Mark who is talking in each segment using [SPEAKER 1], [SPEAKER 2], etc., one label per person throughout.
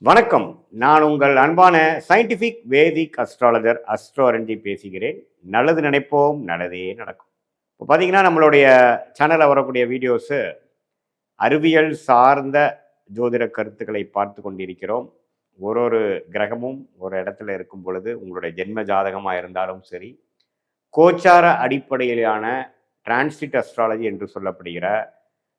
[SPEAKER 1] வணக்கம். நான் உங்கள் அன்பான சயின்டிஃபிக் வேதிக் அஸ்ட்ராலஜர் அஸ்ட்ரோரஞ்சி பேசுகிறேன். நல்லது நினைப்போம், நல்லதே நடக்கும். இப்போ பார்த்தீங்கன்னா, நம்மளுடைய சேனலில் வரக்கூடிய வீடியோஸு அறிவியல் சார்ந்த ஜோதிட கருத்துக்களை பார்த்து கொண்டிருக்கிறோம். ஒரு கிரகமும் ஒரு இடத்துல இருக்கும் பொழுது, உங்களுடைய ஜென்ம ஜாதகமாக இருந்தாலும் சரி, கோச்சார அடிப்படையிலான டிரான்சிட் அஸ்ட்ராலஜி என்று சொல்லப்படுகிற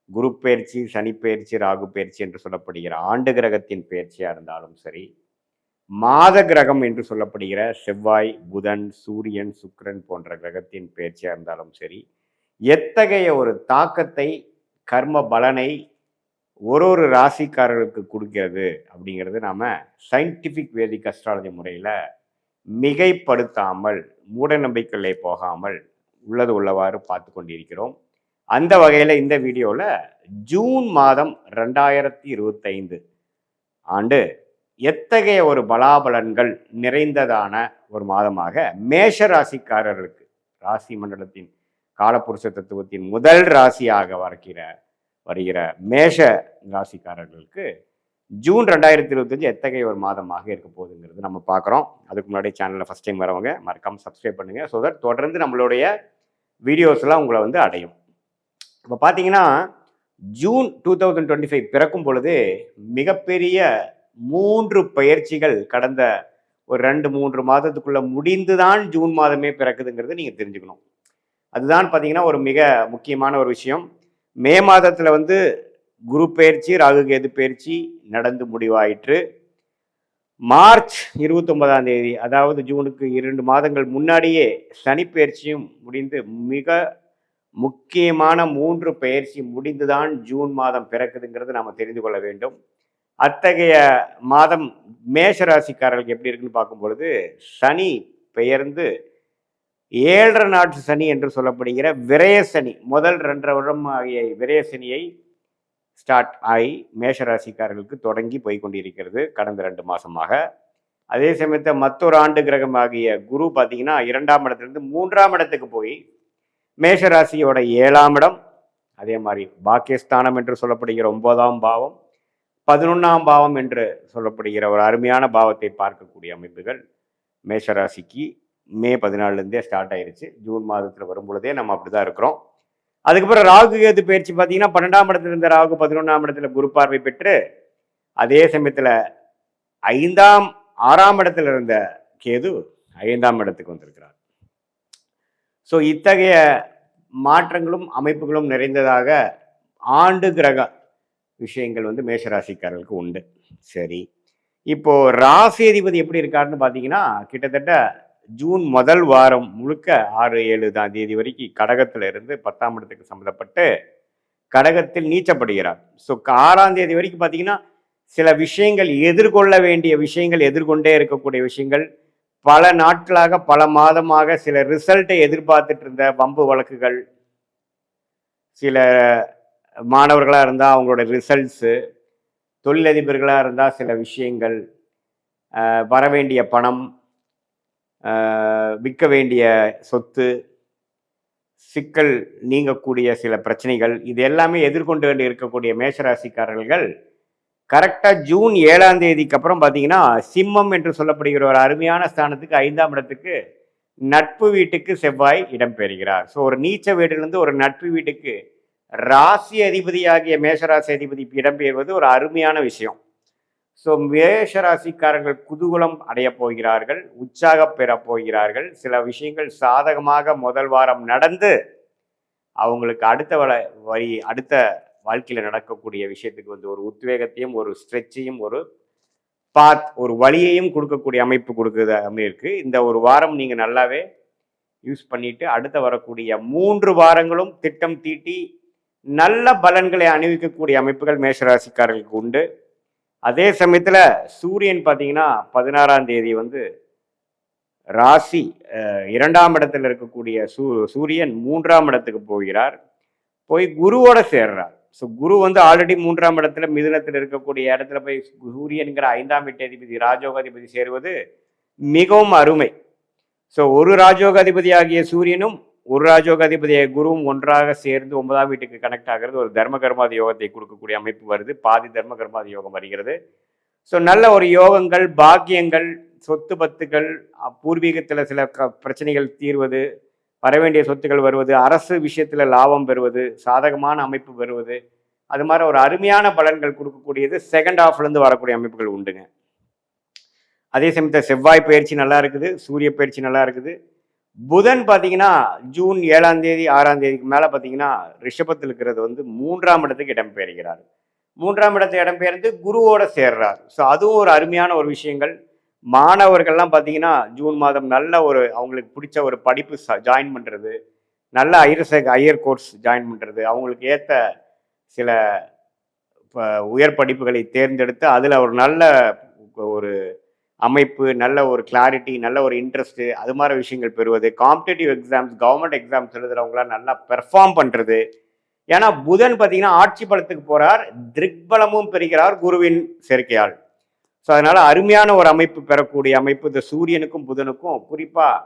[SPEAKER 1] குரு பெயர்ச்சி, சனி பெயர்ச்சி, ராகு பெயர்ச்சி என்று சொல்லப்படுகிற ஆண்டு கிரகத்தின் பெயர்ச்சியாக இருந்தாலும் சரி, மாத கிரகம் என்று சொல்லப்படுகிற செவ்வாய், புதன், சூரியன், சுக்கிரன் போன்ற கிரகத்தின் பெயர்ச்சியாக இருந்தாலும் சரி, எத்தகைய ஒரு தாக்கத்தை கர்ம பலனை ஒரு ராசிக்காரர்களுக்கு கொடுக்கிறது அப்படிங்கிறது நாம சயின்டிஃபிக் வேதிக் அஸ்ட்ராலஜி முறையில் மிகைப்படுத்தாமல் மூட நம்பிக்கைகளை போகாமல் உள்ளது உள்ளவாறு பார்த்து கொண்டிருக்கிறோம். அந்த வகையில் இந்த வீடியோவில் ஜூன் மாதம் 2025 ஆண்டு எத்தகைய ஒரு பலாபலன்கள் நிறைந்ததான ஒரு மாதமாக மேஷ ராசிக்காரர்களுக்கு, ராசி மண்டலத்தின் காலப்புருஷ தத்துவத்தின் முதல் ராசியாக வருகிற மேஷ ராசிக்காரர்களுக்கு ஜூன் 2025 எத்தகைய ஒரு மாதமாக இருக்க போகுதுங்கிறது நம்ம பார்க்குறோம். அதுக்கு முன்னாடி சேனலில் ஃபஸ்ட் டைம் வரவங்க மறக்காமல் சப்ஸ்கிரைப் பண்ணுங்கள். ஸோ தட் தொடர்ந்து நம்மளுடைய வீடியோஸ்லாம் உங்களை வந்து அடையும். இப்போ பார்த்தீங்கன்னா, ஜூன் 2025 பிறக்கும் பொழுது மிகப்பெரிய 3 பயிற்சிகள் கடந்த ஒரு 2-3 மாதத்துக்குள்ள முடிந்துதான் ஜூன் மாதமே பிறக்குதுங்கிறது நீங்கள் தெரிஞ்சுக்கணும். அதுதான் பார்த்தீங்கன்னா ஒரு மிக முக்கியமான ஒரு விஷயம். மே மாதத்தில் வந்து குரு பயிற்சி, ராகு கேது பயிற்சி நடந்து முடிவாயிற்று. மார்ச் 29ஆம் தேதி, அதாவது ஜூனுக்கு 2 மாதங்கள் முன்னாடியே சனி பயிற்சியும் முடிந்து மிக முக்கியமான 3 பெயர்ச்சி முடிந்துதான் ஜூன் மாதம் பிறக்குதுங்கிறது நாம் தெரிந்து கொள்ள வேண்டும். அத்தகைய மாதம் மேஷ ராசிக்காரர்களுக்கு எப்படி இருக்குன்னு பார்க்கும் பொழுது, சனி பெயர்ந்து 7.5 நாட்டு சனி என்று சொல்லப்படுகிற விரய சனி, முதல் 2.5 வருடம் ஆகிய விரய சனியை ஸ்டார்ட் ஆகி மேஷ ராசிக்காரர்களுக்கு தொடங்கி போய் கொண்டிருக்கிறது கடந்த 2 மாதமாக. அதே சமயத்தில் மற்றொரு ஆண்டு கிரகம் ஆகிய குரு பார்த்தீங்கன்னா 2ஆம் இடத்துலேருந்து 3ஆம் இடத்துக்கு போய் மேஷராசியோட 7ஆம் இடம், அதே மாதிரி பாக்கியஸ்தானம் என்று சொல்லப்படுகிற 9ஆம் பாவம், 11ஆம் பாவம் என்று சொல்லப்படுகிற ஒரு அருமையான பாவத்தை பார்க்கக்கூடிய அமைப்புகள் மேஷராசிக்கு மே 14லேருந்தே ஸ்டார்ட் ஆயிருச்சு. ஜூன் மாதத்தில் வரும் பொழுதே நம்ம அப்படிதான் இருக்கிறோம். அதுக்கப்புறம் ராகு கேது பயிற்சி பார்த்தீங்கன்னா 12ஆம் இடத்துல இருந்த ராகு 11ஆம் இடத்துல குரு பார்வை பெற்று, அதே சமயத்தில் 6ஆம் இடத்துல இருந்த கேது 5ஆம் இடத்துக்கு வந்திருக்கிறார். ஸோ இத்தகைய மாற்றங்களும் அமைப்புகளும் நிறைந்ததாக ஆண்டு கிரக விஷயங்கள் வந்து மேஷராசிக்காரர்களுக்கு உண்டு. சரி, இப்போ ராசி அதிபதி எப்படி இருக்காருன்னு பார்த்தீங்கன்னா, கிட்டத்தட்ட ஜூன் முதல் வாரம் முழுக்க 6-7 தேதி வரைக்கும் கடகத்தில் இருந்து 10ஆம் இடத்துக்கு சம்மந்தப்பட்டு கடகத்தில் நீச்சப்படுகிறார். ஸோ 6ஆம் தேதி வரைக்கும் பார்த்தீங்கன்னா சில விஷயங்கள் எதிர்கொள்ள வேண்டிய விஷயங்கள், எதிர்கொண்டே இருக்கக்கூடிய விஷயங்கள், பல நாட்களாக பல மாதமாக சில ரிசல்ட்டை எதிர்பார்த்துட்டு இருந்த வம்பு வழக்குகள், சில மாணவர்களாக இருந்தால் அவங்களோட ரிசல்ட்ஸு, தொழிலதிபர்களாக இருந்தால் சில விஷயங்கள், வர வேண்டிய பணம், விற்க வேண்டிய சொத்து, சிக்கல் நீங்கக்கூடிய சில பிரச்சனைகள், இது எல்லாமே எதிர்கொண்டு வேண்டி இருக்கக்கூடிய மேஷராசிக்காரர்கள் கரெக்டாக ஜூன் 7ஆம் தேதிக்கு அப்புறம் பார்த்தீங்கன்னா சிம்மம் என்று சொல்லப்படுகிற ஒரு அருமையான ஸ்தானத்துக்கு 5ஆம் இடத்துக்கு நட்பு வீட்டுக்கு செவ்வாய் இடம்பெறுகிறார். ஸோ ஒரு நீச்ச வீட்டிலிருந்து ஒரு நட்பு வீட்டுக்கு ராசி அதிபதியாகிய மேஷராசி அதிபதி இடம்பெறுவது ஒரு அருமையான விஷயம். ஸோ மேஷராசிக்காரர்கள் குதூகலம் அடைய போகிறார்கள், உற்சாகம் பெற போகிறார்கள். சில விஷயங்கள் சாதகமாக முதல் வாரம் நடந்து அவங்களுக்கு அடுத்த வாழ்க்கையில் நடக்கக்கூடிய விஷயத்துக்கு வந்து ஒரு உத்வேகத்தையும் ஒரு ஸ்ட்ரெச்சையும் ஒரு ஒரு வழியையும் கொடுக்கக்கூடிய அமைப்பு இருக்கு. இந்த ஒரு வாரம் நீங்கள் நல்லாவே யூஸ் பண்ணிட்டு அடுத்த வரக்கூடிய 3 வாரங்களும் திட்டம் தீட்டி நல்ல பலன்களை அணிவிக்கக்கூடிய அமைப்புகள் மேஷராசிக்காரர்களுக்கு உண்டு. அதே சமயத்தில் சூரியன் பார்த்தீங்கன்னா 16ஆம் தேதி வந்து ராசி 2ஆம் இடத்துல இருக்கக்கூடிய சூரியன் 3ஆம் இடத்துக்கு போகிறார், போய் குருவோட சேர்றார். ஸோ குரு வந்து ஆல்ரெடி 3ஆம் இடத்துல மிதுனத்தில் இருக்கக்கூடிய இடத்துல போய் சூரியன்கிற 5ஆம் வீட்டதிபதி ராஜோகாதிபதி சேருவது மிகவும் அருமை. ஸோ ஒரு ராஜோகாதிபதி ஆகிய சூரியனும் ஒரு ராஜோகாதிபதிய குருவும் ஒன்றாக சேர்ந்து 9ஆம் வீட்டுக்கு கனெக்ட் ஆகிறது ஒரு தர்ம கர்மாதி யோகத்தை கொடுக்கக்கூடிய அமைப்பு வருது. பாதி தர்ம கர்மாதி யோகம் வருகிறது. ஸோ நல்ல ஒரு யோகங்கள், பாக்கியங்கள், சொத்து பத்துக்கள், பூர்வீகத்தில் சில பிரச்சனைகள் தீர்வது, வரவேண்டிய சொத்துக்கள் வருவது, அரசு விஷயத்தில் லாபம் பெறுவது, சாதகமான அமைப்பு பெறுவது, அது மாதிரி ஒரு அருமையான பலன்கள் கொடுக்கக்கூடியது செகண்ட் ஹாஃப்லேருந்து வரக்கூடிய அமைப்புகள் உண்டுங்க. அதே சமயத்தில் செவ்வாய் பயிற்சி நல்லா இருக்குது, சூரிய பயிற்சி நல்லா இருக்குது. புதன் பார்த்தீங்கன்னா ஜூன் 7ஆம் தேதி 6ஆம் தேதிக்கு மேலே பார்த்தீங்கன்னா ரிஷபத்தில் இருக்கிறது வந்து 3ஆம் இடத்துக்கு இடம்பெயர்கிறார். 3ஆம் இடத்தை இடம்பெயர்ந்து குருவோட சேர்றார். ஸோ அதுவும் ஒரு அருமையான ஒரு விஷயங்கள். மாணவர்கள்லாம் பார்த்தீங்கன்னா ஜூன் மாதம் நல்ல ஒரு அவங்களுக்கு பிடிச்ச ஒரு படிப்பு ஜாயின் பண்ணுறது, நல்ல ஹையர் கோர்ஸ் ஜாயின் பண்ணுறது, அவங்களுக்கு ஏற்ற சில உயர் படிப்புகளை தேர்ந்தெடுத்து அதில் ஒரு நல்ல ஒரு அமைப்பு, நல்ல ஒரு கிளாரிட்டி, நல்ல ஒரு இன்ட்ரெஸ்ட்டு, அது மாதிரி விஷயங்கள் பெறுவது, காம்படிட்டிவ் எக்ஸாம்ஸ், கவர்மெண்ட் எக்ஸாம்ஸ் எழுதுறவங்களாம் நல்லா பெர்ஃபார்ம் பண்ணுறது. ஏன்னா புதன் பார்த்தீங்கன்னா ஆட்சி பலத்துக்கு போகிறார், திக்பலமும் பெறுகிறார் குருவின் சேர்க்கையால். ஸோ அதனால் அருமையான ஒரு அமைப்பு பெறக்கூடிய அமைப்பு இந்த சூரியனுக்கும் புதனுக்கும் குறிப்பாக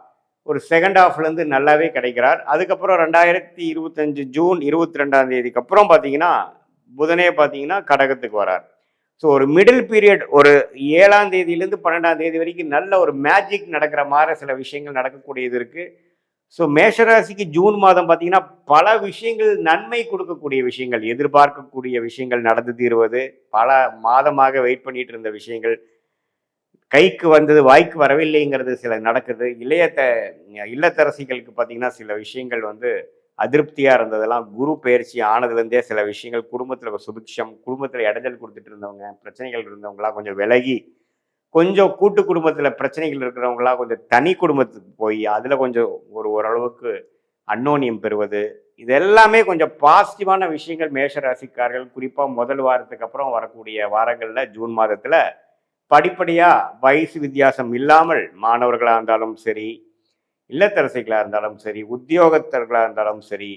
[SPEAKER 1] ஒரு செகண்ட் ஹாஃப்லேருந்து நல்லாவே கிடைக்கிறார். அதுக்கப்புறம் 2025 ஜூன் 22ஆம் தேதிக்கு அப்புறம் பார்த்தீங்கன்னா புதனே பார்த்தீங்கன்னா கடகத்துக்கு வரார். ஸோ ஒரு மிடில் பீரியட் ஒரு 7ஆம் தேதியிலேருந்து 12ஆம் தேதி வரைக்கும் நல்ல ஒரு மேஜிக் நடக்கிற மாதிரி சில விஷயங்கள் நடக்கக்கூடியது இருக்குது. ஸோ மேஷராசிக்கு ஜூன் மாதம் பார்த்தீங்கன்னா பல விஷயங்கள் நன்மை கொடுக்கக்கூடிய விஷயங்கள், எதிர்பார்க்கக்கூடிய விஷயங்கள் நடந்து தீர்வது, பல மாதமாக வெயிட் பண்ணிட்டு இருந்த விஷயங்கள் கைக்கு வந்தது வாய்க்கு வரவில்லைங்கிறது சில நடக்குது. இல்லத்தரசிகளுக்கு பார்த்தீங்கன்னா சில விஷயங்கள் வந்து அதிருப்தியாக இருந்ததெல்லாம் குரு பயிற்சி ஆனதுலேருந்தே சில விஷயங்கள் குடும்பத்தில் சுபிக்ஷம், குடும்பத்தில் இடைஞ்சல் கொடுத்துட்டு இருந்தவங்க, பிரச்சனைகள் இருந்தவங்களாம் கொஞ்சம் விலகி, கொஞ்சம் கூட்டு குடும்பத்தில் பிரச்சனைகள் இருக்கிறவங்களாம் கொஞ்சம் தனி குடும்பத்துக்கு போய் அதில் கொஞ்சம் ஓரளவுக்கு அன்னோனியம் பெறுவது, இது எல்லாமே கொஞ்சம் பாசிட்டிவான விஷயங்கள் மேஷராசிக்காரர்கள் குறிப்பாக முதல் வாரத்துக்கு அப்புறம் வரக்கூடிய வாரங்களில் ஜூன் மாதத்தில் படிப்படியாக வயசு வித்தியாசம் இல்லாமல் மாணவர்களாக இருந்தாலும் சரி, இல்லத்தரசிகளாக இருந்தாலும் சரி, உத்தியோகத்தர்களாக இருந்தாலும் சரி,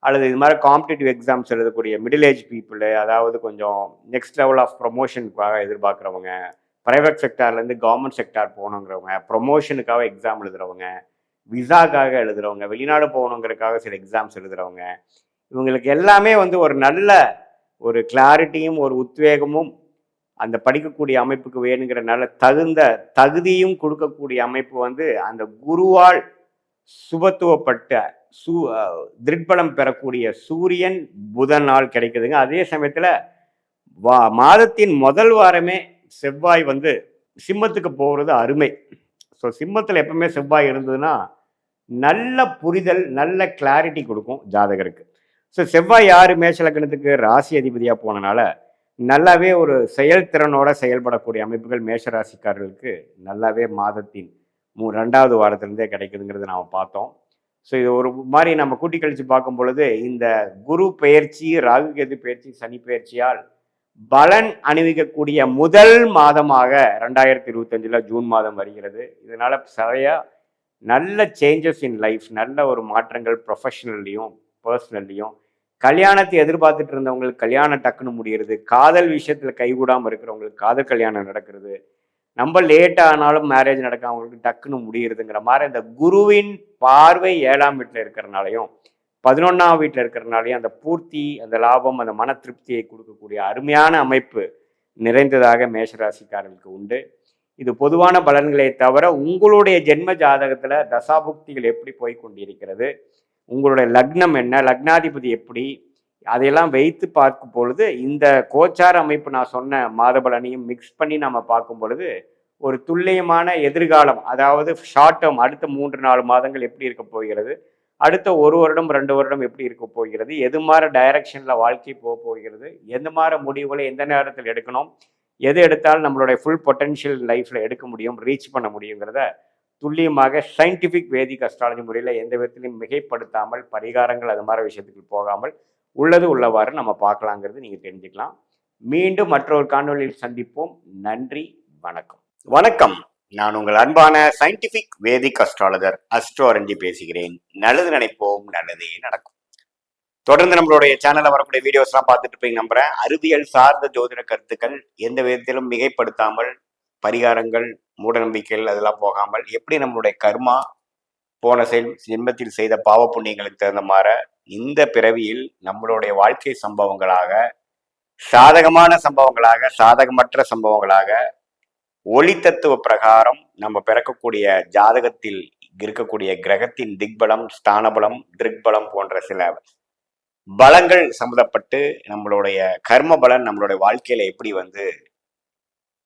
[SPEAKER 1] அல்லது இது மாதிரி காம்படிட்டிவ் எக்ஸாம்ஸ் எழுதக்கூடிய மிடில் ஏஜ் பீப்புளு, அதாவது கொஞ்சம் நெக்ஸ்ட் லெவல் ஆஃப் ப்ரொமோஷனுக்காக எதிர்பார்க்குறவங்க, ப்ரைவேட் செக்டார்லேருந்து கவர்மெண்ட் செக்டார் போகணுங்கிறவங்க, ப்ரொமோஷனுக்காக எக்ஸாம் எழுதுகிறவங்க, விசாக்காக எழுதுகிறவங்க, வெளிநாடு போகணுங்கிறதுக்காக சில எக்ஸாம்ஸ் எழுதுகிறவங்க, இவங்களுக்கு எல்லாமே வந்து ஒரு நல்ல ஒரு கிளாரிட்டியும் ஒரு உத்வேகமும் அந்த படிக்கக்கூடிய அமைப்புக்கு வேணுங்கிற நல்ல தகுதியும் கொடுக்கக்கூடிய அமைப்பு வந்து அந்த குருவால் சுபத்துவப்பட்ட திக்பலம் பெறக்கூடிய சூரியன் புதனால் கிடைக்குதுங்க. அதே சமயத்தில் மாதத்தின் முதல் வாரமே செவ்வாய் வந்து சிம்மத்துக்கு போகிறது அருமை. ஸோ சிம்மத்தில் எப்பவுமே செவ்வாய் இருந்ததுன்னா நல்ல புரிதல், நல்ல கிளாரிட்டி கொடுக்கும் ஜாதகருக்கு. ஸோ செவ்வாய் யார் மேஷலக்கணத்துக்கு ராசி அதிபதியாக போனனால நல்லாவே ஒரு செயல்திறனோட செயல்படக்கூடிய அமைப்புகள் மேஷராசிக்காரர்களுக்கு நல்லாவே மாதத்தின் 2வது வாரத்திலிருந்தே கிடைக்குதுங்கிறது நாம் பார்த்தோம். ஸோ இது ஒரு மாதிரி நம்ம கூட்டி கழித்து பார்க்கும் பொழுது இந்த குரு பெயர்ச்சி, ராகு கேது பெயர்ச்சி, சனி பெயர்ச்சியால் பலன் அணிவிக்கக்கூடிய முதல் மாதமாக 2025 ஜூன் மாதம் வருகிறது. இதனால சரியா நல்ல சேஞ்சஸ் இன் லைஃப், நல்ல ஒரு மாற்றங்கள் ப்ரொஃபஷனல்லையும் பர்சனல்லையும், கல்யாணத்தை எதிர்பார்த்துட்டு இருந்தவங்களுக்கு கல்யாணம் டக்குன்னு முடிகிறது, காதல் விஷயத்தில் கைகூடாமல் இருக்கிறவங்களுக்கு காதல் கல்யாணம் நடக்கிறது, நம்ம லேட்டாக ஆனாலும் மேரேஜ் நடக்காதவங்களுக்கு டக்குன்னு முடியுறதுங்கிற மாதிரி இந்த குருவின் பார்வை 7ஆம் வீட்டில் இருக்கிறனாலையும் 11ஆம் வீட்டில் இருக்கிறனாலையும் அந்த பூர்த்தி, அந்த லாபம், அந்த மன திருப்தியை கொடுக்கக்கூடிய அருமையான அமைப்பு நிறைந்ததாக மேஷராசிக்காரர்களுக்கு உண்டு. இது பொதுவான பலன்களை தவிர உங்களுடைய ஜென்ம ஜாதகத்தில் தசாபுக்திகள் எப்படி போய் கொண்டிருக்கிறது, உங்களுடைய லக்னம் என்ன, லக்னாதிபதி எப்படி, அதையெல்லாம் வைத்து பார்க்கும் பொழுது இந்த கோச்சார அமைப்பு நான் சொன்ன மாத பலனையும் மிக்ஸ் பண்ணி நம்ம பார்க்கும் பொழுது ஒரு துல்லியமான எதிர்காலம், அதாவது ஷார்ட் டேர்ம் அடுத்த 3-4 மாதங்கள் எப்படி இருக்க போகிறது, அடுத்த 1 வருடம் 2 வருடம் எப்படி இருக்க போகிறது, எது மாதிரி டைரக்ஷனில் வாழ்க்கை போக போகிறது, எந்த மாதிரி முடிவுகளை எந்த நேரத்தில் எடுக்கணும், எது எடுத்தாலும் நம்மளுடைய ஃபுல் பொட்டென்ஷியல் லைஃப்பில் எடுக்க முடியும், ரீச் பண்ண முடியுங்கிறத துல்லியமாக சயின்டிஃபிக் வேதிக் அஸ்ட்ராலஜி முறையில் எந்த விதத்திலையும் மிகைப்படுத்தாமல், பரிகாரங்கள் அது மாதிரி விஷயத்துக்கு போகாமல் உள்ளது உள்ளவாறு நம்ம பார்க்கலாங்கிறது நீங்கள் தெரிஞ்சுக்கலாம். மீண்டும் மற்றொரு காணொலியில் சந்திப்போம். நன்றி, வணக்கம். வணக்கம், நான் உங்கள் அன்பான சயின்டிஃபிக் வேதிக் அஸ்ட்ராலஜர் அஸ்ட்ரோ அரஞ்சி பேசுகிறேன். நல்லது நினைப்போம், நல்லதே நடக்கும். தொடர்ந்து நம்மளுடைய சேனல்ல வரக்கூடிய வீடியோஸ்லாம் பார்த்துட்டு போய் நம்புறேன். அறிவியல் சார்ந்த ஜோதிட கருத்துக்கள் எந்த விதத்திலும் மிகைப்படுத்தாமல், பரிகாரங்கள், மூட நம்பிக்கைகள் அதெல்லாம் போகாமல், எப்படி நம்மளுடைய கர்மா போன ஜென்மத்தில் செய்த பாவ புண்ணியங்களுக்கு தகுந்த மாதிரி இந்த பிறவியில் நம்மளுடைய வாழ்க்கை சம்பவங்களாக சாதகமான சம்பவங்களாக சாதகமற்ற சம்பவங்களாக ஒளி தத்துவ பிரகாரம் நம்ம பிறக்கக்கூடிய ஜாதகத்தில் இருக்கக்கூடிய கிரகத்தின் திக்பலம், ஸ்தானபலம், திருக்பலம் போன்ற சில பலங்கள் சம்மந்தப்பட்டு நம்மளுடைய கர்ம பலன் நம்மளுடைய வாழ்க்கையில எப்படி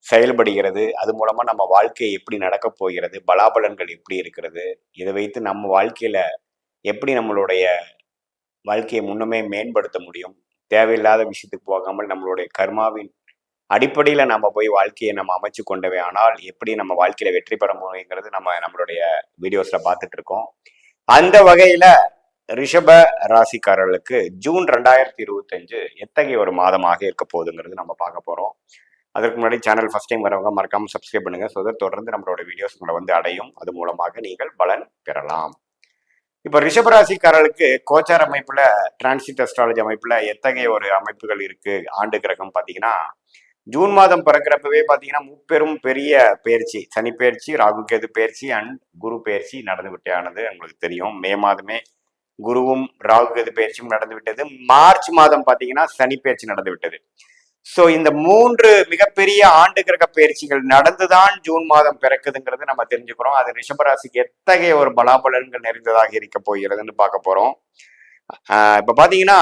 [SPEAKER 1] செயல்படுகிறது, அது மூலமா நம்ம வாழ்க்கை எப்படி நடக்க போகிறது, பலாபலன்கள் எப்படி இருக்கிறது, இதை வைத்து நம்ம வாழ்க்கையில எப்படி நம்மளுடைய வாழ்க்கையை முன்னமே மேம்படுத்த முடியும், தேவையில்லாத விஷயத்துக்கு போகாமல் நம்மளுடைய கர்மாவின் அடிப்படையில நம்ம போய் வாழ்க்கையை நம்ம அமைச்சு கொண்டவே ஆனால் எப்படி நம்ம வாழ்க்கையில வெற்றி பெற முடியுங்கிறது நம்மளுடைய வீடியோஸ்ல பார்த்துட்டு இருக்கோம். அந்த வகையில ரிஷப ராசிக்காரர்களுக்கு ஜூன் 2025 எத்தகைய ஒரு மாதமாக இருக்க போகுதுங்கிறது நம்ம பார்க்க போறோம். அதற்கு முன்னாடி சேனல் ஃபர்ஸ்ட் டைம் வரவங்க மறக்காம சப்ஸ்கிரைப் பண்ணுங்க. ஸோ தொடர்ந்து நம்மளோட வீடியோஸ் உங்களை அடையும். அது மூலமாக நீங்கள் பலன் பெறலாம். இப்போ ரிஷபராசிக்காரர்களுக்கு கோச்சார் அமைப்புல, டிரான்சிட் அஸ்ட்ராலஜி அமைப்புல எத்தகைய ஒரு அமைப்புகள் இருக்கு ஆண்டு கிரகம் பார்த்தீங்கன்னா, ஜூன் மாதம் பிறக்கிறப்பவே பார்த்தீங்கன்னா முப்பெரும் பெரிய பயிற்சி, சனி பயிற்சி, ராகு கேது பயிற்சி அண்ட் குரு பயிற்சி நடந்து விட்டானது உங்களுக்கு தெரியும். மே மாதமே குருவும் ராகு கேது பயிற்சியும் நடந்து விட்டது. மார்ச் மாதம் பார்த்தீங்கன்னா சனி பயிற்சி நடந்து விட்டது. ஸோ இந்த 3 மிகப்பெரிய ஆண்டு கிரக பயிற்சிகள் நடந்துதான் ஜூன் மாதம் பிறக்குதுங்கிறது நம்ம தெரிஞ்சுக்கிறோம். அது ரிஷபராசிக்கு எத்தகைய ஒரு பலாபலன்கள் நிறைந்ததாக இருக்க போகிறதுன்னு பார்க்க போறோம். இப்ப பாத்தீங்கன்னா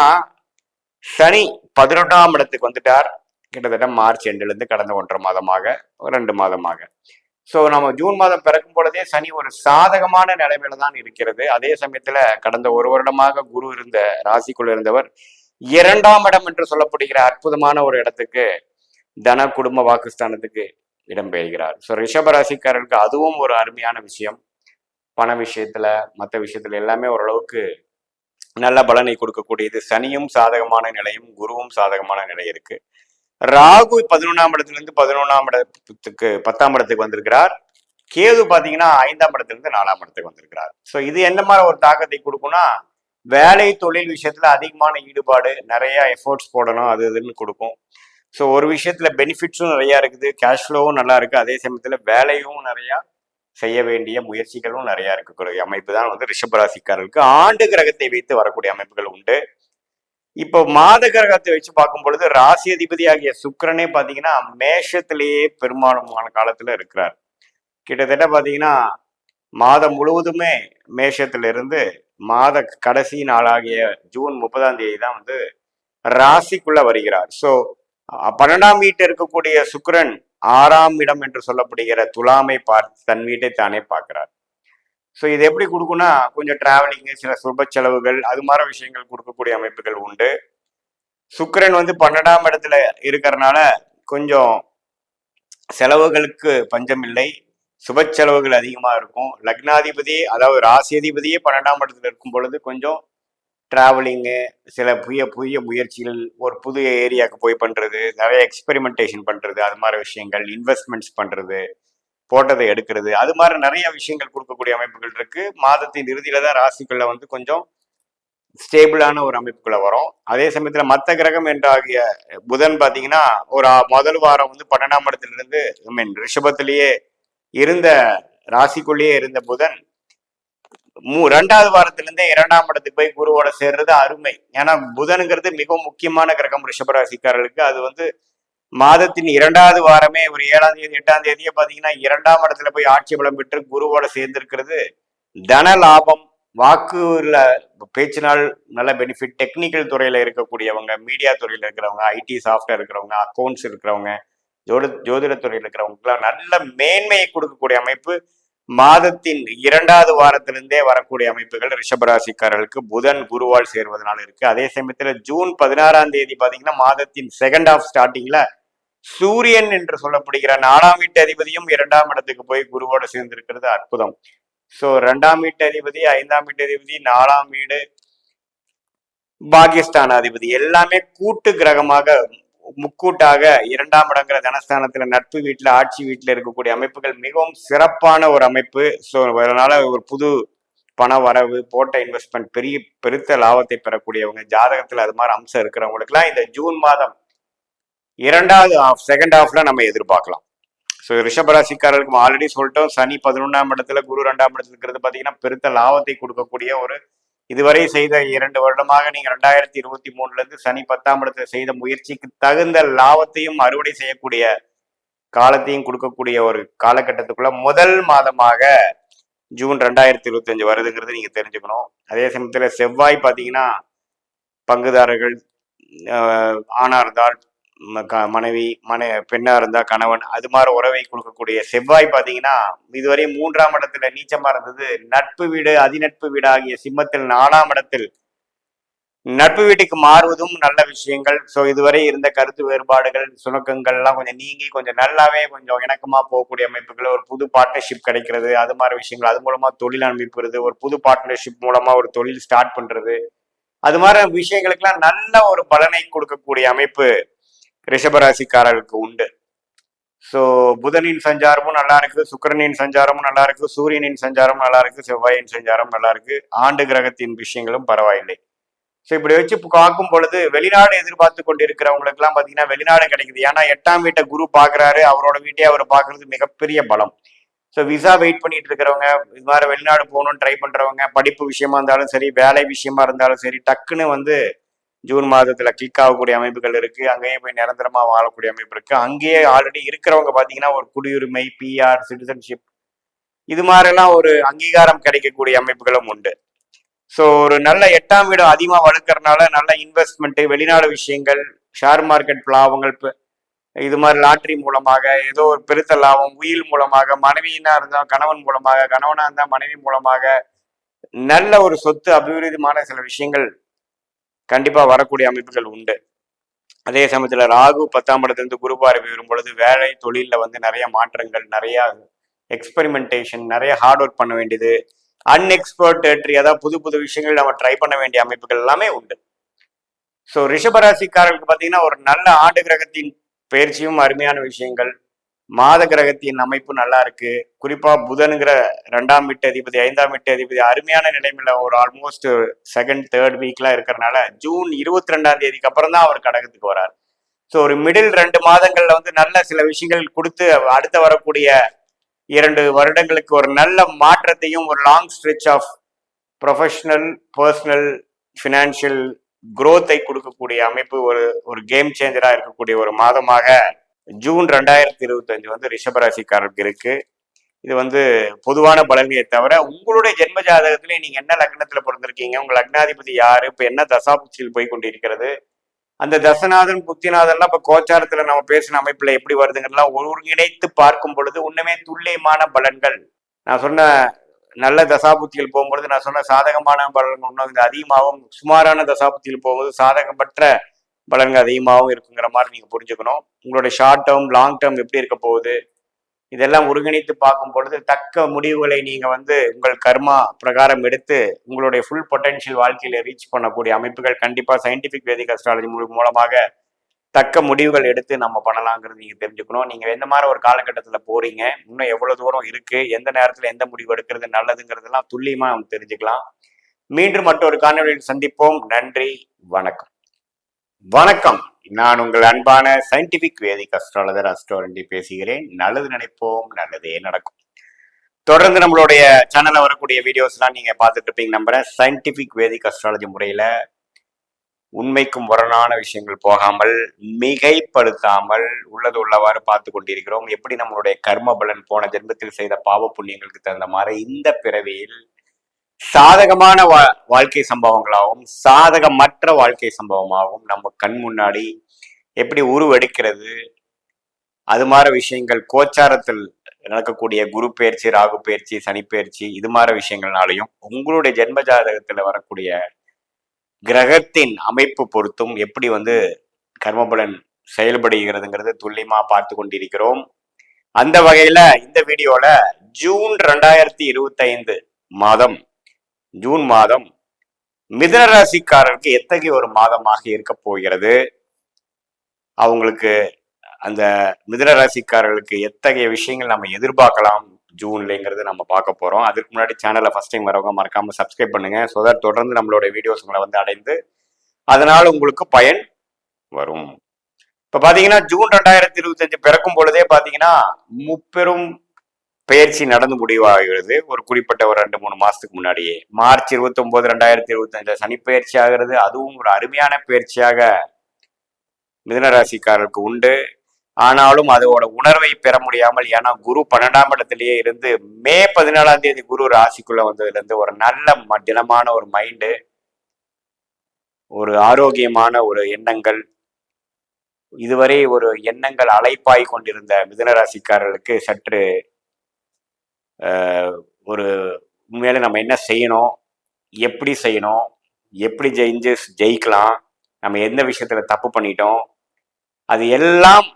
[SPEAKER 1] சனி 11ஆம் இடத்துக்கு வந்துட்டார். கிட்டத்தட்ட மார்ச் எண்டிலிருந்து கடந்த 1.5 மாதமாக 2 மாதமாக. ஸோ நம்ம ஜூன் மாதம் பிறக்கும் பொழுதே சனி ஒரு சாதகமான நிலைமையில தான் இருக்கிறது. அதே சமயத்துல கடந்த 1 வருடமாக குரு இருந்த ராசிக்குள் இருந்தவர் 2ஆம் இடம் என்று சொல்லப்படுகிற அற்புதமான ஒரு இடத்துக்கு, தன குடும்ப வாக்குஸ்தானத்துக்கு இடம்பெயர்கிறார். ஸோ ரிஷபராசிக்காரருக்கு அதுவும் ஒரு அருமையான விஷயம். பண விஷயத்துல, மற்ற விஷயத்துல எல்லாமே ஓரளவுக்கு நல்ல பலனை கொடுக்கக்கூடியது. சனியும் சாதகமான நிலையும், குருவும் சாதகமான நிலை இருக்கு. ராகு 11ஆம் இடத்துல இருந்து 11ஆம் இடத்துக்கு 10ஆம் இடத்துக்கு வந்திருக்கிறார். கேது பாத்தீங்கன்னா 5ஆம் இடத்துல இருந்து 4ஆம் இடத்துக்கு வந்திருக்கிறார். ஸோ இது என்ன மாதிரி ஒரு தாக்கத்தை கொடுக்கும்னா, வேலை தொழில் விஷயத்துல அதிகமான ஈடுபாடு, நிறைய எஃபோர்ட்ஸ் போடணும், அது இதுன்னு கொடுக்கும். ஸோ ஒரு விஷயத்துல பெனிஃபிட்ஸும் நிறைய இருக்குது, கேஷ் ஃப்ளோவும் நல்லா இருக்கு, அதே சமயத்துல வேலையும் நிறைய செய்ய வேண்டிய முயற்சிகளும் நிறைய இருக்கக்கூடிய அமைப்பு தான் ரிஷபராசிக்காரர்களுக்கு ஆண்டு கிரகத்தை வைத்து வரக்கூடிய அமைப்புகள் உண்டு. இப்போ மாத கிரகத்தை வச்சு பார்க்கும் பொழுது ராசி அதிபதி ஆகிய சுக்கிரனே பாத்தீங்கன்னா மேஷத்திலேயே பெரும்பாலான காலத்துல இருக்கிறார். கிட்டத்தட்ட பாத்தீங்கன்னா மாதம் முழுவதுமே மேஷத்திலிருந்து மாத கடைசி நாளாகிய ஜூன் 30ஆம் தேதி தான் ராசிக்குள்ள வருகிறார். ஸோ 12ஆம் வீட்டில் இருக்கக்கூடிய சுக்கிரன் 6ஆம் இடம் என்று சொல்லப்படுகிற துலாமை பார்த்து தன் வீட்டை தானே பார்க்கிறார். ஸோ இது எப்படி கொடுக்குன்னா, கொஞ்சம் டிராவலிங்கு, சில சுப செலவுகள், அது மாதிரி விஷயங்கள் கொடுக்கக்கூடிய அமைப்புகள் உண்டு. சுக்கிரன் 12ஆம் இடத்துல இருக்கிறதுனால கொஞ்சம் செலவுகளுக்கு பஞ்சம் இல்லை, சுப செலவுகள் அதிகமா இருக்கும். லக்னாதிபதி, அதாவது ராசி அதிபதியே 12ஆம் இடத்துல இருக்கும் பொழுது கொஞ்சம் டிராவலிங்கு, சில புதிய முயற்சிகள், ஒரு புது ஏரியாவுக்கு போய் பண்றது, நிறைய எக்ஸ்பெரிமெண்டேஷன் பண்றது, அது மாதிரி விஷயங்கள், இன்வெஸ்ட்மெண்ட்ஸ் பண்றது, போட்டதை எடுக்கிறது, அது மாதிரி நிறைய விஷயங்கள் கொடுக்கக்கூடிய அமைப்புகள் இருக்கு. மாதத்தின் இறுதியில தான் ராசிக்குள்ள கொஞ்சம் ஸ்டேபிளான ஒரு அமைப்புக்குள்ள வரும். அதே சமயத்துல மற்ற கிரகம் என்றாகிய புதன் பாத்தீங்கன்னா ஒரு முதல் வாரம் 12ஆம் இடத்துல இருந்து ரிஷபத்திலேயே இருந்த, ராசிக்குள்ளேயே இருந்த புதன் 2வது வாரத்திலிருந்தே 2ஆம் இடத்துக்கு போய் குருவோட சேர்றது அருமை. ஏன்னா புதனுங்கிறது மிகவும் முக்கியமான கிரகம் ரிஷபராசிக்காரர்களுக்கு. அது மாதத்தின் 2வது வாரமே ஒரு 7ஆம் தேதி 8ஆம் தேதியே பாத்தீங்கன்னா 2ஆம் இடத்துல போய் ஆட்சி பலம் பெற்று குருவோட சேர்ந்திருக்கிறது தன லாபம், வாக்கு பேச்சினால் நல்ல பெனிஃபிட். டெக்னிக்கல் துறையில இருக்கக்கூடியவங்க, மீடியா துறையில இருக்கிறவங்க, ஐடி சாஃப்ட்வேர் இருக்கிறவங்க, அக்கௌண்ட்ஸ் இருக்கிறவங்க, ஜோதிட துறையில் இருக்கிறவங்களுக்குலாம் நல்ல மேன்மையை கொடுக்கக்கூடிய அமைப்பு மாதத்தின் 2வது வாரத்திலிருந்தே வரக்கூடிய அமைப்புகள் ரிஷபராசிக்காரர்களுக்கு புதன் குருவால் சேர்வதனால இருக்கு. அதே சமயத்துல ஜூன் 16ஆம் தேதி பாத்தீங்கன்னா மாதத்தின் செகண்ட் ஆஃப் ஸ்டார்டிங்ல சூரியன் என்று சொல்லப்படுகிற 4ஆம் வீட்டு அதிபதியும் 2ஆம் இடத்துக்கு போய் குருவோட சேர்ந்திருக்கிறது அற்புதம். ஸோ 2ஆம் வீட்டு அதிபதி, 5ஆம் வீட்டு அதிபதி, 4ஆம் வீடு, பாகிஸ்தான் அதிபதி எல்லாமே கூட்டு கிரகமாக, முக்கூட்டாக 2ஆம் இடங்கிற தனஸ்தானத்துல நட்பு வீட்டுல, ஆட்சி வீட்டுல இருக்கக்கூடிய அமைப்புகள் மிகவும் சிறப்பான ஒரு அமைப்பு. ஸோ அதனால ஒரு புது பண வரவு, போட்ட இன்வெஸ்ட்மெண்ட் பெருத்த லாபத்தை பெறக்கூடியவங்க, ஜாதகத்துல அது மாதிரி அம்சம் இருக்கிறவங்களுக்குலாம் இந்த ஜூன் மாதம் 2வது செகண்ட் ஹாஃப்ல நம்ம எதிர்பார்க்கலாம். ஸோ ரிஷபராசிக்காரர்களுக்கு ஆல்ரெடி சொல்லிட்டோம், சனி 11ஆம் இடத்துல, குரு 2ஆம் இடத்துல இருக்கிறது பார்த்தீங்கன்னா பெருத்த லாபத்தை கொடுக்கக்கூடிய ஒரு இதுவரை செய்த 2 வருடமாக நீங்க 2023 இருந்து சனி 10ஆம் இடத்துல செய்த முயற்சிக்கு தகுந்த லாபத்தையும் அறுவடை செய்யக்கூடிய காலத்தையும் கொடுக்கக்கூடிய ஒரு காலகட்டத்துக்குள்ள முதல் மாதமாக ஜூன் 2025 வருதுங்கிறது நீங்க தெரிஞ்சுக்கணும். அதே சமயத்துல செவ்வாய் பாத்தீங்கன்னா பங்குதாரர்கள் ஆணா இருந்தால் மனைவி பெண்ணா இருந்தா கணவன், அது மாதிரி உறவை கொடுக்கக்கூடிய செவ்வாய் பாத்தீங்கன்னா இதுவரை 3ஆம் இடத்துல நீச்சமா இருந்தது. நட்பு வீடு அதிநட்பு வீடு ஆகிய சிம்மத்தில் 4ஆம் இடத்தில் நட்பு வீட்டுக்கு மாறுவதும் நல்ல விஷயங்கள். ஸோ இதுவரை இருந்த கருத்து வேறுபாடுகள் சுணக்கங்கள்லாம் கொஞ்சம் நீங்கி கொஞ்சம் நல்லாவே கொஞ்சம் இணக்கமா போகக்கூடிய அமைப்புகள், ஒரு புது பார்ட்னர்ஷிப் கிடைக்கிறது, அது மாதிரி விஷயங்கள். அது மூலமா தொழில் அமைப்புறது, ஒரு புது பார்ட்னர்ஷிப் மூலமா ஒரு தொழில் ஸ்டார்ட் பண்றது, அது மாதிரி விஷயங்களுக்கெல்லாம் நல்ல ஒரு பலனை கொடுக்கக்கூடிய அமைப்பு ரிஷபராசிக்காரர்களுக்கு உண்டு. ஸோ புதனின் சஞ்சாரமும் நல்லா இருக்கு, சுக்கிரனின் சஞ்சாரமும் நல்லா இருக்கு, சூரியனின் சஞ்சாரமும் நல்லா இருக்கு, செவ்வாயின் சஞ்சாரம் நல்லா இருக்கு, ஆண்டு கிரகத்தின் விஷயங்களும் பரவாயில்லை. ஸோ இப்படி வச்சு பார்க்கும் பொழுது வெளிநாடு எதிர்பார்த்து கொண்டு இருக்கிறவங்களுக்கு எல்லாம் பாத்தீங்கன்னா வெளிநாடு கிடைக்குது. ஏன்னா 8ஆம் வீட்டை குரு பாக்குறாரு, அவரோட வீட்டையே அவர் பாக்குறது மிகப்பெரிய பலம். ஸோ விசா வெயிட் பண்ணிட்டு இருக்கிறவங்க, இது மாதிரி வெளிநாடு போகணும்னு ட்ரை பண்றவங்க, படிப்பு விஷயமா இருந்தாலும் சரி, வேலை விஷயமா இருந்தாலும் சரி, டக்குன்னு ஜூன் மாதத்துல கிளிக் ஆகக்கூடிய அமைப்புகள் இருக்கு. அங்கேயே போய் நிரந்தரமா வாழக்கூடிய அமைப்பு இருக்கு. அங்கேயே ஆல்ரெடி இருக்கிறவங்க பாத்தீங்கன்னா ஒரு குடியுரிமை, பிஆர், சிட்டிசன்ஷிப், இது மாதிரிலாம் ஒரு அங்கீகாரம் கிடைக்கக்கூடிய அமைப்புகளும் உண்டு. ஸோ ஒரு நல்ல 8ஆம் வீடு அதிகமா வளர்க்கறதுனால நல்ல இன்வெஸ்ட்மெண்ட், வெளிநாடு விஷயங்கள், ஷேர் மார்க்கெட் லாபங்கள், இது மாதிரி லாட்ரி மூலமாக ஏதோ ஒரு பெருத்த லாபம், உயில் மூலமாக, மனைவினா இருந்தா கணவன் மூலமாக, கணவனா இருந்தா மனைவி மூலமாக நல்ல ஒரு சொத்து அபிவிருத்திமான சில விஷயங்கள் கண்டிப்பா வரக்கூடிய அமைப்புகள் உண்டு. அதே சமயத்துல ராகு 10ஆம் இடத்திலிருந்து குரு பார்வை வரும் பொழுது வேலை தொழில நிறைய மாற்றங்கள், நிறைய எக்ஸ்பெரிமெண்டேஷன், நிறைய ஹார்ட் ஒர்க் பண்ண வேண்டியது, அன்எக்ஸ்பர்ட் டெரிட்டரி, அதாவது புது புது விஷயங்கள் நம்ம ட்ரை பண்ண வேண்டிய அமைப்புகள் எல்லாமே உண்டு. ஸோ ரிஷபராசிக்காரர்களுக்கு பார்த்தீங்கன்னா ஒரு நல்ல ஆண்டு கிரகத்தின் பயிற்சியும் அருமையான விஷயங்கள். மாத கிரகத்தின் அமைப்பு நல்லா இருக்கு. குறிப்பா புதனுங்கிற 2ஆம் வீட்டு அதிபதி, 5ஆம் வீட்டு அதிபதி அருமையான நிலைமையில ஒரு ஆல்மோஸ்ட் செகண்ட் தேர்ட் வீக்லாம் இருக்கிறனால ஜூன் 22ஆம் தேதிக்கு அப்புறம் தான் அவர் கடகத்துக்கு வரார். ஸோ ஒரு மிடில் 2 மாதங்கள்ல நல்ல சில விஷயங்கள் கொடுத்து அடுத்த வரக்கூடிய 2 வருடங்களுக்கு ஒரு நல்ல மாற்றத்தையும், ஒரு long stretch of professional, personal, financial குரோத்தை கொடுக்கக்கூடிய அமைப்பு, ஒரு கேம் சேஞ்சரா இருக்கக்கூடிய ஒரு மாதமாக ஜூன் 2025 ரிஷபராசிக்காரருக்கு இருக்கு. இது பொதுவான பலன்களை தவிர உங்களுடைய ஜென்ம ஜாதகத்திலே நீங்க என்ன லக்னத்துல பிறந்திருக்கீங்க, உங்க லக்னாதிபதி யாரு, இப்ப என்ன தசாபுக்தியில் போய் கொண்டிருக்கிறது, அந்த தசநாதன் புத்திநாதன்லாம் இப்ப கோச்சாரத்துல நம்ம பேசின அமைப்புல எப்படி வருதுங்கிறதுலாம் ஒருங்கிணைத்து பார்க்கும் பொழுது உண்மையே துல்லியமான பலன்கள். நான் சொன்ன நல்ல தசாபுத்திகள் போகும்பொழுது நான் சொன்ன சாதகமான பலன்கள் இன்னும் அதிகமாகவும், சுமாரான தசாபுத்தியில் போகும்போது சாதகமற்ற பலன்கள் அதிகமாகவும் இருக்குங்கிற மாதிரி நீங்க புரிஞ்சுக்கணும். உங்களுடைய ஷார்ட் டேர்ம், லாங் டேர்ம் எப்படி இருக்க போகுது, இதெல்லாம் ஒருங்கிணைத்து பார்க்கும் பொழுது தக்க முடிவுகளை நீங்க உங்கள் கர்மா பிரகாரம் எடுத்து உங்களுடைய ஃபுல் பொட்டன்ஷியல் வாழ்க்கையில ரீச் பண்ணக்கூடிய அமைப்புகள் கண்டிப்பா சயின்டிபிக் வேதிக் அஸ்ட்ராலஜி மூலமாக தக்க முடிவுகள் எடுத்து நம்ம பண்ணலாங்கிறது நீங்க தெரிஞ்சுக்கணும். நீங்க எந்த மாதிரி ஒரு காலகட்டத்துல போறீங்க, இன்னும் எவ்வளவு தூரம் இருக்கு, எந்த நேரத்துல எந்த முடிவு எடுக்கிறது நல்லதுங்கிறதெல்லாம் துல்லியமா நம்ம தெரிஞ்சுக்கலாம். மீண்டும் மற்றொரு காணொலியில் சந்திப்போம். நன்றி, வணக்கம். வணக்கம். நான் உங்கள் அன்பான சயின்டிபிக் வேதிக் அஸ்ட்ராலஜர் அஸ்ட்ரோரண்டி பேசுகிறேன். நல்லது நினைப்போம், நல்லதே நடக்கும். தொடர்ந்து நம்மளுடைய சேனல்ல வரக்கூடிய வீடியோஸ் எல்லாம் நீங்க பார்த்துட்டு இருப்பீங்க நம்புறேன். சயின்டிபிக் வேதிக் அஸ்ட்ராலஜி முறையில உண்மைக்கும் முரணான விஷயங்கள் போகாமல், மிகைப்படுத்தாமல் உள்ளது உள்ளவாறு பார்த்து கொண்டிருக்கிறோம். எப்படி நம்மளுடைய கர்ம பலன் போன ஜென்மத்தில் செய்த பாவ புண்ணியங்களுக்கு தகுந்த மாதிரி இந்த பிறவியில் சாதகமான வாழ்க்கை சம்பவங்களாகவும் சாதகமற்ற வாழ்க்கை சம்பவமாகவும் நம்ம கண் முன்னாடி எப்படி உருவெடுக்கிறது, அது மாதிரி விஷயங்கள் கோச்சாரத்தில் நடக்கக்கூடிய குரு பயிற்சி, ராகு பயிற்சி, சனி பயிற்சி, இது மாதிரி விஷயங்கள்னாலையும் உங்களுடைய ஜென்ம ஜாதகத்துல வரக்கூடிய கிரகத்தின் அமைப்பு பொறுத்தும் எப்படி கர்மபலன் செயல்படுகிறதுங்கிறது துல்லியமா பார்த்து கொண்டிருக்கிறோம். அந்த வகையில இந்த வீடியோல ஜூன் 2025 மாதம், ஜூன் மாதம் மிதுன ராசிக்காரருக்கு எத்தகைய ஒரு மாதமாக இருக்க போகிறது, அவங்களுக்கு அந்த மிதுன ராசிக்காரர்களுக்கு எத்தகைய விஷயங்கள் நம்ம எதிர்பார்க்கலாம் ஜூன்லங்கிறது நம்ம பார்க்க போறோம். அதுக்கு முன்னாடி சேனலை ஃபர்ஸ்ட் டைம் வரவங்க மறக்காம சப்ஸ்கிரைப் பண்ணுங்க. ஸோ தட் தொடர்ந்து நம்மளோட வீடியோஸ் உங்களை அடைந்து அதனால உங்களுக்கு பயன் வரும். இப்ப பாத்தீங்கன்னா ஜூன் 2025 பிறக்கும் பொழுதே பாத்தீங்கன்னா முப்பெரும் பெயர்ச்சி நடந்து முடிவாகிறது. ஒரு குறிப்பிட்ட ஒரு 2-3 மாசத்துக்கு முன்னாடியே மார்ச் 29 2025 சனி பயிற்சி ஆகிறது. அதுவும் ஒரு அருமையான பயிற்சியாக மிதுனராசிக்காரருக்கு உண்டு. ஆனாலும் அதோட உணர்வை பெற முடியாமல், ஏன்னா குரு 12ஆம் இடத்திலேயே இருந்து மே 14ஆம் தேதி குரு ராசிக்குள்ள வந்ததுல இருந்து ஒரு நல்ல தினமான ஒரு மைண்டு, ஒரு ஆரோக்கியமான ஒரு எண்ணங்கள், இதுவரை ஒரு எண்ணங்கள் அலைப்பாய் கொண்டிருந்த மிதுனராசிக்காரர்களுக்கு சற்று ஒரு உண்மையில நம்ம என்ன செய்யணும், எப்படி செய்யணும், எப்படி ஜெயிக்கலாம், நம்ம எந்த விஷயத்துல தப்பு பண்ணிட்டோம், அது எல்லாம்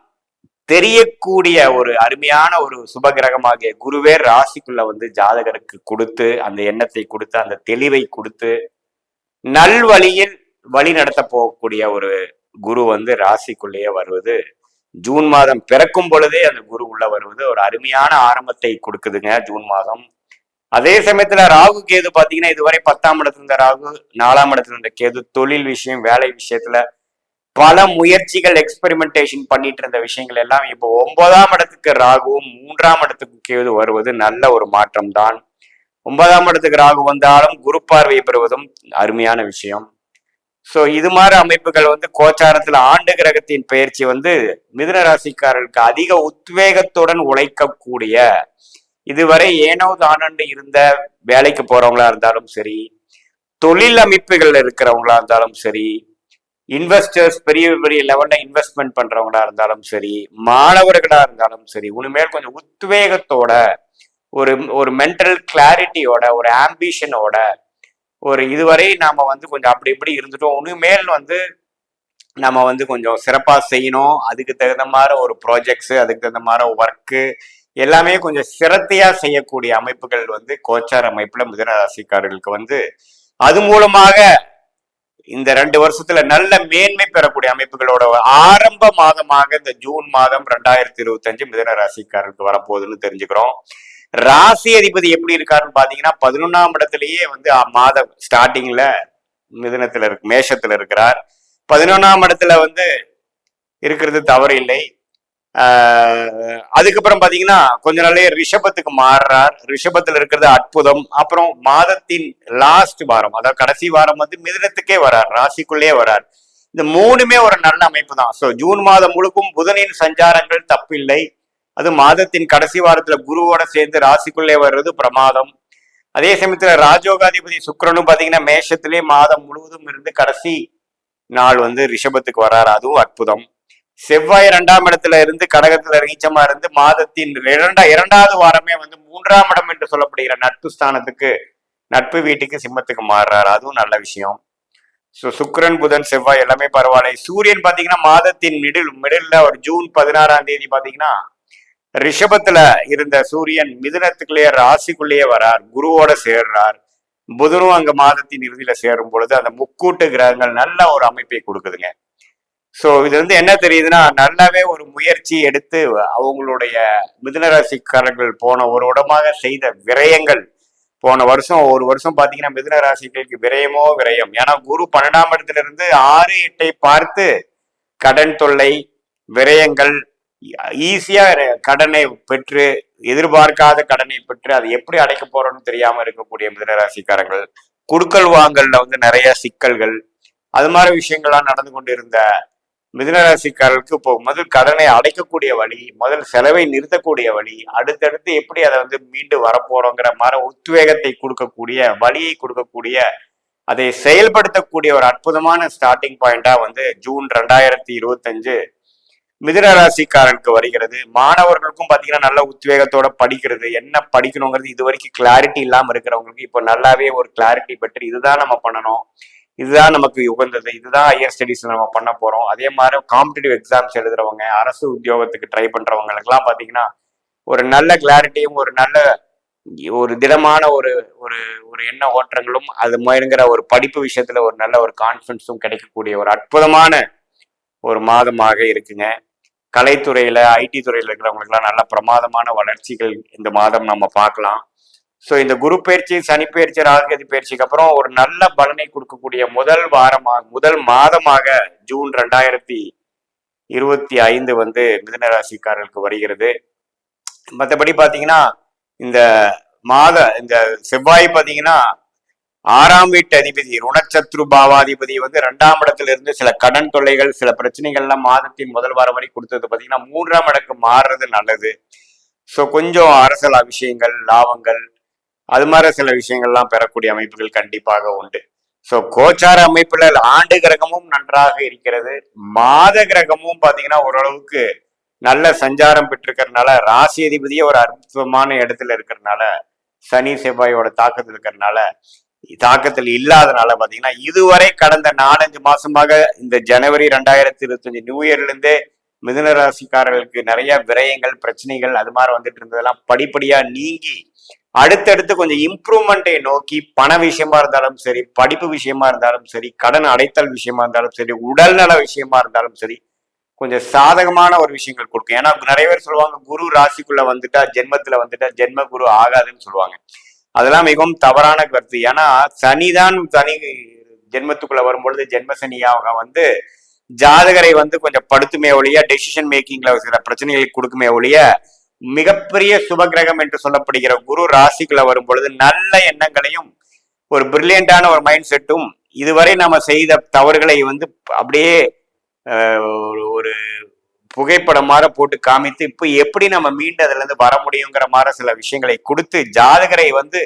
[SPEAKER 1] தெரியக்கூடிய ஒரு அருமையான ஒரு சுபகிரகமாகிய குருவே ராசிக்குள்ள வந்து ஜாதகருக்கு கொடுத்து, அந்த எண்ணத்தை கொடுத்து, அந்த தெளிவை கொடுத்து, நல்வழியில் வழி நடத்த போகக்கூடிய ஒரு குரு வந்து ராசிக்குள்ளேயே வருவது, ஜூன் மாதம் பிறக்கும் பொழுதே அந்த குரு உள்ள வருவது ஒரு அருமையான ஆரம்பத்தை கொடுக்குதுங்க ஜூன் மாதம். அதே சமயத்துல ராகு கேது பாத்தீங்கன்னா இதுவரை 10ஆம் இடத்துல இருந்த ராகு, 4ஆம் இடத்துல இருந்த கேது தொழில் விஷயம், வேலை விஷயத்துல பல முயற்சிகள், எக்ஸ்பெரிமெண்டேஷன் பண்ணிட்டு இருந்த விஷயங்கள் எல்லாம் இப்போ 9ஆம் இடத்துக்கு ராகுவும் 3ஆம் இடத்துக்கு கேது வருவது நல்ல ஒரு மாற்றம் தான். 9ஆம் இடத்துக்கு ராகு வந்தாலும் குரு பார்வை பெறுவதும் அருமையான விஷயம். ஸோ இது மாதிரி அமைப்புகள் வந்து கோச்சாரத்துல ஆண்டு கிரகத்தின் பயிற்சி வந்து மிதுன ராசிக்காரர்களுக்கு அதிக உத்வேகத்துடன் உழைக்கக்கூடிய, இதுவரை ஏனோ தானண்டு இருந்த வேலைக்கு போறவங்களா இருந்தாலும் சரி, தொழில் அமைப்புகள் இருக்கிறவங்களா இருந்தாலும் சரி, இன்வெஸ்டர்ஸ் பெரிய பெரிய லெவல்ல இன்வெஸ்ட்மெண்ட் பண்றவங்களா இருந்தாலும் சரி, மாணவர்களா இருந்தாலும் சரி, உண்மையில கொஞ்சம் உத்வேகத்தோட, ஒரு மென்டல் கிளாரிட்டியோட, ஒரு ஆம்பிஷனோட, ஒரு இதுவரை நாம வந்து கொஞ்சம் அப்படி இப்படி இருந்துட்டோம், உண்மையில் வந்து நம்ம வந்து கொஞ்சம் சிறப்பா செய்யணும், அதுக்கு தகுந்த மாதிரி ஒரு ப்ராஜெக்ட்ஸ், அதுக்கு தகுந்த மாதிரி ஒர்க்கு எல்லாமே கொஞ்சம் சிரத்தையா செய்யக்கூடிய அமைப்புகள் வந்து கோச்சார் அமைப்புல மிதுன ராசிக்காரர்களுக்கு வந்து அது மூலமாக இந்த 2 வருஷத்துல நல்ல மேன்மை பெறக்கூடிய அமைப்புகளோட ஆரம்ப மாதமாக இந்த ஜூன் மாதம் 2025 மிதுன ராசிக்காரருக்கு வரப்போகுதுன்னு தெரிஞ்சுக்கிறோம். ராசி அதிபதி எப்படி இருக்காருன்னு பாத்தீங்கன்னா 11ஆம் இடத்திலேயே வந்து மாதம் ஸ்டார்டிங்ல மிதுனத்துல இருக்கு, மேஷத்துல இருக்கிறார். 11ஆம் இடத்துல வந்து இருக்கிறது தவறு இல்லை. அதுக்கப்புறம் பாத்தீங்கன்னா கொஞ்ச நாளே ரிஷபத்துக்கு மாறுறார். ரிஷபத்துல இருக்கிறது அற்புதம். அப்புறம் மாதத்தின் லாஸ்ட் வாரம், அதாவது கடைசி வாரம் வந்து மிதுனத்துக்கே வரார், ராசிக்குள்ளே வரார். இந்த 3மே ஒரு நல்ல அமைப்பு தான். ஸோ ஜூன் மாதம் முழுக்கும் புதனின் சஞ்சாரங்கள் தப்பில்லை. அது மாதத்தின் கடைசி வாரத்துல குருவோட சேர்ந்து ராசிக்குள்ளே வர்றது பிரமாதம். அதே சமயத்துல ராஜோகாதிபதி சுக்கிரனும் பாத்தீங்கன்னா மேஷத்திலே மாதம் முழுவதும் இருந்து கடைசி நாள் வந்து ரிஷபத்துக்கு வர்றாரு, அதுவும் அற்புதம். செவ்வாய் 2ஆம் இடத்துல இருந்து கடகத்துல நீச்சமா இருந்து மாதத்தின் 2வது வாரமே வந்து 3ஆம் இடம் என்று சொல்லப்படுகிற நட்பு ஸ்தானத்துக்கு, நட்பு வீட்டுக்கு, சிம்மத்துக்கு மாறுறாரு, அதுவும் நல்ல விஷயம். ஸோ சுக்கிரன் புதன் செவ்வாய் எல்லாமே பரவாயில்லை. சூரியன் பாத்தீங்கன்னா மாதத்தின் மிடில் ஒரு ஜூன் 16ஆம் தேதி பாத்தீங்கன்னா ரிஷபத்துல இருந்த சூரியன் மிதுனத்துக்குள்ளேயே ராசிக்குள்ளேயே வரார், குருவோட சேர்றார். புதனும் அங்க மாதத்தின் இறுதியில சேரும் பொழுது அந்த முக்கூட்டு கிரகங்கள் நல்ல ஒரு அமைப்பை கொடுக்குதுங்க. ஸோ இது வந்து என்ன தெரியுதுன்னா, நல்லாவே ஒரு முயற்சி எடுத்து அவங்களுடைய மிதுனராசிக்காரர்கள் போன ஒரு இடமாக செய்த விரயங்கள், போன வருஷம் ஒரு வருஷம் பாத்தீங்கன்னா மிதுன ராசிகளுக்கு விரயமோ விரயம். ஏன்னா குரு 12ஆம் இடத்துல இருந்து 6, 8 பார்த்து கடன் தொல்லை, விரயங்கள், ஈஸியா கடனை பெற்று, எதிர்பார்க்காத கடனை பெற்று அதை எப்படி அடைக்க போறோம்னு தெரியாம இருக்கக்கூடிய மிதுனராசிக்காரங்கள், குடுக்கல் வாங்கல்ல வந்து நிறைய சிக்கல்கள், அது மாதிரி விஷயங்கள்லாம் நடந்து கொண்டு இருந்த மிதுனராசிக்காரர்களுக்கு இப்போ முதல் கடனை அடைக்கக்கூடிய வழி, முதல் செலவை நிறுத்தக்கூடிய வழி, அடுத்தடுத்து எப்படி அதை வந்து மீண்டு வரப்போறோங்கிற மாதிரி உத்வேகத்தை கொடுக்கக்கூடிய, வழியை கொடுக்கக்கூடிய, அதை செயல்படுத்தக்கூடிய ஒரு அற்புதமான ஸ்டார்டிங் பாயிண்டா வந்து ஜூன் 2025 மிதுன ராசிக்காரனுக்கு வருகிறது. மாணவர்களுக்கும் பாத்தீங்கன்னா நல்ல உத்வேகத்தோட படிக்கிறது, என்ன படிக்கணுங்கிறது இது வரைக்கும் கிளாரிட்டி இல்லாம இருக்கிறவங்களுக்கு இப்போ நல்லாவே ஒரு கிளாரிட்டி பெற்று இதுதான் நம்ம பண்ணணும், இதுதான் நமக்கு உகந்தது, இதுதான் ஹையர் ஸ்டடிஸ் நம்ம பண்ண போறோம். அதே மாதிரி காம்படிட்டிவ் எக்ஸாம்ஸ் எழுதுறவங்க, அரசு உத்தியோகத்துக்கு ட்ரை பண்றவங்களுக்குலாம் பாத்தீங்கன்னா ஒரு நல்ல கிளாரிட்டியும், ஒரு நல்ல ஒரு திடமான ஒரு ஒரு ஒரு எண்ண ஓட்டங்களும், அது மாதிரிங்கிற ஒரு படிப்பு விஷயத்துல ஒரு நல்ல ஒரு கான்ஃபிடன்ஸும் கிடைக்கக்கூடிய ஒரு அற்புதமான ஒரு மாதமாக இருக்குங்க. கலைத்துறையில, ஐடி துறையில இருக்கிறவங்களுக்குலாம் நல்ல பிரமாதமான வளர்ச்சிகள் இந்த மாதம் நம்ம பார்க்கலாம். ஸோ இந்த குரு பயிற்சி, சனி பயிற்சி, ராகுகேது பயிற்சிக்கு அப்புறம் ஒரு நல்ல பலனை கொடுக்கக்கூடிய முதல் மாதமாக ஜூன் 2025 வந்து மிதுன ராசிக்காரர்களுக்கு வருகிறது. மற்றபடி பார்த்தீங்கன்னா இந்த இந்த செவ்வாய் பாத்தீங்கன்னா 6ஆம் வீட்டு அதிபதி ருணச்சத்ரு பாவாதிபதி வந்து 2ஆம் இடத்துல இருந்து சில கடன் தொல்லைகள் சில பிரச்சனைகள்லாம் மாதத்தின் முதல் வாரம் வரை கொடுத்தது பாத்தீங்கன்னா 3ஆம் இடக்கு மாறுறது நல்லது. ஸோ கொஞ்சம் அரசியல் விஷயங்கள் லாபங்கள் அது மாதிரி சில விஷயங்கள்லாம் பெறக்கூடிய அமைப்புகள் கண்டிப்பாக உண்டு. ஸோ கோச்சார அமைப்புல ஆண்டு கிரகமும் நன்றாக இருக்கிறது, மாத கிரகமும் பாத்தீங்கன்னா ஓரளவுக்கு நல்ல சஞ்சாரம் பெற்றிருக்கிறதுனால, ராசி அதிபதியே ஒரு அற்புதமான இடத்துல இருக்கிறதுனால, சனி செவ்வாயோட தாக்கத்தில் இருக்கிறதுனால, தாக்கத்தில் இல்லாதனால பாத்தீங்கன்னா இதுவரை கடந்த 4-5 மாசமாக இந்த ஜனவரி 2025 நியூ இயர்ல இருந்தே மிதுன ராசிக்காரர்களுக்கு நிறைய விரயங்கள் பிரச்சனைகள் அது மாதிரி வந்துட்டு இருந்ததெல்லாம் படிப்படியா நீங்கி அடுத்தடுத்து கொஞ்சம் இம்ப்ரூவ்மெண்ட்டை நோக்கி பண விஷயமா இருந்தாலும் சரி, படிப்பு விஷயமா இருந்தாலும் சரி, கடன் அடைத்தல் விஷயமா இருந்தாலும் சரி, உடல்நல விஷயமா இருந்தாலும் சரி, கொஞ்சம் சாதகமான ஒரு விஷயங்கள் கொடுக்கும். ஏன்னா நிறைய பேர் சொல்லுவாங்க குரு ராசிக்குள்ள வந்துட்டா ஜென்மத்துல வந்துட்டா ஜென்ம குரு ஆகாதுன்னு சொல்லுவாங்க. அதெல்லாம் மிகவும் தவறான கருத்து. ஏன்னா சனி ஜென்மத்துக்குள்ள வரும்பொழுது ஜென்ம சனியாக வந்து ஜாதகரை வந்து கொஞ்சம் படுத்துமே ஒழிய டெசிஷன் மேக்கிங்ல சில பிரச்சனைகளை கொடுக்குமே ஒழிய மிகப்பெரிய சுபகிரகம் என்று சொல்லப்படுகிற குரு ராசிக்குள்ள வரும் பொழுது நல்ல எண்ணங்களையும் ஒரு பிரில்லியண்டான ஒரு மைண்ட் செட்டும் இதுவரை நாம செய்த தவறுகளை வந்து அப்படியே ஒரு புகைப்படம் மாதிரி போட்டு காமித்து இப்போ எப்படி நம்ம மீண்டு அதுல இருந்து வர முடியுங்கிற மாதிரி சில விஷயங்களை கொடுத்து ஜாதகரை வந்து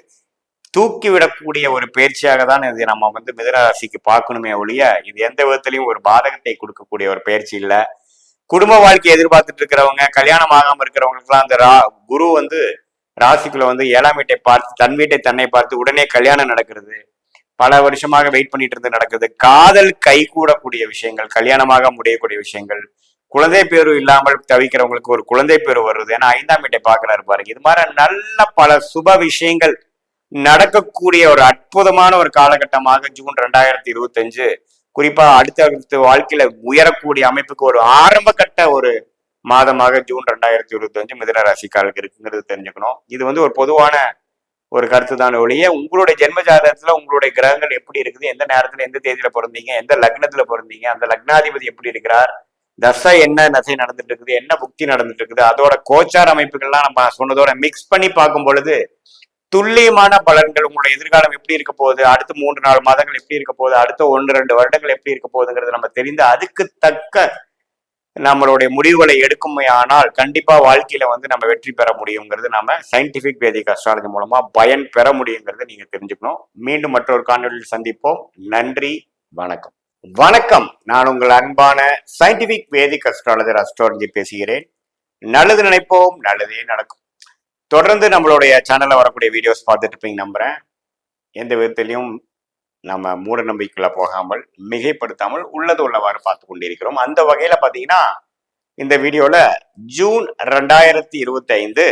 [SPEAKER 1] தூக்கி விடக்கூடிய ஒரு பயிற்சியாக தான் இது நம்ம வந்து மிதுனராசிக்கு பார்க்கணுமே ஒழிய இது எந்த விதத்திலையும் ஒரு பாதகத்தை கொடுக்கக்கூடிய ஒரு பயிற்சி இல்லை. குடும்ப வாழ்க்கையை எதிர்பார்த்துட்டு இருக்கிறவங்க, கல்யாணம் ஆகாம இருக்கிறவங்களுக்குலாம் அந்த குரு வந்து ராசிக்குள்ள வந்து 7ஆம் வீட்டை பார்த்து தன் வீட்டை தன்னை பார்த்து உடனே கல்யாணம் நடக்கிறது, பல வருஷமாக வெயிட் பண்ணிட்டு இருந்து நடக்குது, காதல் கை கூடக்கூடிய விஷயங்கள், கல்யாணமாக முடியக்கூடிய விஷயங்கள், குழந்தை பேரு இல்லாமல் தவிக்கிறவங்களுக்கு ஒரு குழந்தை பேரு வருது, ஏன்னா 5ஆம் வீட்டை பார்க்கிறாரு பாருங்க. இது மாதிரி நல்ல பல சுப விஷயங்கள் நடக்கக்கூடிய ஒரு அற்புதமான ஒரு காலகட்டமாக ஜூன் 2025 குறிப்பா அடுத்த வாழ்க்கையில உயரக்கூடிய அமைப்புக்கு ஒரு ஆரம்ப கட்ட ஒரு மாதமாக ஜூன் 2025 மிதுன ராசிக்காரர்களுக்கு இருக்குங்கிறது தெரிஞ்சுக்கணும். இது வந்து ஒரு பொதுவான ஒரு கருத்து தான் ஒழிய உங்களுடைய ஜென்ம ஜாதகத்துல உங்களுடைய கிரகங்கள் எப்படி இருக்குது, எந்த நேரத்துல எந்த தேதியில பிறந்தீங்க, எந்த லக்னத்துல பிறந்தீங்க, அந்த லக்னாதிபதி எப்படி இருக்கிறார், தசை என்ன தசை நடந்துட்டு இருக்குது, என்ன புக்தி நடந்துட்டு இருக்குது, அதோட கோச்சார அமைப்புகள்லாம் நம்ம சொன்னதோட மிக்ஸ் பண்ணி பார்க்கும் பொழுது துல்லியமான பலன்கள் உங்களுடைய எதிர்காலம் எப்படி இருக்க போகுது, அடுத்த 3-4 மாதங்கள் எப்படி இருக்க போகுது, அடுத்த 1-2 வருடங்கள் எப்படி இருக்க போகுதுங்கிறது நம்ம தெரிந்து அதுக்கு தக்க நம்மளுடைய முடிவுகளை எடுக்குமே ஆனால் கண்டிப்பா வாழ்க்கையில வந்து நம்ம வெற்றி பெற முடியுங்கிறது நம்ம சயின்டிபிக் வேதிக் அஸ்ட்ராலஜி மூலமா பயன் பெற முடியுங்கிறத நீங்க தெரிஞ்சுக்கணும். மீண்டும் மற்றொரு காணொலியில் சந்திப்போம். நன்றி, வணக்கம். வணக்கம், நான் உங்கள் அன்பான சயின்டிபிக் வேதிக் அஸ்ட்ராலஜி பேசுகிறேன். நல்லது நினைப்போம், நல்லதே நடக்கும். தொடர்ந்து நம்மளுடைய சேனல்ல வரக்கூடிய வீடியோஸ் பார்த்துட்டு இருப்பீங்க நம்புறேன். எந்த விதத்திலையும் நம்ம மூட நம்பிக்கைக்குள்ள போகாமல் மிகைப்படுத்தாமல் உள்ளது உள்ளவாறு பார்த்து கொண்டிருக்கிறோம். அந்த வகையில பாத்தீங்கன்னா இந்த வீடியோல ஜூன் 2025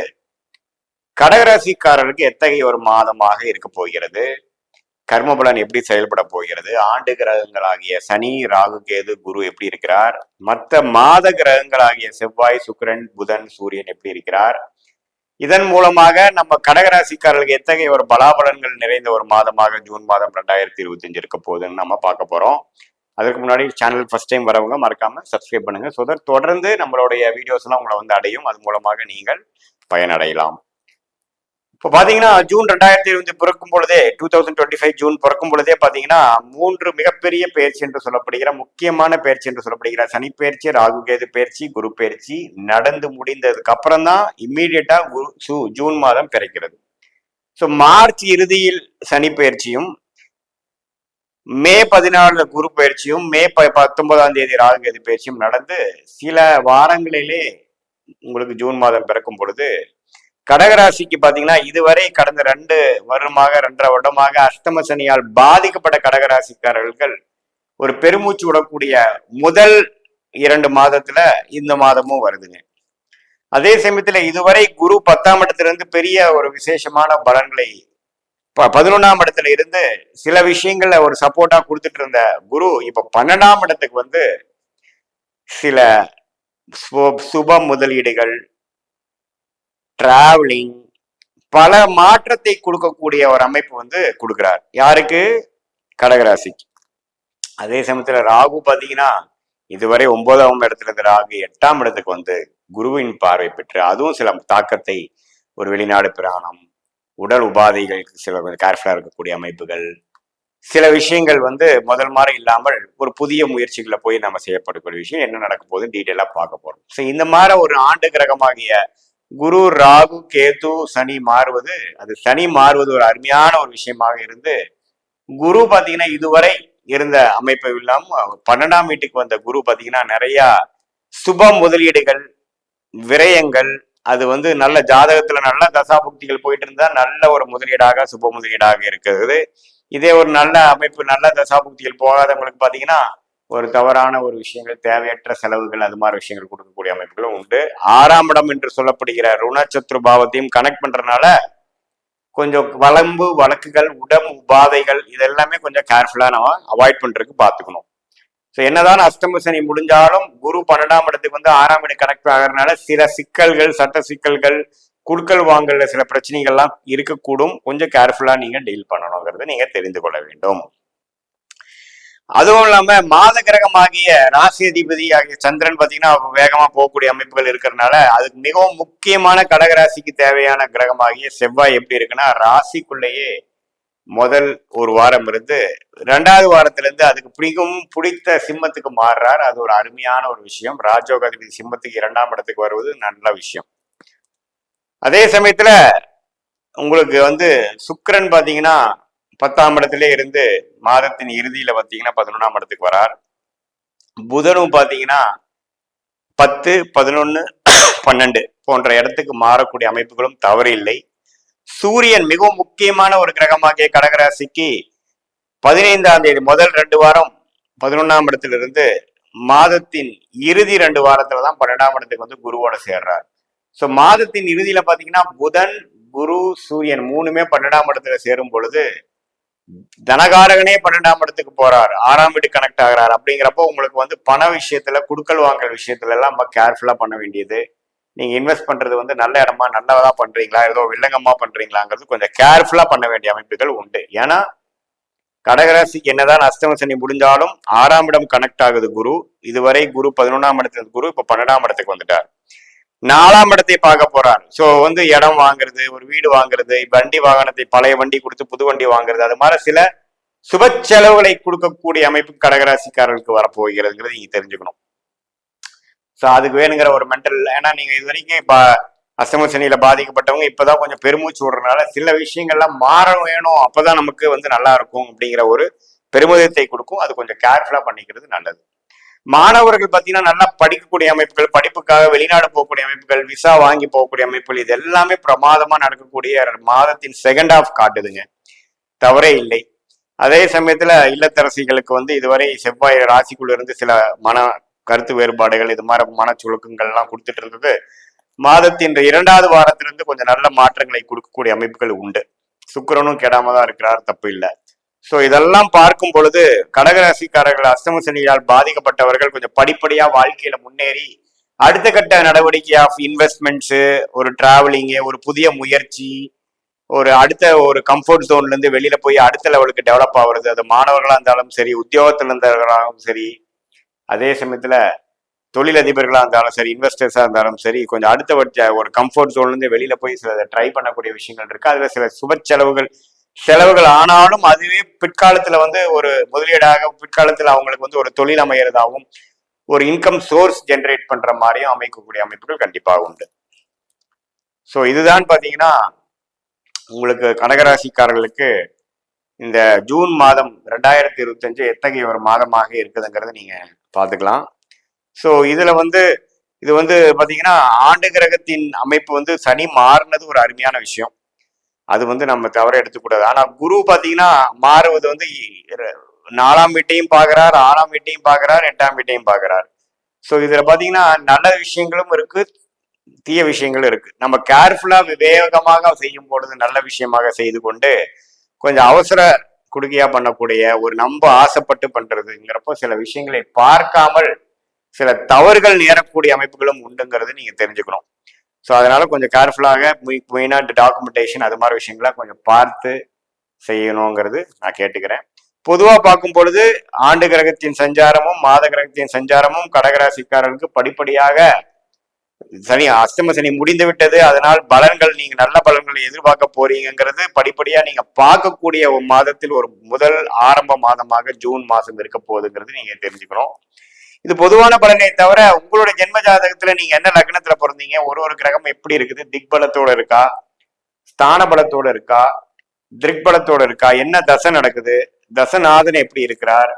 [SPEAKER 1] கடகராசிக்காரர்களுக்கு எத்தகைய ஒரு மாதமாக இருக்க போகிறது, கர்மபலன் எப்படி செயல்பட போகிறது, ஆண்டு கிரகங்களாகிய சனி ராகு கேது குரு எப்படி இருக்கிறார், மற்ற மாத கிரகங்களாகிய செவ்வாய் சுக்கிரன் புதன் சூரியன் எப்படி இருக்கிறார், இதன் மூலமாக நம்ம கடகராசிக்காரர்களுக்கு எத்தகைய ஒரு பலாபலன்கள் நிறைந்த ஒரு மாதமாக ஜூன் மாதம் 2025 இருக்க போகுதுன்னு நம்ம பார்க்க போறோம். அதுக்கு முன்னாடி சேனல் ஃபர்ஸ்ட் டைம் வரவங்க மறக்காம சப்ஸ்கிரைப் பண்ணுங்க. ஸோ தொடர்ந்து நம்மளுடைய வீடியோஸ் எல்லாம் உங்களை வந்து அடையும், அது மூலமாக நீங்கள் பயனடையலாம். இப்போ பாத்தீங்கன்னா ஜூன் 2025 பிறக்கும் பொழுதே 2025 ஜூன் பிறக்கும் பொழுதே பாத்தீங்கன்னா 3 மிகப்பெரிய பயிற்சி என்று சொல்லப்படுகிற முக்கியமான பயிற்சி என்று சொல்லப்படுகிற சனி பயிற்சி, ராகு கேது பயிற்சி, குரு பயிற்சி நடந்து முடிந்ததுக்கு அப்புறம் தான் இம்மீடியட்டா ஜூன் மாதம் பிறக்கிறது. ஸோ மார்ச் இறுதியில் சனி பயிற்சியும், மே 14 குரு பயிற்சியும், மே 19ஆம் தேதி ராகு கேது பயிற்சியும் நடந்து சில வாரங்களிலே உங்களுக்கு ஜூன் மாதம் பிறக்கும் பொழுது கடகராசிக்கு பாத்தீங்கன்னா இதுவரை கடந்த 2.5 வருடமாக அஷ்டம சனியால் பாதிக்கப்பட்ட கடகராசிக்காரர்கள் ஒரு பெருமூச்சு விடக்கூடிய முதல் 2 மாதத்துல இந்த மாதமும் வருதுங்க. அதே சமயத்துல இதுவரை குரு 10ஆம் இடத்திலிருந்து பெரிய ஒரு விசேஷமான பலன்களை 11ஆம் இடத்துல இருந்து சில விஷயங்கள்ல ஒரு சப்போர்ட்டா கொடுத்துட்டு இருந்த குரு இப்ப 12ஆம் இடத்துக்கு வந்து சில சுப முதலீடுகள், டிராவலிங், பல மாற்றத்தை கொடுக்கக்கூடிய ஒரு அமைப்பு வந்து கொடுக்கிறார். யாருக்கு? கடகராசிக்கு. அதே சமயத்துல ராகு பாத்தீங்கன்னா இதுவரை 9ஆம் இடத்துல இருந்து ராகு 8ஆம் இடத்துக்கு வந்து குருவின் பார்வை பெற்று அதுவும் சில தாக்கத்தை ஒரு வெளிநாடு பிரயாணம், உடல் உபாதைகளுக்கு சில கொஞ்சம் கேர்ஃபுல்லா இருக்கக்கூடிய அமைப்புகள், சில விஷயங்கள் வந்து முதல் மாதிரி இல்லாமல் ஒரு புதிய முயற்சிகளை போய் நம்ம செய்யப்படக்கூடிய விஷயம் என்ன நடக்க போகுதுன்னு டீட்டெயிலா பார்க்க போறோம். ஸோ இந்த மாதிரி ஒரு ஆண்டு கிரகமாகிய குரு, ராகு, கேது, சனி மாறுவது, அது சனி மாறுவது ஒரு அருமையான ஒரு விஷயமாக இருந்து, குரு பாத்தீங்கன்னா இதுவரை இருந்த அமைப்பு இல்லாம 12ஆம் வீட்டுக்கு வந்த குரு பாத்தீங்கன்னா நிறைய சுப முதலீடுகள், விரயங்கள், அது வந்து நல்ல ஜாதகத்துல நல்ல தசாபுக்திகள் போயிட்டு இருந்தா நல்ல ஒரு முதலீடாக சுப முதலீடாக இருக்கிறது. இதே ஒரு நல்ல அமைப்பு நல்ல தசாபுக்திகள் போகாதவங்களுக்கு பாத்தீங்கன்னா ஒரு தவறான ஒரு விஷயங்கள், தேவையற்ற செலவுகள், அது மாதிரி விஷயங்கள் கொடுக்கக்கூடிய அமைப்புகளும் உண்டு. 6ஆம் இடம் என்று சொல்லப்படுகிற ருணச்சத்ரு பாவத்தையும் கனெக்ட் பண்றதுனால கொஞ்சம் வளம்பு வழக்குகள், உபாதைகள் இதெல்லாமே கொஞ்சம் கேர்ஃபுல்லா நம்ம அவாய்ட் பண்றதுக்கு பாத்துக்கணும். ஸோ என்னதான் அஷ்டம சனி முடிஞ்சாலும் குரு 12ஆம் இடத்துக்கு வந்து 6ஆம் இடம் கனெக்ட் ஆகிறதுனால சில சிக்கல்கள், சட்ட சிக்கல்கள், குடுக்கல் வாங்கல சில பிரச்சனைகள்லாம் இருக்கக்கூடும். கொஞ்சம் கேர்ஃபுல்லா நீங்க டீல் பண்ணணுங்கிறத நீங்க தெரிந்து கொள்ள வேண்டும். அதுவும் இல்லாம மாத கிரகமாகிய ராசி அதிபதி ஆகிய சந்திரன் பாத்தீங்கன்னா வேகமா போகக்கூடிய அமைப்புகள் இருக்கிறதுனால அதுக்கு மிகவும் முக்கியமான கடகராசிக்கு தேவையான கிரகமாகிய செவ்வாய் எப்படி இருக்குன்னா ராசிக்குள்ளேயே முதல் ஒரு வாரம் இருந்து 2வது வாரத்துல இருந்து அதுக்கு பிடித்த சிம்மத்துக்கு மாறுறார். அது ஒரு அருமையான ஒரு விஷயம். ராஜயோக அதிபதி சிம்மத்துக்கு 2ஆம் இடத்துக்கு வருவது நல்ல விஷயம். அதே சமயத்துல உங்களுக்கு வந்து சுக்கிரன் பாத்தீங்கன்னா 10ஆம் இடத்துல இருந்து மாதத்தின் இறுதியில பாத்தீங்கன்னா 11ஆம் இடத்துக்கு வரார். புதனும் பாத்தீங்கன்னா 10, 11, 12 போன்ற இடத்துக்கு மாறக்கூடிய அமைப்புகளும் தவறு இல்லை. சூரியன் மிகவும் முக்கியமான ஒரு கிரகமாகிய கடகராசிக்கு 15ஆம் தேதி முதல் 2 வாரம் 11ஆம் இடத்துல இருந்து மாதத்தின் இறுதி 2 வாரத்துலதான் 12ஆம் இடத்துக்கு வந்து குருவோட சேர்றார். ஸோ மாதத்தின் இறுதியில பாத்தீங்கன்னா புதன், குரு, சூரியன் 3மே 12ஆம் இடத்துல சேரும் பொழுது தனகாரகனே 12ஆம் இடத்துக்கு போறார், 6ஆம் வீடு கனெக்ட் ஆகிறார். அப்படிங்கிறப்போ உங்களுக்கு வந்து பண விஷயத்துல, குடுக்கல் வாங்கல் விஷயத்துல எல்லாம் நம்ம கேர்ஃபுல்லா பண்ண வேண்டியது. நீங்க இன்வெஸ்ட் பண்றது வந்து நல்ல இடமா நல்லதா பண்றீங்களா, ஏதோ வில்லங்கமா பண்றீங்களாங்கிறது கொஞ்சம் கேர்ஃபுல்லா பண்ண வேண்டிய அமைப்புகள் உண்டு. ஏன்னா கடகராசிக்கு என்னதான் அஷ்டம சனி முடிஞ்சாலும் 6ஆம் இடம் கனெக்ட் ஆகுது குரு. இதுவரை குரு 11ஆம் இடத்துல குரு இப்ப 12ஆம் இடத்துக்கு வந்துட்டார். 4ஆம் இடத்தை பார்க்க போறார். சோ வந்து இடம் வாங்குறது, ஒரு வீடு வாங்குறது, வண்டி வாகனத்தை பழைய வண்டி கொடுத்து புது வண்டி வாங்குறது, அது மாதிரி சில சுப செலவுகளை கொடுக்கக்கூடிய அமைப்பு கடகராசிக்காரர்களுக்கு வரப்போகிறதுங்கிறது நீங்க தெரிஞ்சுக்கணும். ஸோ அதுக்கு வேணுங்கிற ஒரு மென்டல், ஏன்னா நீங்க இது வரைக்கும் இப்ப அஷ்டம சனியில பாதிக்கப்பட்டவங்க இப்பதான் கொஞ்சம் பெருமூச்சு விடுறதுனால சில விஷயங்கள்லாம் மாற வேணும், அப்பதான் நமக்கு வந்து நல்லா இருக்கும் அப்படிங்கிற ஒரு பெருமிதத்தை கொடுக்கும். அது கொஞ்சம் கேர்ஃபுல்லா பண்ணிக்கிறது நல்லது. மாணவர்கள் பார்த்தீங்கன்னா நல்லா படிக்கக்கூடிய அமைப்புகள், படிப்புக்காக வெளிநாடு போகக்கூடிய அமைப்புகள், விசா வாங்கி போகக்கூடிய அமைப்புகள், இது எல்லாமே பிரமாதமா நடக்கக்கூடிய மாதத்தின் செகண்ட் ஹாஃப் காட்டுதுங்க, தவறே இல்லை. அதே சமயத்துல இல்லத்தரசிகளுக்கு வந்து இதுவரை செவ்வாய் ராசிக்குள்ள இருந்து சில கருத்து வேறுபாடுகள், இது மாதிரி மனச்சுழுக்கங்கள் எல்லாம் கொடுத்துட்டு இருந்தது மாதத்தின் 2வது வாரத்திலிருந்து கொஞ்சம் நல்ல மாற்றங்களை கொடுக்கக்கூடிய அமைப்புகள் உண்டு. சுக்கிரனும் கெடாம தான் இருக்கிறார், தப்பு இல்லை. ஸோ இதெல்லாம் பார்க்கும் பொழுது கடகராசிக்காரர்கள் அஷ்டம சனியால் பாதிக்கப்பட்டவர்கள் கொஞ்சம் படிப்படியா வாழ்க்கையில முன்னேறி அடுத்த கட்ட நடவடிக்கை ஆஃப் இன்வெஸ்ட்மெண்ட்ஸ், ஒரு டிராவலிங்கு, ஒரு புதிய முயற்சி, ஒரு அடுத்த ஒரு கம்ஃபர்ட் ஜோன்ல இருந்து வெளியில போய் அடுத்த லெவலுக்கு டெவலப் ஆகுறது. அது மாணவர்களா இருந்தாலும் சரி, உத்தியோகத்துல இருந்தவர்களாலும் சரி, அதே சமயத்துல தொழிலதிபர்களா இருந்தாலும் சரி, இன்வெஸ்டர்ஸா இருந்தாலும் சரி, கொஞ்சம் அடுத்த ஒரு கம்ஃபர்ட் ஜோன்ல இருந்து வெளியில போய் சில ட்ரை பண்ணக்கூடிய விஷயங்கள் இருக்கு. அதுல சில சுப செலவுகள் ஆனாலும் அதுவே பிற்காலத்துல வந்து ஒரு முதலீடாக, பிற்காலத்துல அவங்களுக்கு வந்து ஒரு தொழில் அமையறதாகவும் ஒரு இன்கம் சோர்ஸ் ஜென்ரேட் பண்ற மாதிரியும் அமைக்கக்கூடிய அமைப்புகள் கண்டிப்பாக உண்டு. ஸோ இதுதான் பாத்தீங்கன்னா உங்களுக்கு கடகராசிக்காரர்களுக்கு இந்த ஜூன் மாதம் 2025 எத்தகைய ஒரு மாதமாக இருக்குதுங்கிறத நீங்க பாத்துக்கலாம். ஸோ இதுல வந்து இது வந்து பாத்தீங்கன்னா ஆண்டு கிரகத்தின் அமைப்பு வந்து சனி மாறினது ஒரு அருமையான விஷயம். அது வந்து நம்ம தவற எடுத்துக்கூடாது. ஆனா குரு பாத்தீங்கன்னா மாறுவது வந்து 4ஆம் வீட்டையும் பாக்குறார், 6ஆம் வீட்டையும் பாக்குறார், 8ஆம் வீட்டையும் பாக்குறார். ஸோ இதுல பாத்தீங்கன்னா நல்ல விஷயங்களும் இருக்கு, தீய விஷயங்களும் இருக்கு. நம்ம கேர்ஃபுல்லா விவேகமாக செய்யும் பொழுது நல்ல விஷயமாக செய்து கொண்டு கொஞ்சம் அவசர குடுக்கையா பண்ணக்கூடிய ஒரு நம்ப ஆசைப்பட்டு பண்றதுங்கிறப்போ சில விஷயங்களை பார்க்காமல் சில தவறுகள் நேரக்கூடிய அமைப்புகளும் உண்டுங்கிறது நீங்க தெரிஞ்சுக்கணும். ஸோ அதனால கொஞ்சம் கேர்ஃபுல்லாக மெயினாக டாக்குமெண்டேஷன் அது மாதிரி விஷயங்களை கொஞ்சம் பார்த்து செய்யணுங்கிறது நான் கேட்டுக்கிறேன். பொதுவாக பார்க்கும் பொழுது ஆண்டு கிரகத்தின் சஞ்சாரமும் மாத கிரகத்தின் சஞ்சாரமும் கடகராசிக்காரர்களுக்கு படிப்படியாக சனி அஷ்டம சனி முடிந்து விட்டது, அதனால் பலன்கள் நீங்க நல்ல பலன்களை எதிர்பார்க்க போறீங்கிறது படிப்படியா நீங்க பார்க்கக்கூடிய ஒரு மாதத்தில் ஒரு முதல் ஆரம்ப மாதமாக ஜூன் மாசம் இருக்க போகுதுங்கிறது நீங்க தெரிஞ்சுக்கணும். இது பொதுவான பலனை தவிர உங்களோட ஜென்ம ஜாதகத்துல நீங்க என்ன லக்னத்துல பிறந்தீங்க, ஒரு கிரகம் எப்படி இருக்குது, திக்பலத்தோட இருக்கா, ஸ்தான பலத்தோட இருக்கா, திக்பலத்தோட இருக்கா, என்ன தசை நடக்குது, தசநாதன் எப்படி இருக்கிறார்,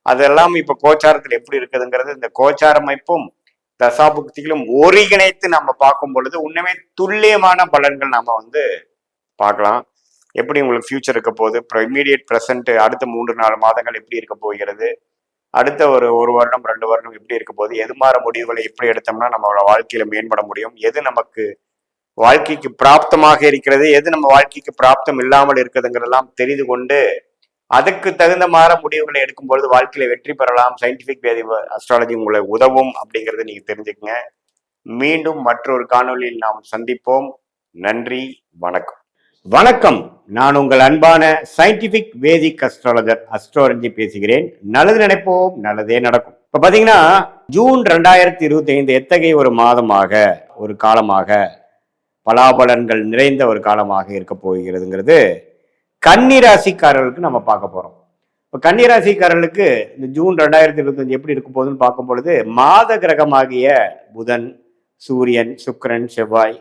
[SPEAKER 1] அதெல்லாம் இப்ப கோச்சாரத்துல எப்படி இருக்குதுங்கிறது இந்த கோச்சார அமைப்பும் தசாபுக்திகளும் ஒருங்கிணைத்து நம்ம பார்க்கும் பொழுது உண்மையுமே துல்லியமான பலன்கள் நம்ம வந்து பார்க்கலாம். எப்படி உங்களுக்கு ஃபியூச்சர் இருக்க போகுது, இமீடியட் ப்ரெசன்ட் அடுத்த 3-4 மாதங்கள் எப்படி இருக்க போகிறது, அடுத்த ஒரு வருடம் 2 வருடம் எப்படி இருக்க போகுது, எது மாற முடிவுகளை எப்படி எடுத்தோம்னா நம்மளோட வாழ்க்கையில மேம்பட முடியும், எது நமக்கு வாழ்க்கைக்கு பிராப்தமாக இருக்கிறது, எது நம்ம வாழ்க்கைக்கு பிராப்தம் இல்லாமல் இருக்குதுங்கிறதெல்லாம் தெரிந்து கொண்டு அதுக்கு தகுந்த மாற முடிவுகளை எடுக்கும்பொழுது வாழ்க்கையில வெற்றி பெறலாம். சயின்டிபிக் வேதி அஸ்ட்ராலஜி உங்களை உதவும் அப்படிங்கறத நீங்க தெரிஞ்சுக்கங்க. மீண்டும் மற்றொரு காணொலியில் நாம் சந்திப்போம். நன்றி, வணக்கம். வணக்கம், நான் உங்கள் அன்பான சயின்டிபிக் வேதிக் அஸ்ட்ராலஜர் அஸ்ட்ரோரஞ்சி பேசுகிறேன். நல்லது நினைப்போம், நல்லதே நடக்கும். இப்ப பாத்தீங்கன்னா ஜூன் 2025 எத்தகைய ஒரு மாதமாக, ஒரு காலமாக, பலாபலன்கள் நிறைந்த ஒரு காலமாக இருக்க போகிறதுங்கிறது கன்னிராசிக்காரர்களுக்கு நம்ம பார்க்க போறோம். இப்போ கன்னிராசிக்காரர்களுக்கு இந்த ஜூன் 2025 எப்படி இருக்க போகுதுன்னு பார்க்கும் பொழுது மாத கிரகமாகிய புதன், சூரியன், சுக்கிரன், செவ்வாய்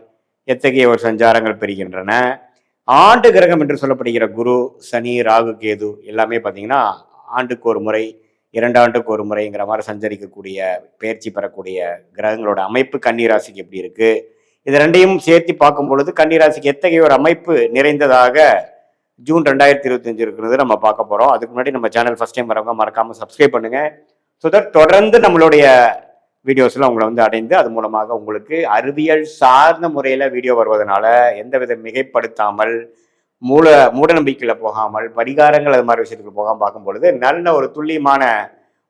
[SPEAKER 1] எத்தகைய ஒரு சஞ்சாரங்கள் பெறுகின்றன. ஆண்டு கிரகம் என்று சொல்லப்படுகிற குரு, சனி, ராகு, கேது எல்லாமே பார்த்தீங்கன்னா ஆண்டுக்கு ஒரு முறை, 2 ஆண்டுக்கு ஒரு முறைங்கிற மாதிரி சஞ்சரிக்கக்கூடிய, பயிற்சி பெறக்கூடிய கிரகங்களோட அமைப்பு கன்னிராசிக்கு எப்படி இருக்கு, இது ரெண்டையும் சேர்த்து பார்க்கும் பொழுது கன்னிராசிக்கு எத்தகைய ஒரு அமைப்பு நிறைந்ததாக ஜூன் 2025 இருக்கிறது நம்ம பார்க்க போறோம். அதுக்கு முன்னாடி நம்ம சேனல் ஃபர்ஸ்ட் டைம் வரவங்க மறக்காம சப்ஸ்கிரைப் பண்ணுங்க. ஸோ தட் தொடர்ந்து நம்மளுடைய வீடியோஸ்லாம் உங்களை வந்து அடைந்து அது மூலமாக உங்களுக்கு அறிவியல் சார்ந்த முறையில வீடியோ வருவதனால எந்தவித மிகைப்படுத்தாமல், மூட நம்பிக்கையில போகாமல், பரிகாரங்கள் அது மாதிரி விஷயத்துக்கு போகாமல் பார்க்கும் பொழுது நல்ல ஒரு துல்லியமான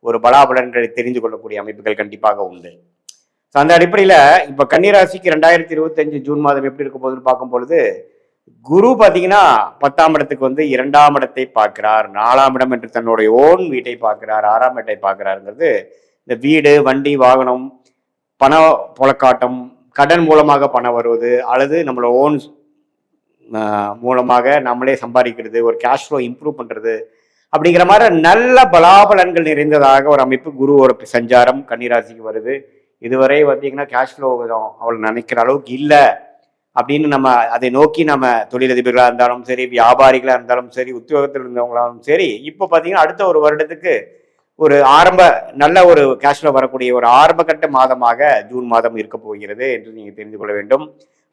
[SPEAKER 1] ஒரு பலாபலன்களை தெரிந்து கொள்ளக்கூடிய அமைப்புகள் கண்டிப்பாக உண்டு. ஸோ அந்த அடிப்படையில இப்ப கன்னிராசிக்கு 2025 ஜூன் மாதம் எப்படி இருக்க போகுதுன்னு பார்க்கும் பொழுது குரு பாத்தீங்கன்னா 10ஆம் இடத்துக்கு வந்து 2ஆம் இடத்தை பார்க்கிறார், 4ஆம் இடம் என்று தன்னுடைய ஓன் வீட்டை பார்க்கிறார், 6ஆம் இடத்தை பார்க்கிறாருங்கிறது இந்த வீடு, வண்டி, வாகனம், பண புழக்காட்டம், கடன் மூலமாக பணம் வருவது அல்லது நம்மளோட ஓன் மூலமாக நம்மளே சம்பாதிக்கிறது, ஒரு கேஷ் ஃப்ளோ இம்ப்ரூவ் பண்றது அப்படிங்கிற மாதிரி நல்ல பலாபலன்கள் நிறைந்ததாக ஒரு அமைப்பு குருவோட சஞ்சாரம் கன்னிராசிக்கு வருது. இதுவரை பார்த்தீங்கன்னா கேஷ் ஃப்ளோ அவள் நினைக்கிற அளவுக்கு இல்லை அப்படின்னு நம்ம அதை நோக்கி நம்ம தொழிலதிபர்களாக இருந்தாலும் சரி, வியாபாரிகளாக இருந்தாலும் சரி, உத்தியோகத்தில் இருந்தவங்களாலும் சரி, இப்போ பார்த்தீங்கன்னா அடுத்த ஒரு வருடத்துக்கு ஒரு நல்ல ஒரு கேஷ்ல வரக்கூடிய ஒரு ஆரம்ப கட்ட மாதமாக ஜூன் மாதம் இருக்க போகிறது என்று நீங்க தெரிந்து கொள்ள வேண்டும்.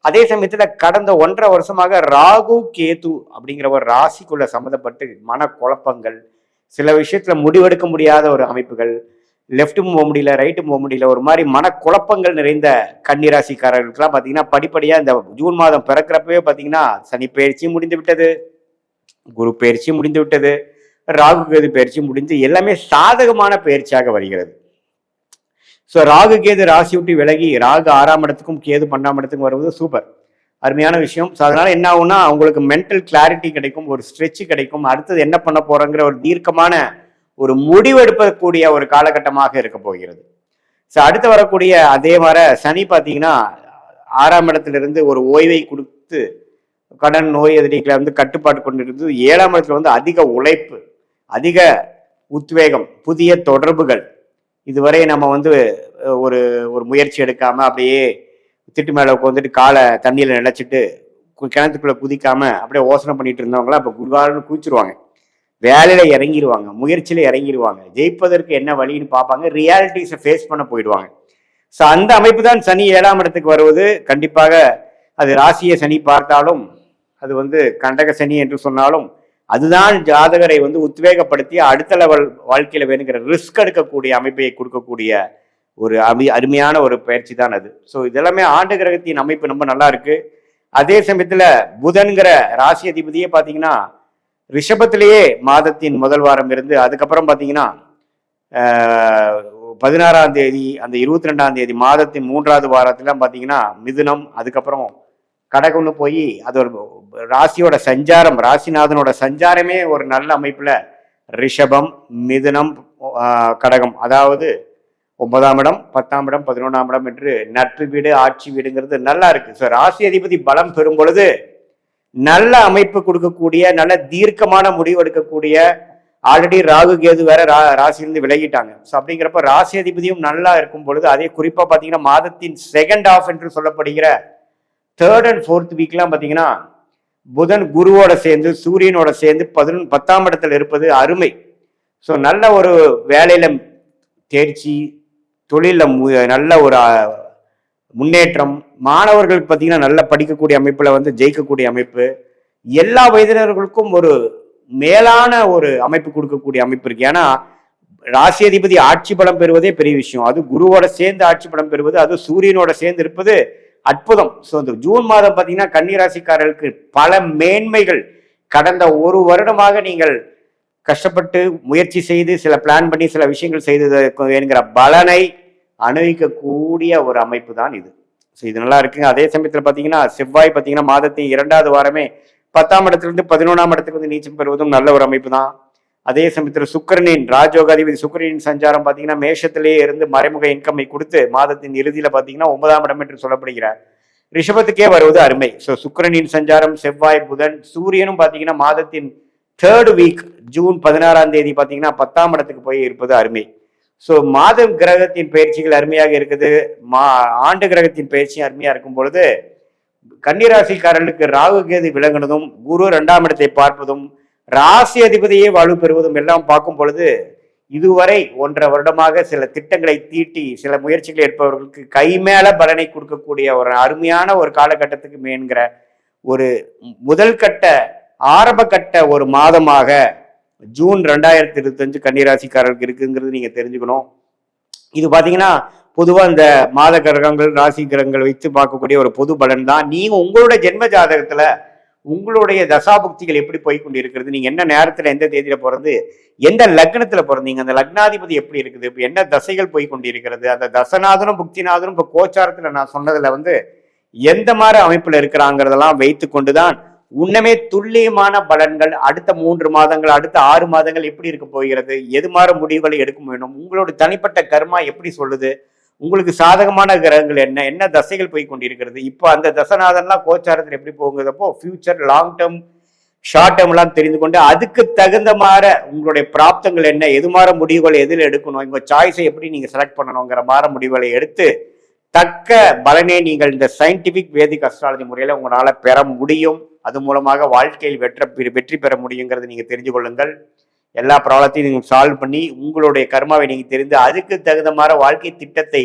[SPEAKER 1] அதே சமயத்துல கடந்த 1.5 வருஷமாக ராகு, கேது அப்படிங்கிற ஒரு ராசிக்குள்ள சம்மந்தப்பட்டு மன குழப்பங்கள், சில விஷயத்துல முடிவெடுக்க முடியாத ஒரு அமைப்புகள், லெஃப்ட்டும் போக முடியல, ரைட்டும் போக முடியல, ஒரு மாதிரி மனக்குழப்பங்கள் நிறைந்த கன்னிராசிக்காரர்களுக்கெல்லாம் பார்த்தீங்கன்னா படிப்படியா இந்த ஜூன் மாதம் பிறக்கிறப்பவே பார்த்தீங்கன்னா சனி பயிற்சி முடிந்து விட்டது, குரு பயிற்சி முடிந்து விட்டது, ராகு கேது பயிற்சி முடிந்து எல்லாமே சாதகமான பயிற்சியாக வருகிறது. ஸோ ராகு கேது ராசி விட்டு விலகி ராகு 6ஆம் இடத்துக்கும் கேது 12ஆம் இடத்துக்கும் வருவது சூப்பர், அருமையான விஷயம். ஸோ அதனால என்ன ஆகும்னா அவங்களுக்கு மென்டல் கிளாரிட்டி கிடைக்கும், ஒரு ஸ்ட்ரெச் கிடைக்கும், அடுத்தது என்ன பண்ண போறோங்கிற ஒரு தீர்க்கமான ஒரு முடிவெடுப்பக்கூடிய ஒரு காலகட்டமாக இருக்க போகிறது. ஸோ அடுத்து வரக்கூடிய அதே மாதிரி சனி பார்த்தீங்கன்னா 6ஆம் இடத்திலிருந்து ஒரு ஓய்வை கொடுத்து கடன், நோய் எதிரிகளை வந்து கட்டுப்பாட்டு கொண்டிருந்து 7ஆம் இடத்துல வந்து அதிக உழைப்பு, அதிக உத்வேகம், புதிய தொடர்புகள். இதுவரை நம்ம வந்து ஒரு ஒரு முயற்சி எடுக்காம அப்படியே திட்டு மேல உட்காந்துட்டு காலை தண்ணியில நினைச்சிட்டு கிணத்துக்குள்ள குதிக்காம அப்படியே யோசனை பண்ணிட்டு இருந்தவங்களாம் இப்ப குருகாரன்னு குதிச்சிருவாங்க, வேலையில இறங்கிடுவாங்க, முயற்சியில இறங்கிடுவாங்க, ஜெயிப்பதற்கு என்ன வழின்னு பார்ப்பாங்க, ரியாலிட்டிஸை ஃபேஸ் பண்ண போயிடுவாங்க. ஸோ அந்த அமைப்பு தான் சனி 7ஆம் இடத்துக்கு வருவது. கண்டிப்பாக அது ராசியை சனி பார்த்தாலும், அது வந்து கண்டக சனி என்று சொன்னாலும், அதுதான் ஜாதகரை வந்து உத்வேகப்படுத்தி அடுத்த லெவல் வாழ்க்கையில வேணுங்கிற ரிஸ்க் எடுக்கக்கூடிய அமைப்பை கொடுக்கக்கூடிய ஒரு அருமையான ஒரு பயிற்சி தான் அது. ஸோ இதெல்லாமே ஆண்டு கிரகத்தின் அமைப்பு ரொம்ப நல்லா இருக்கு. அதே சமயத்துல புதன்கிற ராசி அதிபதியே பார்த்தீங்கன்னா ரிஷபத்திலேயே மாதத்தின் முதல் வாரம் இருந்து அதுக்கப்புறம் பார்த்தீங்கன்னா 16ஆம் தேதி, அந்த 22ஆம் தேதி மாதத்தின் 3வது வாரத்துல பார்த்தீங்கன்னா மிதுனம், அதுக்கப்புறம் கடகம்னு போய் அது ஒரு ராசியோட சஞ்சாரம், ராசிநாதனோட சஞ்சாரமே ஒரு நல்ல அமைப்புல ரிஷபம், மிதுனம், கடகம், அதாவது 9ஆம் இடம், 10ஆம் இடம், 11ஆம் இடம் என்று நட்பு வீடு, ஆட்சி வீடுங்கிறது நல்லா இருக்கு. ஸோ ராசி அதிபதி பலம் பெறும் பொழுது நல்ல அமைப்பு கொடுக்கக்கூடிய, நல்ல தீர்க்கமான முடிவு எடுக்கக்கூடிய, ஆல்ரெடி ராகு கேது வேற ராசியிலிருந்து விலகிட்டாங்க. ஸோ அப்படிங்கிறப்ப ராசி அதிபதியும் நல்லா இருக்கும் பொழுது, அதே குறிப்பா பாத்தீங்கன்னா மாதத்தின் செகண்ட் ஹாஃப் என்று சொல்லப்படுகிற 3rd and 4th வீக்லாம் பாத்தீங்கன்னா புதன் குருவோட சேர்ந்து சூரியனோட சேர்ந்து 10ஆம் இடத்துல இருப்பது அருமை. ஸோ நல்ல ஒரு வேலையில தேர்ச்சி, தொழில நல்ல ஒரு முன்னேற்றம், மாணவர்களுக்கு பார்த்தீங்கன்னா நல்லா படிக்கக்கூடிய அமைப்புல வந்து ஜெயிக்கக்கூடிய அமைப்பு, எல்லா வயதினர்களுக்கும் ஒரு மேலான ஒரு அமைப்பு கொடுக்கக்கூடிய அமைப்பு இருக்கு. ஏன்னா ராசி அதிபதி ஆட்சி பலம் பெறுவதே பெரிய விஷயம். அது குருவோட சேர்ந்து ஆட்சி பலம் பெறுவது, அது சூரியனோட சேர்ந்து இருப்பது அற்புதம். ஸோ இந்த ஜூன் மாதம் பார்த்தீங்கன்னா கன்னி ராசிக்காரர்களுக்கு பல மேன்மைகள், கடந்த ஒரு வருடமாக நீங்கள் கஷ்டப்பட்டு முயற்சி செய்து சில பிளான் பண்ணி சில விஷயங்கள் செய்தது என்கிற பலனை அனுபவிக்கக்கூடிய ஒரு அமைப்பு தான் இது. ஸோ இது நல்லா இருக்குங்க. அதே சமயத்தில் பார்த்தீங்கன்னா செவ்வாய் பார்த்தீங்கன்னா மாதத்தின் 2வது வாரமே 10ஆம் இடத்திலிருந்து 11ஆம் இடத்துக்கு வந்து நீச்சம் பெறுவதும் நல்ல ஒரு அமைப்பு தான். அதே சமயத்தில் சுக்கிரனின் ராஜயோகாதிபதி சுக்கிரனின் சஞ்சாரம் பார்த்தீங்கன்னா மேஷத்திலேயே இருந்து மறைமுக இன்கம்மை கொடுத்து மாதத்தின் இறுதியில பார்த்தீங்கன்னா 9ஆம் இடம் என்று சொல்லப்படுகிறார் ரிஷபத்துக்கே வருவது அருமை. ஸோ சுக்கிரனின் சஞ்சாரம், செவ்வாய், புதன், சூரியனும் பார்த்தீங்கன்னா மாதத்தின் 3rd வீக் ஜூன் 16ஆம் தேதி பார்த்தீங்கன்னா 10ஆம் இடத்துக்கு போய் இருப்பது அருமை. ஸோ மாதம் கிரகத்தின் பயிற்சிகள் அருமையாக இருக்குது. ஆண்டு கிரகத்தின் பயிற்சியும் அருமையா இருக்கும் பொழுது கன்னிராசிக்காரர்களுக்கு ராகு கேது விலகினதும், குரு 2ஆம் இடத்தை பார்ப்பதும், ராசி அதிபதியே வலு பெறுவதும் எல்லாம் பார்க்கும் பொழுது இதுவரை 1.5 வருடமாக சில திட்டங்களை தீட்டி சில முயற்சிகள் எடுப்பவர்களுக்கு கைமேல பலனை கொடுக்கக்கூடிய ஒரு அருமையான ஒரு காலகட்டத்துக்கு மேன்கிற ஒரு முதல் கட்ட ஆரம்ப கட்ட ஒரு மாதமாக ஜூன் 2025 கன்னிராசிக்காரர்களுக்கு இருக்குங்கிறது நீங்க தெரிஞ்சுக்கணும். இது பாத்தீங்கன்னா பொதுவா இந்த மாத கிரகங்கள் ராசி கிரகங்கள் வைத்து பார்க்கக்கூடிய ஒரு பொது பலன் தான். நீங்க உங்களுடைய ஜென்ம ஜாதகத்துல உங்களுடைய தசாபுக்திகள் எப்படி போய்கொண்டு இருக்கிறது, நீங்க என்ன நேரத்துல எந்த தேதியில பிறந்து எந்த லக்னத்துல பிறந்தீங்க, அந்த லக்னாதிபதி எப்படி இருக்குது, இப்ப என்ன தசைகள் போய்கொண்டு இருக்கிறது, அந்த தசநாதனும் புக்திநாதனும் இப்ப கோச்சாரத்துல நான் சொன்னதுல வந்து எந்த மாதிரி அமைப்புல இருக்கிறாங்கிறதெல்லாம் வைத்து கொண்டுதான் உன்னமே துல்லியமான பலன்கள் அடுத்த 3 மாதங்கள் அடுத்த 6 மாதங்கள் எப்படி இருக்க போகிறது, எது மாதிரி முடிவுகளை எடுக்க வேணும், உங்களோட தனிப்பட்ட கர்மா எப்படி சொல்லுது, உங்களுக்கு சாதகமான கிரகங்கள் என்ன என்ன தசைகள் போய் கொண்டிருக்கிறது, இப்போ அந்த தசநாதன்லாம் கோச்சாரத்தில் எப்படி போகுங்கிறப்போ future long term short term எல்லாம் தெரிந்து கொண்டு அதுக்கு தகுந்த மாதிரி உங்களுடைய பிராப்தங்கள் என்ன, எது மாதிரி முடிவுகளை எதில் எடுக்கணும், உங்க சாய்ஸை எப்படி நீங்க செலக்ட் பண்ணணுங்கிற மாதிரி முடிவுகளை எடுத்து தக்க பலனை நீங்கள் இந்த சயின்டிபிக் வேதிக் அஸ்ட்ராலஜி முறையில உங்களால பெற முடியும். அது மூலமாக வாழ்க்கையில் வெற்றி பெற முடியுங்கிறது நீங்க தெரிஞ்சு கொள்ளுங்கள். எல்லா ப்ராப்ளத்தையும் நீங்கள் சால்வ் பண்ணி உங்களுடைய கர்மாவை நீங்க தெரிந்து அதுக்கு தகுந்த மாதிரி வாழ்க்கை திட்டத்தை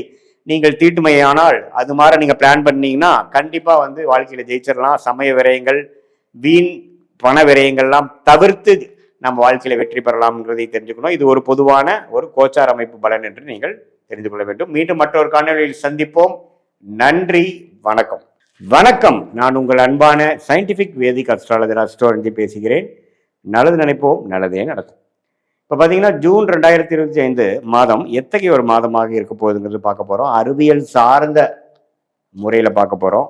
[SPEAKER 1] நீங்கள் தீட்டுமையானால் அது மாதிரி நீங்க பிளான் பண்ணீங்கன்னா கண்டிப்பா வந்து வாழ்க்கையில ஜெயிச்சிடலாம். சமய விரயங்கள், வீண் பண விரயங்கள்லாம் தவிர்த்து நம்ம வாழ்க்கையில வெற்றி பெறலாம்ன்றதை தெரிஞ்சுக்கணும். இது ஒரு பொதுவான ஒரு கோச்சார் அமைப்பு பலன் என்று நீங்கள் தெரிந்து கொள்ள வேண்டும். மீண்டும் மற்றொரு காணொலியில் சந்திப்போம். நன்றி, வணக்கம். வணக்கம். நான் உங்கள் அன்பான சயின்டிபிக் வேதிக் அஸ்ட்ராலஜர் அஸ்ட்ரோரஞ்சி பேசுகிறேன். நல்லது நினைப்போம், நல்லதே நடக்கும். இப்போ பார்த்தீங்கன்னா ஜூன் 2025 மாதம் எத்தகைய ஒரு மாதமாக இருக்க போகுதுங்கிறது பார்க்க போகிறோம். அறிவியல் சார்ந்த முறையில் பார்க்க போகிறோம்.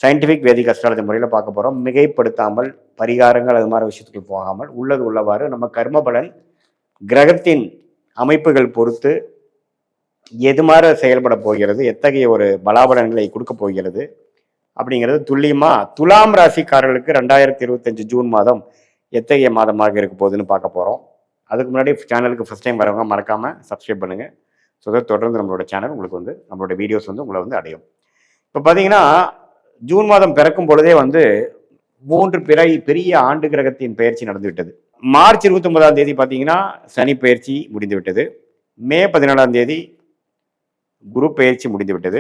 [SPEAKER 1] சயின்டிஃபிக் வேதிக் அஸ்ட்ராலஜி முறையில் பார்க்க போகிறோம். மிகைப்படுத்தாமல் பரிகாரங்கள் அது மாதிரி விஷயத்துக்கு போகாமல் உள்ளது உள்ளவாறு நம்ம கர்ம பலன் கிரகத்தின் அமைப்புகள் பொறுத்து எது மாதிரி செயல்பட போகிறது, எத்தகைய ஒரு பலாபலன்களை கொடுக்க போகிறது அப்படிங்கிறது துல்லியமாக துலாம் ராசிக்காரர்களுக்கு 2025 ஜூன் மாதம் எத்தகைய மாதமாக இருக்க போகுதுன்னு பார்க்க போகிறோம். அதுக்கு முன்னாடி சேனலுக்கு ஃபஸ்ட் டைம் வரவங்க மறக்காமல் சப்ஸ்கிரைப் பண்ணுங்கள். ஸோ தொடர்ந்து நம்மளோட சேனல் உங்களுக்கு வந்து நம்மளோட வீடியோஸ் வந்து உங்களை வந்து அடையும். இப்போ பார்த்தீங்கன்னா ஜூன் மாதம் பிறக்கும் பொழுதே வந்து 3 பெரிய ஆண்டு கிரகத்தின் பயிற்சி நடந்து விட்டது. மார்ச் 29ஆம் தேதி பார்த்தீங்கன்னா சனி பயிற்சி முடிந்து விட்டது. மே 14ஆம் தேதி குரு பயிற்சி முடிந்து விட்டது.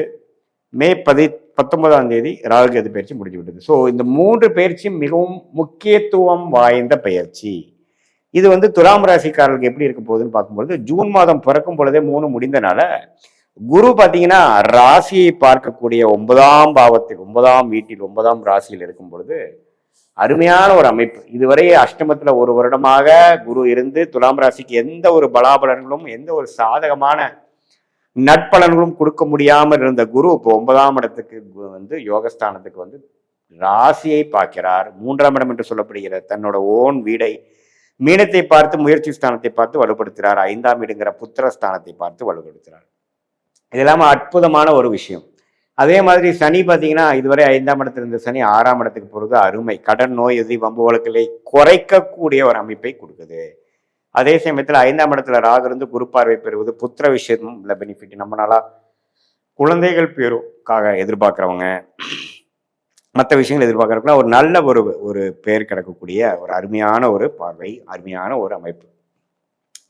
[SPEAKER 1] மே 19ஆம் தேதி ராகு கேது பயிற்சி முடிஞ்சு விட்டது. ஸோ இந்த 3 பயிற்சியும் மிகவும் முக்கியத்துவம் வாய்ந்த பயிற்சி. இது வந்து துலாம் ராசிக்காரர்களுக்கு எப்படி இருக்க போகுதுன்னு பார்க்கும்பொழுது ஜூன் மாதம் பிறக்கும் பொழுதே 3 முடிந்தனால குரு பார்த்தீங்கன்னா ராசியை பார்க்கக்கூடிய 9ஆம் பாவத்தில் 9ஆம் வீட்டில் 9ஆம் ராசியில் இருக்கும் பொழுது அருமையான ஒரு அமைப்பு. இதுவரை அஷ்டமத்தில் ஒரு வருடமாக குரு இருந்து துலாம் ராசிக்கு எந்த ஒரு பலாபலன்களும் எந்த ஒரு சாதகமான நட்பலன்களும் கொடுக்க முடியாமல் இருந்த குரு இப்போ 9ஆம் இடத்துக்கு வந்து யோகஸ்தானத்துக்கு வந்து ராசியை பார்க்கிறார். 3ஆம் இடம் என்று சொல்லப்படுகிற தன்னோட ஓன் வீடை மீனத்தை பார்த்து முயற்சி ஸ்தானத்தை பார்த்து வலுப்படுத்துகிறார். 5ஆம் வீடுங்கிற புத்திர ஸ்தானத்தை பார்த்து வலுப்படுத்துகிறார். இது இல்லாமல் அற்புதமான ஒரு விஷயம். அதே மாதிரி சனி பார்த்தீங்கன்னா இதுவரை 5ஆம் இடத்துல இருந்த சனி 6ஆம் இடத்துக்கு போகிறது அருமை. கடன், நோய், எதிரி, வம்பு வழக்குகளை குறைக்கக்கூடிய ஒரு அமைப்பை கொடுக்குது. அதே சமயத்தில் 5ஆம் இடத்துல ராகு இருந்து குரு பார்வை பெறுவது புத்திர விஷயமும் இல்லை பெனிஃபிட். நம்ம நாளா குழந்தைகள் பேருக்காக எதிர்பார்க்குறவங்க, மற்ற விஷயங்கள் எதிர்பார்க்குறவங்க ஒரு நல்ல ஒரு பேர் கிடைக்கக்கூடிய ஒரு அருமையான ஒரு பார்வை, அருமையான ஒரு அமைப்பு.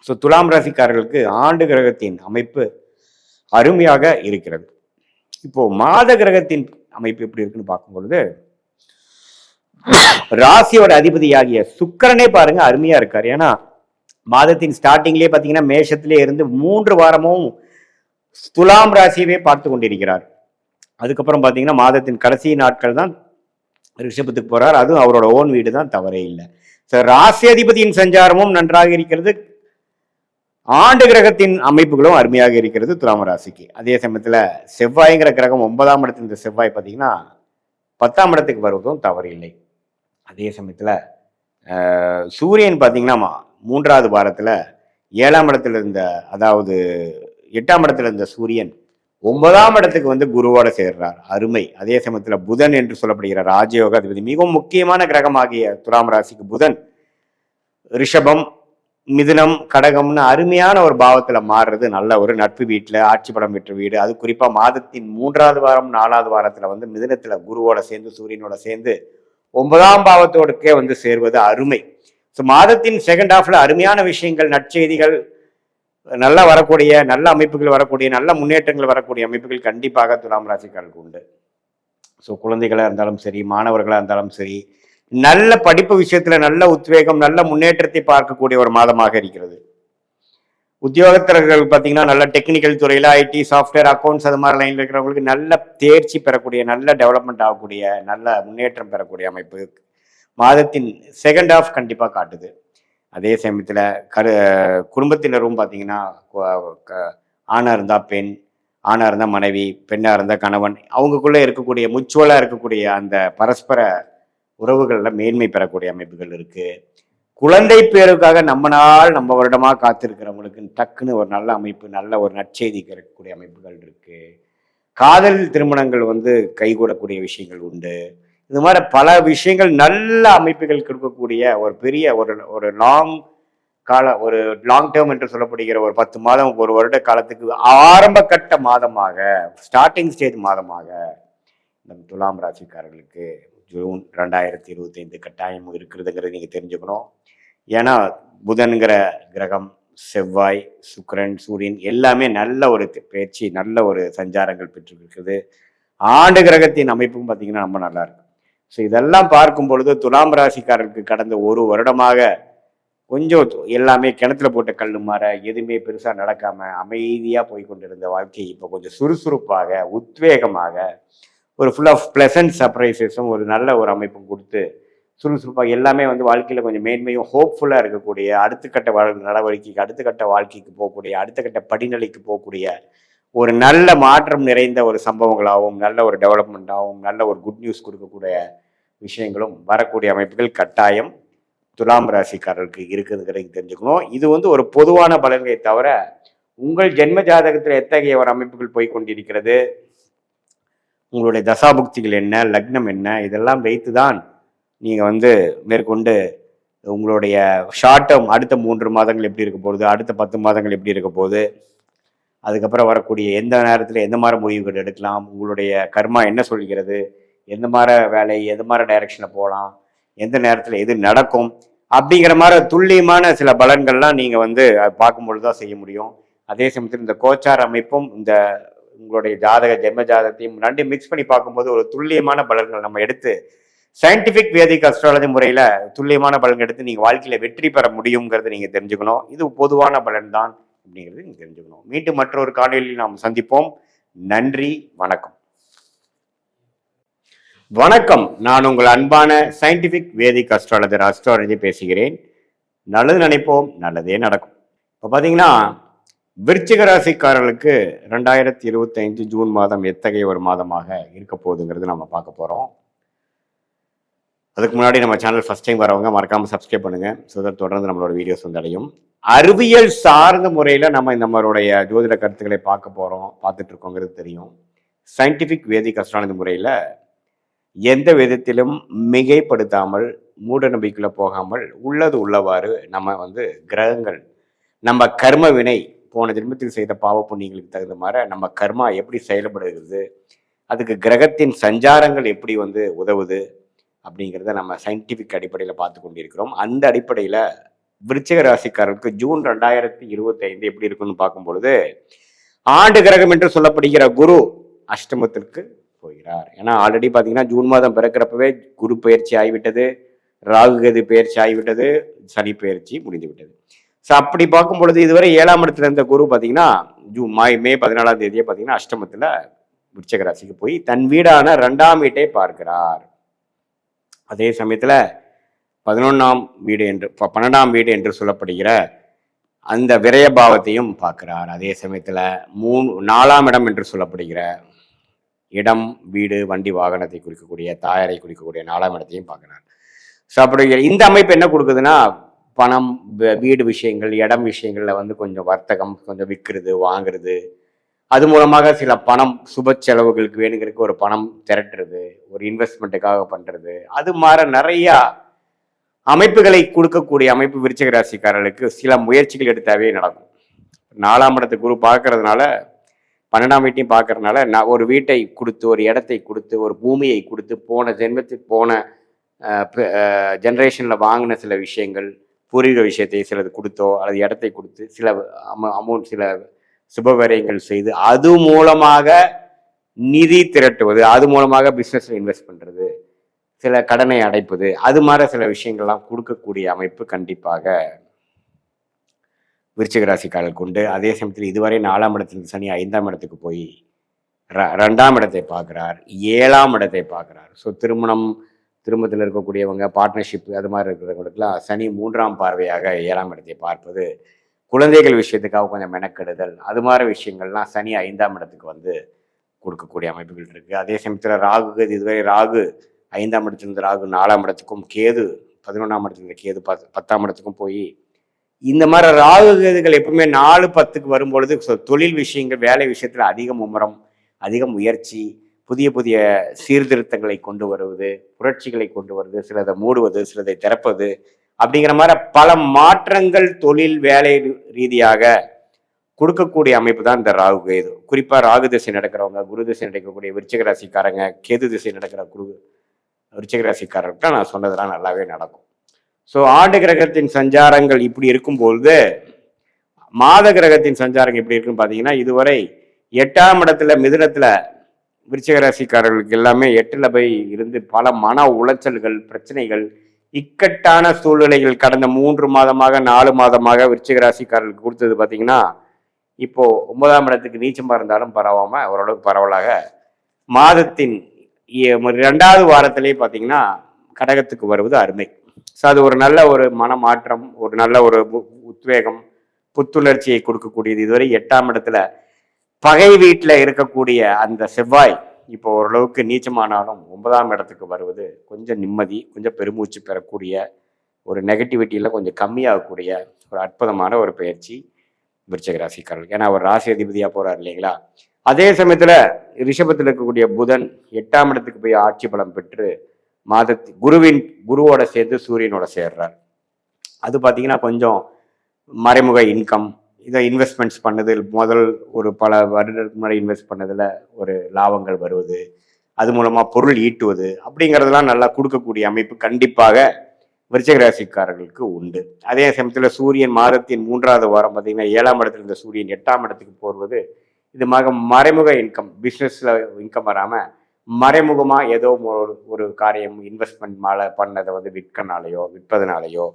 [SPEAKER 1] ஸோ துலாம் ராசிக்காரர்களுக்கு ஆண்டு கிரகத்தின் அமைப்பு அருமையாக இருக்கிறது. இப்போ மாத கிரகத்தின் அமைப்பு எப்படி இருக்குன்னு பார்க்கும் பொழுது, ராசியோட அதிபதியாகிய சுக்கிரனே பாருங்க அருமையா இருக்காரு. ஏன்னா மாதத்தின் ஸ்டார்டிங்லேயே பார்த்தீங்கன்னா மேஷத்திலே இருந்து 3 வாரமும் துலாம் ராசியவே பார்த்து கொண்டிருக்கிறார். அதுக்கப்புறம் பார்த்தீங்கன்னா மாதத்தின் கடைசி நாட்கள் தான் ரிஷபத்துக்கு போறார். அதுவும் அவரோட ஓன் வீடு தான், தவறே இல்லை. ராசி அதிபதியின் சஞ்சாரமும் நன்றாக இருக்கிறது. ஆண்டு கிரகத்தின் அமைப்புகளும் அருமையாக இருக்கிறது துலாம் ராசிக்கு. அதே சமயத்தில் செவ்வாய்ங்கிற கிரகம் 9ஆம் இடத்துல இந்த செவ்வாய் பார்த்தீங்கன்னா 10ஆம் இடத்துக்கு வருவதும் தவறு இல்லை. அதே சமயத்தில் சூரியன் பார்த்தீங்கன்னா 3வது வாரத்தில் 7ஆம் இடத்துல இருந்த, அதாவது 8ஆம் இடத்துல இருந்த சூரியன் 9ஆம் இடத்துக்கு வந்து குருவோட சேர்றார், அருமை. அதே சமயத்தில் புதன் என்று சொல்லப்படுகிற ராஜயோக அதிபதி, மிகவும் முக்கியமான கிரகமாகிய துலாம் ராசிக்கு புதன் ரிஷபம், மிதுனம், கடகம்னு அருமையான ஒரு பாவத்துல மாறுறது நல்ல ஒரு நட்பு வீட்டுல, ஆட்சி பலம் பெற்ற வீடு. அது குறிப்பா மாதத்தின் 3வது வாரம் 4வது வாரத்துல வந்து மிதுனத்துல குருவோட சேர்ந்து சூரியனோட சேர்ந்து 9ஆம் பாவத்தோடுக்கே வந்து சேர்வது அருமை. ஸோ மாதத்தின் செகண்ட் ஹாஃப்ல அருமையான விஷயங்கள், நற்செய்திகள், நல்லா வரக்கூடிய நல்ல அமைப்புகள் வரக்கூடிய நல்ல முன்னேற்றங்கள் வரக்கூடிய அமைப்புகள் கண்டிப்பாக துலாம் ராசிக்காரர்களுக்கு உண்டு. ஸோ குழந்தைகளாக இருந்தாலும் சரி, மாணவர்களாக இருந்தாலும் சரி, நல்ல படிப்பு விஷயத்துல நல்ல உத்வேகம், நல்ல முன்னேற்றத்தை பார்க்கக்கூடிய ஒரு மாதமாக இருக்கிறது. உத்தியோகத்தர்கள் பார்த்தீங்கன்னா நல்ல டெக்னிக்கல் துறையில ஐடி, சாஃப்ட்வேர், அக்கௌண்ட்ஸ் அது மாதிரி லைன்ல இருக்கிறவங்களுக்கு நல்ல தேர்ச்சி பெறக்கூடிய, நல்ல டெவலப்மெண்ட் ஆகக்கூடிய, நல்ல முன்னேற்றம் பெறக்கூடிய அமைப்பு மாதத்தின் செகண்ட் ஹாஃப் கண்டிப்பாக காட்டுது. அதே சமயத்தில் குடும்பத்தினரும் பார்த்தீங்கன்னா ஆணாக இருந்தால் பெண், ஆணாக இருந்தால் மனைவி, பெண்ணாக இருந்தால் கணவன், அவங்களுக்குள்ளே இருக்கக்கூடிய முச்சுவலாக இருக்கக்கூடிய அந்த பரஸ்பர உறவுகளில் மேன்மை பெறக்கூடிய அமைப்புகள் இருக்கு. குழந்தை பேருக்காக நம்ம வருடமாக காத்திருக்கிறவங்களுக்கு டக்குன்னு ஒரு நல்ல அமைப்பு, நல்ல ஒரு நற்செய்தி கிடைக்கக்கூடிய அமைப்புகள் இருக்கு. காதல் திருமணங்கள் வந்து கைகூடக்கூடிய விஷயங்கள் உண்டு. இது மாதிரி பல விஷயங்கள் நல்ல அமைப்புகள் கொடுக்கக்கூடிய ஒரு பெரிய ஒரு லாங் டேர்ம் என்று சொல்லப்படுகிற ஒரு 10 மாதம், ஒரு வருட காலத்துக்கு ஆரம்ப கட்ட மாதமாக, ஸ்டார்டிங் ஸ்டேஜ் மாதமாக நம் துலாம் ராசிக்காரர்களுக்கு ஜூன் 2025 கட்டாயம் இருக்கிறதுங்கிறது நீங்க தெரிஞ்சுக்கணும். ஏன்னா புதன்கிற கிரகம், செவ்வாய், சுக்கிரன், சூரியன் எல்லாமே நல்ல ஒரு பயிற்சி, நல்ல ஒரு சஞ்சாரங்கள் பெற்றிருக்குது. ஆண்டு கிரகத்தின் அமைப்பும் பார்த்தீங்கன்னா ரொம்ப நல்லா இருக்கு. ஸோ இதெல்லாம் பார்க்கும் பொழுது துலாம் ராசிக்காரருக்கு கடந்த ஒரு வருடமாக கொஞ்சம் எல்லாமே கிணத்துல போட்ட கல்லு மாற, எதுவுமே பெருசா நடக்காம அமைதியா போய் கொண்டிருந்த வாழ்க்கை இப்போ கொஞ்சம் சுறுசுறுப்பாக, உத்வேகமாக, ஒரு ஃபுல் ஆஃப் பிளசன்ட் சர்ப்ரைசஸும் ஒரு நல்ல ஒரு அமைப்பும் கொடுத்து சுறுசுறுப்பாக எல்லாமே வந்து வாழ்க்கையில் கொஞ்சம் மேன்மையும் ஹோப்ஃபுல்லாக இருக்கக்கூடிய, அடுத்த கட்ட நடவடிக்கைக்கு, அடுத்த கட்ட வாழ்க்கைக்கு போகக்கூடிய, அடுத்த கட்ட படிநிலைக்கு போகக்கூடிய ஒரு நல்ல மாற்றம் நிறைந்த ஒரு சம்பவங்களாகவும், நல்ல ஒரு டெவலப்மெண்ட்டாகவும், நல்ல ஒரு குட் நியூஸ் கொடுக்கக்கூடிய விஷயங்களும் வரக்கூடிய அமைப்புகள் கட்டாயம் துலாம் ராசிக்காரர்களுக்கு இருக்குதுங்கிறத தெரிஞ்சுக்கணும். இது வந்து ஒரு பொதுவான பலன்களை தவிர உங்கள் ஜென்ம ஜாதகத்தில் எத்தகைய ஒரு அமைப்புகள் போய் கொண்டிருக்கிறது, உங்களுடைய தசாபுக்திகள் என்ன, லக்னம் என்ன, இதெல்லாம் வைத்து தான் நீங்கள் வந்து மேற்கொண்டு உங்களுடைய ஷார்ட் டேர்ம் அடுத்த 3 மாதங்கள் எப்படி இருக்க போகுது, அடுத்த 10 மாதங்கள் எப்படி இருக்க போகுது, அதுக்கப்புறம் வரக்கூடிய எந்த நேரத்தில் எந்த மாதிரி முடிவுகள் எடுக்கலாம், உங்களுடைய கர்மா என்ன சொல்கிறது, எந்த மாதிரி வேலை, எந்த மாதிரி டைரக்ஷனில் போகலாம், எந்த நேரத்தில் எது நடக்கும் அப்படிங்கிற மாதிரி துல்லியமான சில பலன்கள்லாம் நீங்கள் வந்து பார்க்கும்பொழுது தான் செய்ய முடியும். அதே சமயத்தில் இந்த கோச்சார அமைப்பும் இந்த உங்களுடைய ஜென்ம ஜாதகத்தையும் 2 மிக்ஸ் பண்ணி பார்க்கும்போது ஒரு துல்லியமான பலன்கள் நம்ம எடுத்து சயின்டிஃபிக் வேதிக் அஸ்ட்ராலஜி முறையில் துல்லியமான பலன் எடுத்து நீங்கள் வாழ்க்கையில் வெற்றி பெற முடியுங்கிறத நீங்கள் தெரிஞ்சுக்கணும். இது பொதுவான பலன் தான் அப்படிங்கிறது நீங்கள் தெரிஞ்சுக்கணும். மீண்டும் மற்றொரு காணொலியில் நாம் சந்திப்போம். நன்றி, வணக்கம். வணக்கம், நான் உங்கள் அன்பான சயின்டிஃபிக் வேதிக் அஸ்ட்ராலஜி பேசுகிறேன். நல்லது நினைப்போம், நல்லதே நடக்கும். இப்போ பார்த்தீங்கன்னா விருச்சிக ராசிக்காரர்களுக்கு 2025 ஜூன் மாதம் எத்தகைய ஒரு மாதமாக இருக்க போகுதுங்கிறது நம்ம பார்க்க போகிறோம். அதுக்கு முன்னாடி நம்ம சேனல் ஃபர்ஸ்ட் டைம் வரவங்க மறக்காமல் சப்ஸ்கிரைப் பண்ணுங்கள். ஸோ தட் தொடர்ந்து நம்மளோட வீடியோஸ் வந்து அடையும். அறிவியல் சார்ந்த முறையில் நம்ம நம்மளுடைய ஜோதிட கருத்துக்களை பார்த்துட்டு இருக்கோங்கிறது தெரியும். சயின்டிஃபிக் வேதிக் அஸ்ட்ராலஜி முறையில் எந்த விதத்திலும் மிகைப்படுத்தாமல் மூட நம்பிக்கைக்குள்ள போகாமல் உள்ளது உள்ளவாறு நம்ம வந்து கிரகங்கள் நம்ம கர்ம வினை போன ஜென்மத்தில் செய்த பாவ புண்ணியங்களுக்கு தகுந்த மாதிரி நம்ம கர்மா எப்படி செயல்படுகிறது, அதுக்கு கிரகத்தின் சஞ்சாரங்கள் எப்படி வந்து உதவுது அப்படிங்கிறத நம்ம சயின்டிஃபிக் அடிப்படையில் பார்த்து கொண்டிருக்கிறோம். அந்த அடிப்படையில் விருச்சிக ராசிக்காரருக்கு ஜூன் 2025 எப்படி இருக்குன்னு பார்க்கும் பொழுது ஆண்டு கிரகம் என்று சொல்லப்படுகிற குரு அஷ்டமத்திற்கு போகிறார். ஏன்னா ஆல்ரெடி பார்த்தீங்கன்னா ஜூன் மாதம் பிறக்கிறப்பவே குரு பயிற்சி ஆகிவிட்டது, ராகு கேது பயிற்சி ஆகிவிட்டது, சனி பயிற்சி முடிந்து விட்டது. ஸோ அப்படி பார்க்கும் பொழுது இதுவரை 7ஆம் இடத்துல இருந்த குரு பார்த்தீங்கன்னா மே 14ஆம் தேதியே பார்த்தீங்கன்னா அஷ்டமத்தில் விருச்சிக ராசிக்கு போய் தன் வீடான 2ஆம் வீட்டை பார்க்கிறார். அதே சமயத்தில் 12ஆம் வீடு என்று சொல்லப்படுகிற அந்த விரயபாவத்தையும் பார்க்கிறார். அதே சமயத்தில் 4ஆம் இடம் என்று சொல்லப்படுகிற இடம், வீடு, வண்டி, வாகனத்தை குறிக்கக்கூடிய, தாயாரை குறிக்கக்கூடிய 4ஆம் இடத்தையும் பார்க்கிறார். ஸோ அப்படி இந்த அமைப்பு என்ன கொடுக்குதுன்னா, பணம், வீடு விஷயங்கள், இடம் விஷயங்கள்ல வந்து கொஞ்சம் வர்த்தகம், கொஞ்சம் விற்கிறது, வாங்குறது, அது மூலமாக சில பணம் சுப செலவுகளுக்கு வேணுங்கிறதுக்கு ஒரு பணம் திரட்டுறது, ஒரு இன்வெஸ்ட்மெண்ட்டுக்காக பண்றது, அது மாதிரி நிறைய அமைப்புகளை கொடுக்கக்கூடிய அமைப்பு விருச்சிக ராசிக்காரர்களுக்கு சில முயற்சிகள் எடுத்தாவே நடக்கும். 4ஆம் இடத்து குரு பார்க்கறதுனால 12ஆம் வீட்டையும் பார்க்கறதுனால ஒரு வீட்டை கொடுத்து, ஒரு இடத்தை கொடுத்து, ஒரு பூமியை கொடுத்து, போன ஜென்மத்துக்கு போன ஜென்ரேஷன்ல வாங்கின சில விஷயங்கள், பூர்வீக விஷயத்தை சிலது கொடுத்தோ அல்லது இடத்தை கொடுத்து சில அமௌண்ட், சில சுபகாரியங்கள் செய்து அது மூலமாக நிதி திரட்டுவது, அது மூலமாக பிஸ்னஸ்ல இன்வெஸ்ட் பண்றது, சில கடனை அடைப்பது, அது மாதிரி சில விஷயங்கள்லாம் கொடுக்கக்கூடிய அமைப்பு கண்டிப்பாக விருச்சிக ராசிக்காரர்களுக்கு உண்டு. அதே சமயத்தில் இதுவரை 4ஆம் இடத்திலிருந்து சனி 5ஆம் இடத்துக்கு போய் 2ஆம் இடத்தை பார்க்கிறார், 7ஆம் இடத்தை பார்க்கிறார். ஸோ திருமணத்தில் இருக்கக்கூடியவங்க, பார்ட்னர்ஷிப், அது மாதிரி இருக்கிறவங்களுக்குலாம் சனி 3ஆம் பார்வையாக 7ஆம் இடத்தை பார்ப்பது, குழந்தைகள் விஷயத்துக்காக கொஞ்சம் மெனக்கெடுதல், அது மாதிரி விஷயங்கள்லாம் சனி 5ஆம் இடத்துக்கு வந்து கொடுக்கக்கூடிய அமைப்புகள் இருக்குது. அதே சமயத்தில் ராகு, இதுவரை ராகு 5ஆம் இடத்துலேருந்து ராகு 4ஆம் இடத்துக்கும், கேது 11ஆம் இடத்துலேருந்து கேது 10ஆம் இடத்துக்கும் போய் இந்த மாதிரி ராகு கேதுகள் எப்பவுமே 4-10க்கு வரும்பொழுது தொழில் விஷயங்கள், வேலை விஷயத்தில் அதிக மும்முரம், அதிக முயற்சி, புதிய புதிய சீர்திருத்தங்களை கொண்டு வருவது, புரட்சிகளை கொண்டு வருவது, சிலதை மூடுவது, சிலதை திறப்பது, அப்படிங்கிற மாதிரி பல மாற்றங்கள் தொழில் வேலை ரீதியாக கொடுக்கக்கூடிய அமைப்பு தான் இந்த ராகு கேது. குறிப்பாக ராகு திசை நடக்கிறவங்க, குரு திசை நடக்கக்கூடிய விருச்சிக ராசிக்காரங்க, கேது திசை நடக்கிற விருச்சிக ராசிக்காரர்கிட்ட நான் சொன்னதெல்லாம் நல்லாவே நடக்கும். ஸோ ஆண்டு கிரகத்தின் சஞ்சாரங்கள் இப்படி இருக்கும்பொழுது மாத கிரகத்தின் சஞ்சாரங்கள் எப்படி இருக்குன்னு பார்த்தீங்கன்னா, இதுவரை 8ஆம் இடத்துல மிதுனத்தில் விருச்சிக ராசிக்காரர்களுக்கு எல்லாமே 8ல் போய் இருந்து பல மன உளைச்சல்கள், பிரச்சனைகள், இக்கட்டான சூழ்நிலைகள் கடந்த 3 மாதமாக 4 மாதமாக விருச்சிக ராசிக்காரர்களுக்கு கொடுத்தது பார்த்தீங்கன்னா, இப்போ 9ஆம் இடத்துக்கு நீச்சமாக இருந்தாலும் பரவாமல் ஓரளவுக்கு பரவலாக மாதத்தின் 2வது வாரத்திலே பார்த்தீங்கன்னா கடகத்துக்கு வருவது அருமை. ஸோ அது ஒரு நல்ல ஒரு மனமாற்றம், ஒரு நல்ல ஒரு உத்வேகம், புத்துணர்ச்சியை கொடுக்கக்கூடியது. இதுவரை 8ஆம் இடத்துல பகை வீட்டில் இருக்கக்கூடிய அந்த செவ்வாய் இப்போ ஓரளவுக்கு நீச்சமானாலும் 9ஆம் இடத்துக்கு வருவது கொஞ்சம் நிம்மதி, கொஞ்சம் பெருமூச்சு பெறக்கூடிய, ஒரு நெகட்டிவிட்டியில் கொஞ்சம் கம்மியாகக்கூடிய ஒரு அற்புதமான ஒரு பயிற்சி விருச்சிக ராசிக்காரர்கள். ஏன்னா அவர் ராசி அதிபதியாக போகிறார் இல்லைங்களா. அதே சமயத்தில் ரிஷபத்தில் இருக்கக்கூடிய புதன் 8ஆம் இடத்துக்கு போய் ஆட்சி பலம் பெற்று குருவோட சேர்ந்து சூரியனோட சேர்றார். அது பார்த்தீங்கன்னா கொஞ்சம் மறைமுக இன்கம், இதை இன்வெஸ்ட்மெண்ட்ஸ் பண்ணதில் முதல் ஒரு பல வருடத்துக்கு முன்னாடி இன்வெஸ்ட் பண்ணதில் ஒரு லாபங்கள் வருவது, அது மூலமாக பொருள் ஈட்டுவது, அப்படிங்கிறதெல்லாம் நல்லா கொடுக்கக்கூடிய அமைப்பு கண்டிப்பாக விருச்சிக ராசிக்காரர்களுக்கு உண்டு. அதே சமயத்தில் சூரியன் மாதத்தின் 3வது வாரம் பார்த்தீங்கன்னா 7ஆம் இடத்துல இருந்த சூரியன் 8ஆம் இடத்துக்கு போடுவது, இது மறைமுக இன்கம், பிஸ்னஸில் இன்கம் வராமல் மறைமுகமாக ஏதோ ஒரு காரியம் இன்வெஸ்ட்மெண்ட் மேலே பண்ணதை வந்து விற்பதனாலேயோ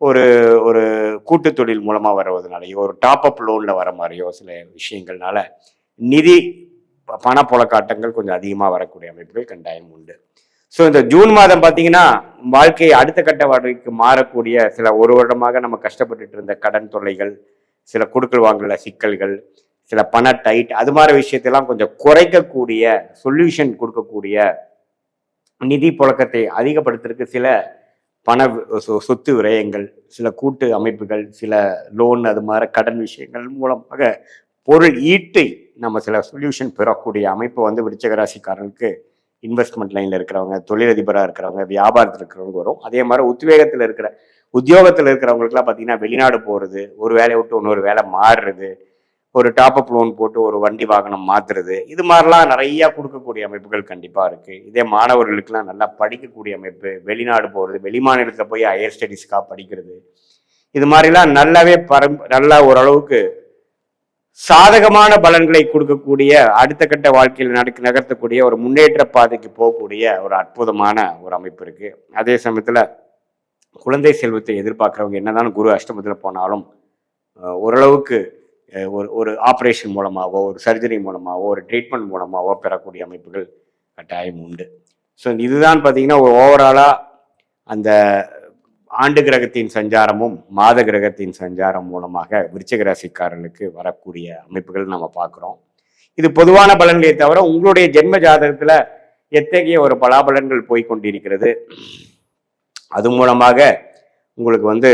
[SPEAKER 1] ஒரு ஒரு கூட்டு தொழில் மூலமாக வருவதனாலேயோ ஒரு டாப்அப் லோனில் வர மாதிரியோ சில விஷயங்கள்னால நிதி பணப்புழக்காட்டங்கள் கொஞ்சம் அதிகமாக வரக்கூடிய அமைப்புகள் கட்டாயம் உண்டு. ஸோ இந்த ஜூன் மாதம் பார்த்தீங்கன்னா வாழ்க்கையை அடுத்த கட்ட வாழ்க்கைக்கு மாறக்கூடிய சில ஒரு வருடமாக நம்ம கஷ்டப்பட்டுட்டு இருந்த கடன் தொல்லைகள், சில கொடுக்கல் வாங்கல சிக்கல்கள், சில பண டைட், அது மாதிரி விஷயத்தெல்லாம் கொஞ்சம் குறைக்கக்கூடிய, சொல்யூஷன் கொடுக்கக்கூடிய நிதி புழக்கத்தை அதிகப்படுத்துறதுக்கு சில பண சொத்து விரயங்கள், சில கூட்டு அமைப்புகள், சில லோன், அது மாதிரி கடன் விஷயங்கள் மூலமாக பொருள் ஈட்டி நம்ம சில சொல்யூஷன் பெறக்கூடிய அமைப்பு வந்து விருச்சிக ராசிக்காரர்களுக்கு இன்வெஸ்ட்மெண்ட் லைனில் இருக்கிறவங்க, தொழிலதிபராக இருக்கிறவங்க, வியாபாரத்தில் இருக்கிறவங்க வரும். அதே மாதிரி உத்தியோகத்தில் இருக்கிறவங்களுக்குலாம் பார்த்தீங்கன்னா வெளிநாடு போகிறது, ஒரு வேலையை விட்டு இன்னொரு வேலை மாறுறது, ஒரு டாப்அப் லோன் போட்டு ஒரு வண்டி வாகனம் மாற்றுறது, இது மாதிரிலாம் நிறையா கொடுக்கக்கூடிய அமைப்புகள் கண்டிப்பாக இருக்குது. இதே மாணவர்களுக்கெல்லாம் நல்லா படிக்கக்கூடிய அமைப்பு, வெளிநாடு போகிறது, வெளிமாநிலத்தில் போய் ஹையர் ஸ்டடீஸ்க்காக படிக்கிறது, இது மாதிரிலாம் நல்லாவே நல்லா ஓரளவுக்கு சாதகமான பலன்களை கொடுக்கக்கூடிய, அடுத்த கட்ட வாழ்க்கையில் நகர்த்தக்கூடிய, ஒரு முன்னேற்ற பாதைக்கு போகக்கூடிய ஒரு அற்புதமான ஒரு அமைப்பு இருக்கு. அதே சமயத்தில் குழந்தை செல்வத்தை எதிர்பார்க்குறவங்க என்னதான் குரு அஷ்டமத்தில் போனாலும் ஓரளவுக்கு ஒரு ஒரு ஆப்ரேஷன் மூலமாகவோ, ஒரு சர்ஜரி மூலமாகவோ, ஒரு ட்ரீட்மெண்ட் மூலமாகவோ பெறக்கூடிய அமைப்புகள் கட்டாயம் உண்டு. ஸோ இதுதான் பார்த்தீங்கன்னா ஒரு ஓவராலாக அந்த ஆண்டு கிரகத்தின் சஞ்சாரமும் மாத கிரகத்தின் சஞ்சாரம் மூலமாக விருச்சிக ராசிக்காரர்களுக்கு வரக்கூடிய அமைப்புகள் நம்ம பார்க்குறோம். இது பொதுவான பலன்களை தவிர உங்களுடைய ஜென்ம ஜாதகத்தில் எத்தகைய ஒரு பலாபலன்கள் போய்கொண்டிருக்கிறது, அது மூலமாக உங்களுக்கு வந்து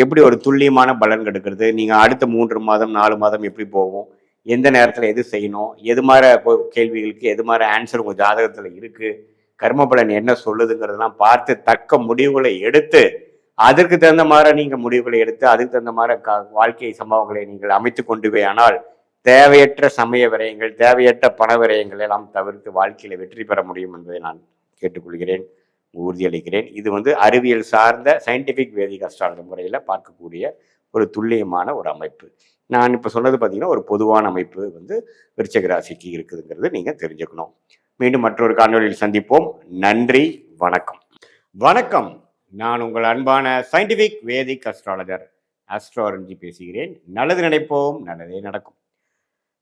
[SPEAKER 1] எப்படி ஒரு துல்லியமான பலன் எடுக்கிறது, நீங்கள் அடுத்த 3 மாதம் 4 மாதம் எப்படி போகும், எந்த நேரத்தில் எது செய்யணும், எது மாதிரி கேள்விகளுக்கு எது மாதிரி ஆன்சர் உங்கள் ஜாதகத்தில் இருக்குது, கர்ம பலன் என்ன சொல்லுதுங்கிறதெல்லாம் பார்த்து தக்க முடிவுகளை எடுத்து, அதற்கு தகுந்த மாதிரி நீங்கள் முடிவுகளை எடுத்து அதுக்கு தகுந்த மாதிரி வாழ்க்கை சம்பவங்களை நீங்கள் அமைத்து கொண்டு போய், ஆனால் தேவையற்ற சமய விரயங்கள், தேவையற்ற பண விரயங்கள் எல்லாம் தவிர்த்து வாழ்க்கையில் வெற்றி பெற முடியும் என்பதை நான் கேட்டுக்கொள்கிறேன், உறுதியளிக்கிறேன். இது வந்து அறிவியல் சார்ந்த சயின்டிஃபிக் வேதிக் அஸ்ட்ராலஜி முறையில் பார்க்கக்கூடிய ஒரு துல்லியமான ஒரு அமைப்பு. நான் இப்போ சொன்னது பார்த்தீங்கன்னா ஒரு பொதுவான அமைப்பு வந்து விருச்சிக ராசிக்கு இருக்குதுங்கிறது நீங்கள் தெரிஞ்சுக்கணும். மீண்டும் மற்றொரு காணொலியில் சந்திப்போம். நன்றி, வணக்கம். வணக்கம், நான் உங்கள் அன்பான சயின்டிஃபிக் வேதிக் அஸ்ட்ராலஜர் ஆஸ்ட்ரோரஞ்சி பேசுகிறேன். நல்லது நினைப்போம், நல்லதே நடக்கும்.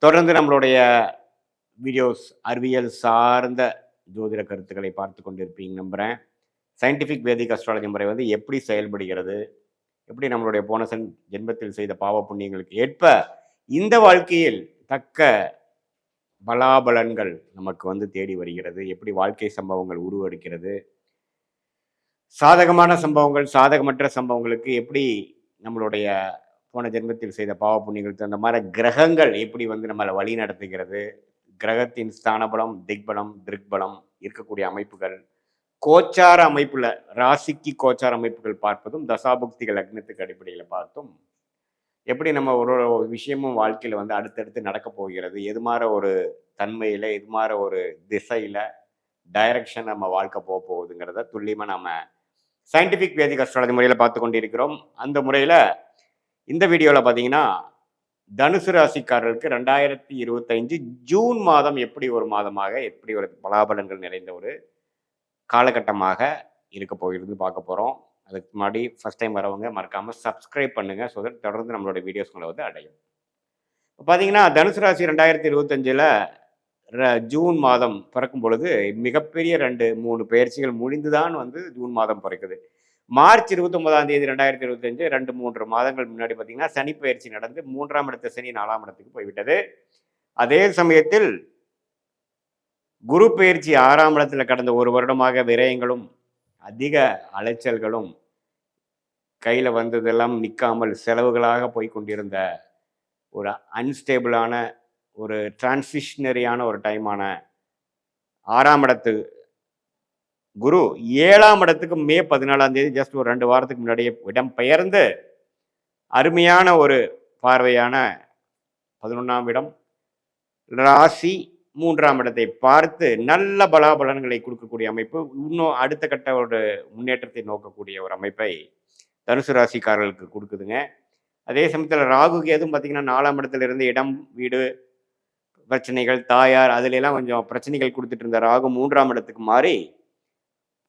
[SPEAKER 1] தொடர்ந்து நம்மளுடைய வீடியோஸ் அறிவியல் சார்ந்த ஜோதிட கருத்துக்களை பார்த்து கொண்டிருப்பீங்க நம்புகிறேன். சயின்டிஃபிக் வேதிக் அஸ்ட்ராலஜி முறை வந்து எப்படி செயல்படுகிறது, எப்படி நம்மளுடைய போன ஜென்மத்தில் செய்த பாவ புண்ணியங்களுக்கு ஏற்ப இந்த வாழ்க்கையில் தக்க பலாபலன்கள் நமக்கு வந்து தேடி வருகிறது, எப்படி வாழ்க்கை சம்பவங்கள் உருவெடுக்கிறது, சாதகமான சம்பவங்கள் சாதகமற்ற சம்பவங்களுக்கு எப்படி நம்மளுடைய போன ஜென்மத்தில் செய்த பாவ புண்ணியங்களுக்கு அந்த மாதிரி கிரகங்கள் எப்படி வந்து நம்மளை வழி நடத்துகிறது, கிரகத்தின் ஸ்தானபலம், திக்பலம், திருக்பலம் இருக்கக்கூடிய அமைப்புகள், கோச்சார அமைப்புல ராசிக்கு கோச்சார அமைப்புகள் பார்ப்பதும், தசாபுக்திகள் லக்னத்துக்கு அடிப்படையில் பார்த்தும் எப்படி நம்ம ஒரு விஷயமும் வாழ்க்கையில் வந்து அடுத்தடுத்து நடக்க போகிறது, எது மாதிரி ஒரு தன்மையில், எது மாதிரி ஒரு திசையில் டைரக்ஷன் நம்ம வாழ்க்கை போக போகுதுங்கிறத துல்லியமாக நம்ம சயின்டிஃபிக் வேதிக் அஸ்ட்ராலஜி முறையில் பார்த்து கொண்டிருக்கிறோம். அந்த முறையில் இந்த வீடியோவில் பார்த்தீங்கன்னா தனுசு ராசிக்காரர்களுக்கு 2025 ஜூன் மாதம் எப்படி ஒரு மாதமாக, எப்படி ஒரு பலாபலன்கள் நிறைந்த ஒரு காலகட்டமாக இருக்க போகிறது பார்க்க போகிறோம். அதுக்கு முன்னாடி ஃபஸ்ட் டைம் வரவங்க மறக்காமல் சப்ஸ்கிரைப் பண்ணுங்கள், ஸோ தட் தொடர்ந்து நம்மளோட வீடியோஸ்களை வந்து அடையும். இப்போ பார்த்தீங்கன்னா தனுசு ராசி 2025 ஜூன் மாதம் பிறக்கும் பொழுது மிகப்பெரிய 2-3 பயிற்சிகள் முடிந்து தான் வந்து ஜூன் மாதம் பிறக்குது. மார்ச் 29ஆம் தேதி 2025 2-3 மாதங்கள் முன்னாடி பார்த்தீங்கன்னா சனி பயிற்சி நடந்து 3ஆம் இடத்து சனி 4ஆம் இடத்துக்கு போய்விட்டது. அதே சமயத்தில் குரு பயிற்சி 6ஆம் இடத்துல கடந்த ஒரு வருடமாக விரயங்களும் அதிக அலைச்சல்களும் கையில் வந்ததெல்லாம் நிற்காமல் செலவுகளாக போய்கொண்டிருந்த ஒரு அன்ஸ்டேபிளான ஒரு டிரான்சிஷனரியான ஒரு டைமான 6ஆம் இடத்து குரு 7ஆம் இடத்துக்கு மே 14ஆம் தேதி ஜஸ்ட் ஒரு 2 வாரத்துக்கு முன்னாடியே இடம் பெயர்ந்து அருமையான ஒரு பார்வையான 11ஆம் இடம் ராசி 3ஆம் இடத்தை பார்த்து நல்ல பலாபலன்களை கொடுக்கக்கூடிய அமைப்பு, இன்னும் அடுத்த கட்ட ஒரு முன்னேற்றத்தை நோக்கக்கூடிய ஒரு அமைப்பை தனுசு ராசிக்காரர்களுக்கு கொடுக்குதுங்க. அதே சமயத்தில் ராகு கேதும் பார்த்தீங்கன்னா 4ஆம் இடத்துல இருந்து இடம், வீடு பிரச்சனைகள், தாயார் அதுலெல்லாம் கொஞ்சம் பிரச்சனைகள் கொடுத்துட்டு இருந்த ராகு 3ஆம் இடத்துக்கு மாறி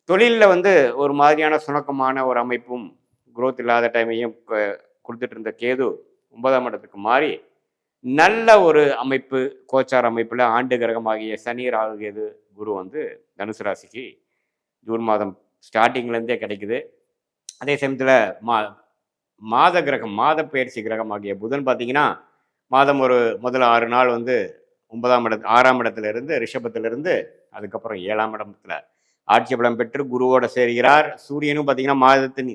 [SPEAKER 1] தொழிலில் வந்து ஒரு மாதிரியான சுணக்கமான ஒரு அமைப்பும் குரோத் இல்லாத டைமையும் கொடுத்துட்டு இருந்த கேது 9ஆம் இடத்துக்கு மாறி நல்ல ஒரு அமைப்பு, கோச்சார அமைப்பில் ஆண்டு கிரகமாகிய சனி, ராகு, கேது, குரு வந்து தனுசு ராசிக்கு ஜூன் மாதம் ஸ்டார்டிங்லேருந்தே கிடைக்குது. அதே சமயத்தில் மாத கிரகம், மாத பயிற்சி கிரகமாகிய புதன் பார்த்தீங்கன்னா மாதம் ஒரு முதல் 6 நாள் வந்து 6ஆம் இடத்துல இருந்து ரிஷபத்திலிருந்து அதுக்கப்புறம் 7ஆம் இடத்துல ஆட்சி பலம் பெற்று குருவோட சேர்கிறார். சூரியனும் பார்த்தீங்கன்னா மாதத்தின்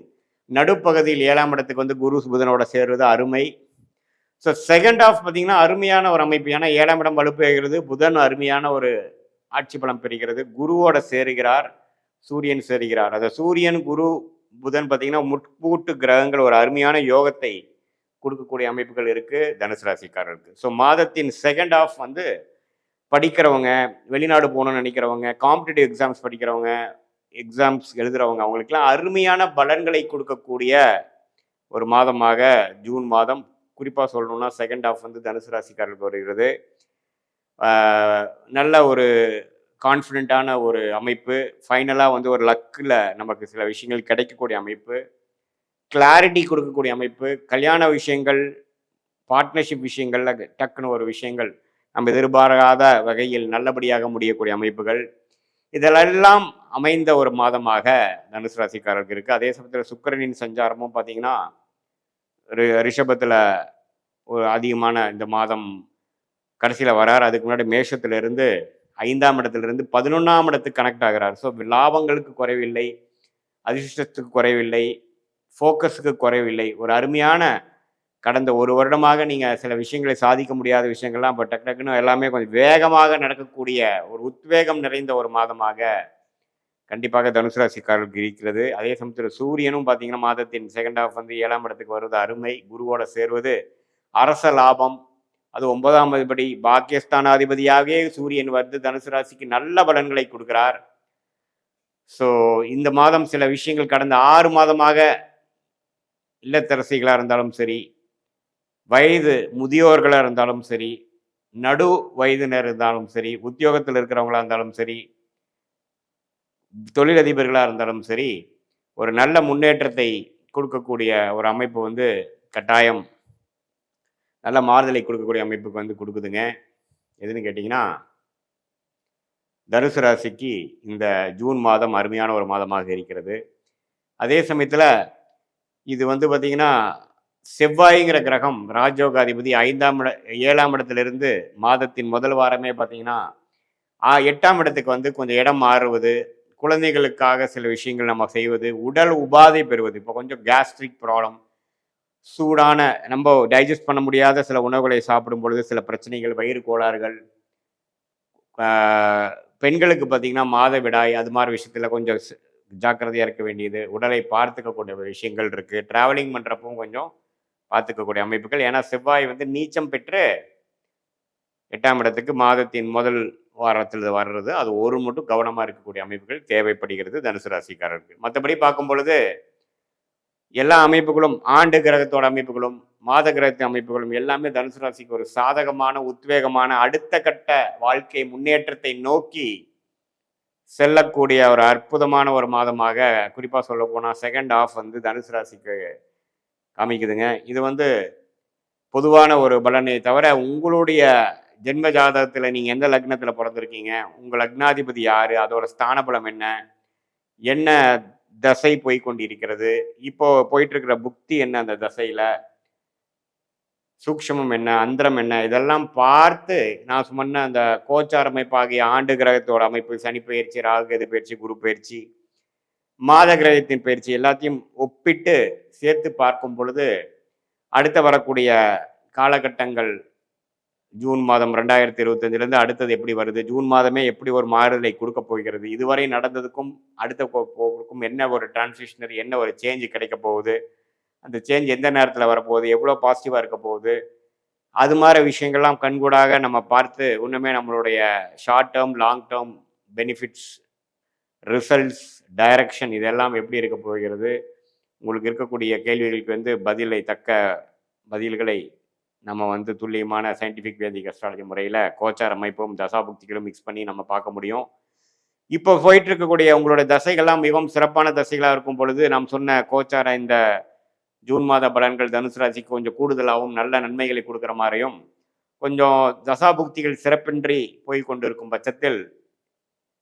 [SPEAKER 1] நடுப்பகுதியில் 7ஆம் இடத்துக்கு வந்து குரு புதனோட சேர்வது அருமை. ஸோ செகண்ட் ஆஃப் பார்த்தீங்கன்னா அருமையான ஒரு அமைப்பு. ஏன்னா 7ஆம் இடம் வலுப்பெறுகிறது, புதன் அருமையான ஒரு ஆட்சி பலம் பெறுகிறது, குருவோட சேருகிறார், சூரியன் சேருகிறார். அந்த சூரியன் குரு புதன் பார்த்தீங்கன்னா முற்பூட்டு கிரகங்கள் ஒரு அருமையான யோகத்தை கொடுக்கக்கூடிய அமைப்புகள் இருக்கு தனுசு ராசிக்காரருக்கு. ஸோ மாதத்தின் செகண்ட் ஆஃப் வந்து படிக்கிறவங்க, வெளிநாடு போகணும்னு நினைக்கிறவங்க, காம்படிட்டிவ் எக்ஸாம்ஸ் படிக்கிறவங்க, எக்ஸாம்ஸ் எழுதுறவங்க, அவங்களுக்குலாம் அருமையான பலன்களை கொடுக்கக்கூடிய ஒரு மாதமாக ஜூன் மாதம், குறிப்பாக சொல்லணும்னா செகண்ட் ஆஃப் வந்து தனுசு ராசிக்காரர்களுக்கு வருகிறது. நல்ல ஒரு கான்ஃபிடென்ட்டான ஒரு அமைப்பு. ஃபைனலாக வந்து ஒரு லக்கில் நமக்கு சில விஷயங்கள் கிடைக்கக்கூடிய அமைப்பு, கிளாரிட்டி கொடுக்கக்கூடிய அமைப்பு, கல்யாண விஷயங்கள், பார்ட்னர்ஷிப் விஷயங்கள்ல டக்குன்னு ஒரு விஷயங்கள் நம்ம எதிர்பாராத வகையில் நல்லபடியாக முடியக்கூடிய அமைப்புகள், இதெல்லாம் அமைந்த ஒரு மாதமாக தனுசு ராசிக்காரருக்கு இருக்குது. அதே சமயத்தில் சுக்கிரனின் சஞ்சாரமும் பார்த்தீங்கன்னா ரிஷபத்தில் ஒரு அதிகமான இந்த மாதம் கடைசியில் வரார். அதுக்கு முன்னாடி மேஷத்திலிருந்து 5ஆம் இடத்திலிருந்து 11ஆம் இடத்துக்கு கனெக்ட் ஆகிறார். ஸோ லாபங்களுக்கு குறைவில்லை, அதிர்ஷ்டத்துக்கு குறைவில்லை, ஃபோக்கஸுக்கு குறைவில்லை. ஒரு அருமையான கடந்த ஒரு வருடமாக நீங்கள் சில விஷயங்களை சாதிக்க முடியாத விஷயங்கள்லாம் இப்போ டக்கு டக்குன்னு எல்லாமே கொஞ்சம் வேகமாக நடக்கக்கூடிய ஒரு உத்வேகம் நிறைந்த ஒரு மாதமாக கண்டிப்பாக தனுசு ராசிக்காரர்களுக்கு இருக்கிறது. அதே சமயத்தில் சூரியனும் பார்த்தீங்கன்னா மாதத்தின் செகண்ட் ஆஃப் வந்து 7ஆம் இடத்துக்கு வருவது அருமை, குருவோட சேர்வது அரச லாபம். அது 9ஆம் அதிபதி பாக்கியஸ்தானாதிபதியாகவே சூரியன் வந்து தனுசு ராசிக்கு நல்ல பலன்களை கொடுக்கிறார். ஸோ இந்த மாதம் சில விஷயங்கள் கடந்த 6 மாதமாக இல்லத்தரசிகளாக இருந்தாலும் சரி, வயது முதியோர்களாக இருந்தாலும் சரி, நடு வயதினர் இருந்தாலும் சரி, உத்தியோகத்தில் இருக்கிறவங்களா இருந்தாலும் சரி, தொழிலதிபர்களாக இருந்தாலும் சரி, ஒரு நல்ல முன்னேற்றத்தை கொடுக்கக்கூடிய ஒரு அமைப்பு வந்து கட்டாயம் நல்ல மாறுதலை கொடுக்கக்கூடிய அமைப்புக்கு வந்து கொடுக்குதுங்க. எதுன்னு கேட்டிங்கன்னா, தனுசு ராசிக்கு இந்த ஜூன் மாதம் அருமையான ஒரு மாதமாக இருக்கிறது. அதே சமயத்தில் இது வந்து பார்த்திங்கன்னா செவ்வாய்ங்கிற கிரகம் ராஜயோகாதிபதி 7ஆம் இடத்திலிருந்து மாதத்தின் முதல் வாரமே பார்த்தீங்கன்னா 8ஆம் இடத்துக்கு வந்து கொஞ்சம் இடம் மாறுவது, குழந்தைகளுக்காக சில விஷயங்கள் நம்ம செய்வது, உடல் உபாதை பெறுவது. இப்போ கொஞ்சம் கேஸ்ட்ரிக் ப்ராப்ளம், சூடான நம்ம டைஜஸ்ட் பண்ண முடியாத சில உணவுகளை சாப்பிடும் பொழுது சில பிரச்சனைகள், வயிறு கோளாறுகள், பெண்களுக்கு பார்த்திங்கன்னா மாதவிடாய், அது மாதிரி விஷயத்தில் கொஞ்சம் ஜாக்கிரதையாக இருக்க வேண்டியது, உடலை பார்த்துக்கக்கூடிய விஷயங்கள் இருக்குது. ட்ராவலிங் பண்ணுறப்பவும் கொஞ்சம் பார்த்துக்கக்கூடிய அமைப்புகள். ஏன்னா செவ்வாய் வந்து நீச்சம் பெற்று 8ஆம் இடத்துக்கு மாதத்தின் முதல் வாரத்தில் வர்றது, அது ஒரு மட்டும் கவனமாக இருக்கக்கூடிய அமைப்புகள் தேவைப்படுகிறது தனுசு ராசிக்காரருக்கு. மற்றபடி பார்க்கும் பொழுது எல்லா அமைப்புகளும், ஆண்டு கிரகத்தோட அமைப்புகளும் மாத கிரகத்தின் அமைப்புகளும் எல்லாமே தனுசு ராசிக்கு ஒரு சாதகமான, உத்வேகமான, அடுத்த கட்ட வாழ்க்கை முன்னேற்றத்தை நோக்கி செல்லக்கூடிய ஒரு அற்புதமான ஒரு மாதமாக, குறிப்பாக சொல்ல போனால் செகண்ட் ஆஃப் வந்து தனுசு ராசிக்கு காமிக்குதுங்க. இது வந்து பொதுவான ஒரு பலனை தவிர, உங்களுடைய ஜென்ம ஜாதகத்தில் நீங்கள் எந்த லக்னத்தில் பிறந்திருக்கீங்க, உங்கள் லக்னாதிபதி யார், அதோட ஸ்தான பலம் என்ன, என்ன தசை போய்கொண்டிருக்கிறது, இப்போ போயிட்டு இருக்கிற புக்தி என்ன, அந்த தசையில் சூக்ஷமம் என்ன, அந்தரம் என்ன, இதெல்லாம் பார்த்து நான் சொன்ன அந்த கோச்சார அமைப்பாகிய ஆண்டு கிரகத்தோட அமைப்பு, சனி பயிற்சி, ராகு பயிற்சி, குரு பயிற்சி, மாத கிரகத்தின் பயிற்சி எல்லாத்தையும் ஒப்பிட்டு சேர்த்து பார்க்கும் பொழுது அடுத்த வரக்கூடிய காலகட்டங்கள் ஜூன் மாதம் 2025 அடுத்தது எப்படி வருது, ஜூன் மாதமே எப்படி ஒரு மாறுதலை கொடுக்க போகிறது, இதுவரை நடந்ததுக்கும் அடுத்த போக்குக்கும் என்ன ஒரு டிரான்சிஷனரி, என்ன ஒரு சேஞ்சு கிடைக்க போகுது, அந்த சேஞ்ச் எந்த நேரத்தில் வரப்போகுது, எவ்வளோ பாசிட்டிவாக இருக்க போகுது, அது மாதிரி விஷயங்கள்லாம் கண்கூடாக நம்ம பார்த்து இன்னுமே நம்மளுடைய short term, long term benefits, results, direction இதெல்லாம் எப்படி இருக்க போகிறது, உங்களுக்கு இருக்கக்கூடிய கேள்விகளுக்கு வந்து தக்க பதில்களை நம்ம வந்து துல்லியமான சயின்டிஃபிக் வேதிக் அஸ்ட்ராலஜி முறையில் கோச்சார அமைப்பும் தசாபுக்திகளும் மிக்ஸ் பண்ணி நம்ம பார்க்க முடியும். இப்போ போயிட்டு இருக்கக்கூடிய உங்களுடைய தசைகள்லாம் மிகவும் சிறப்பான தசைகளாக இருக்கும் பொழுது நாம் சொன்ன கோச்சார இந்த ஜூன் மாத பலன்கள் தனுசு ராசிக்கு கொஞ்சம் கூடுதலாகவும் நல்ல நன்மைகளை கொடுக்குற மாதிரியும், கொஞ்சம் தசாபுக்திகள் சிறப்பின்றி போய் கொண்டு இருக்கும் பட்சத்தில்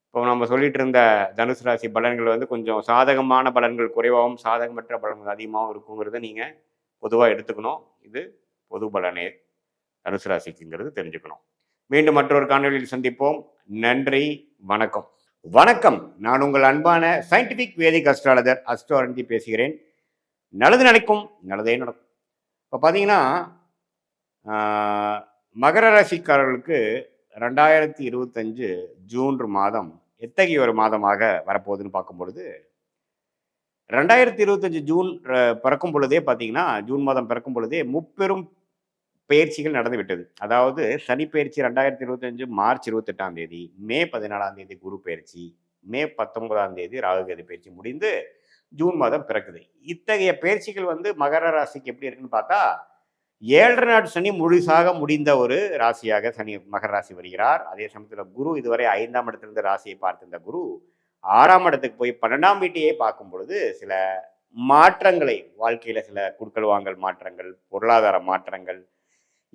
[SPEAKER 1] இப்போ நம்ம சொல்லிட்டு இருந்த தனுசு ராசி பலன்கள் வந்து கொஞ்சம் சாதகமான பலன்கள் குறைவாகவும் சாதகமற்ற பலன்கள் அதிகமாகவும் இருக்குங்கிறத நீங்கள் பொதுவாக எடுத்துக்கணும். இது பொது பலனே தனுசு ராசிக்குங்கிறது தெரிஞ்சுக்கணும். மீண்டும் மற்றொரு காணொலியில் சந்திப்போம். நன்றி, வணக்கம். வணக்கம். நான் உங்கள் அன்பான சயின்டிஃபிக் வேதிக் அஸ்ட்ராலஜர் அஸ்ட்ரோரஞ்சி பேசுகிறேன். நல்லது நினைக்கும், நல்லதே நடக்கும். இப்போ பார்த்தீங்கன்னா, மகர ராசிக்காரர்களுக்கு 2025 ஜூன் மாதம் எத்தகைய ஒரு மாதமாக வரப்போகுதுன்னு பார்க்கும் பொழுது, 2025 ஜூன் பிறக்கும் பொழுதே பார்த்தீங்கன்னா, ஜூன் மாதம் பிறக்கும் பொழுதே முப்பெரும் பெயர்ச்சிகள் நடந்து விட்டது. அதாவது சனி பெயர்ச்சி 2025 மார்ச் 28ஆம் தேதி, மே 14ஆம் தேதி குரு பெயர்ச்சி, மே 19ஆம் தேதி ராகுகேது பெயர்ச்சி முடிந்து ஜூன் மாதம் பிறக்குது. இத்தகைய பெயர்ச்சிகள் வந்து மகர ராசிக்கு எப்படி இருக்குன்னு பார்த்தா, 7 நாட்டு சனி முழுசாக முடிந்த ஒரு ராசியாக சனி மகர ராசி வருகிறார். அதே சமயத்தில் குரு இதுவரை 5ஆம் இடத்திலிருந்து ராசியை பார்த்திருந்த குரு 6ஆம் இடத்துக்கு போய் 12ஆம் வீட்டையே பார்க்கும் பொழுது சில மாற்றங்களை வாழ்க்கையில சில குடுக்கல் வாங்கல் மாற்றங்கள், பொருளாதார மாற்றங்கள்,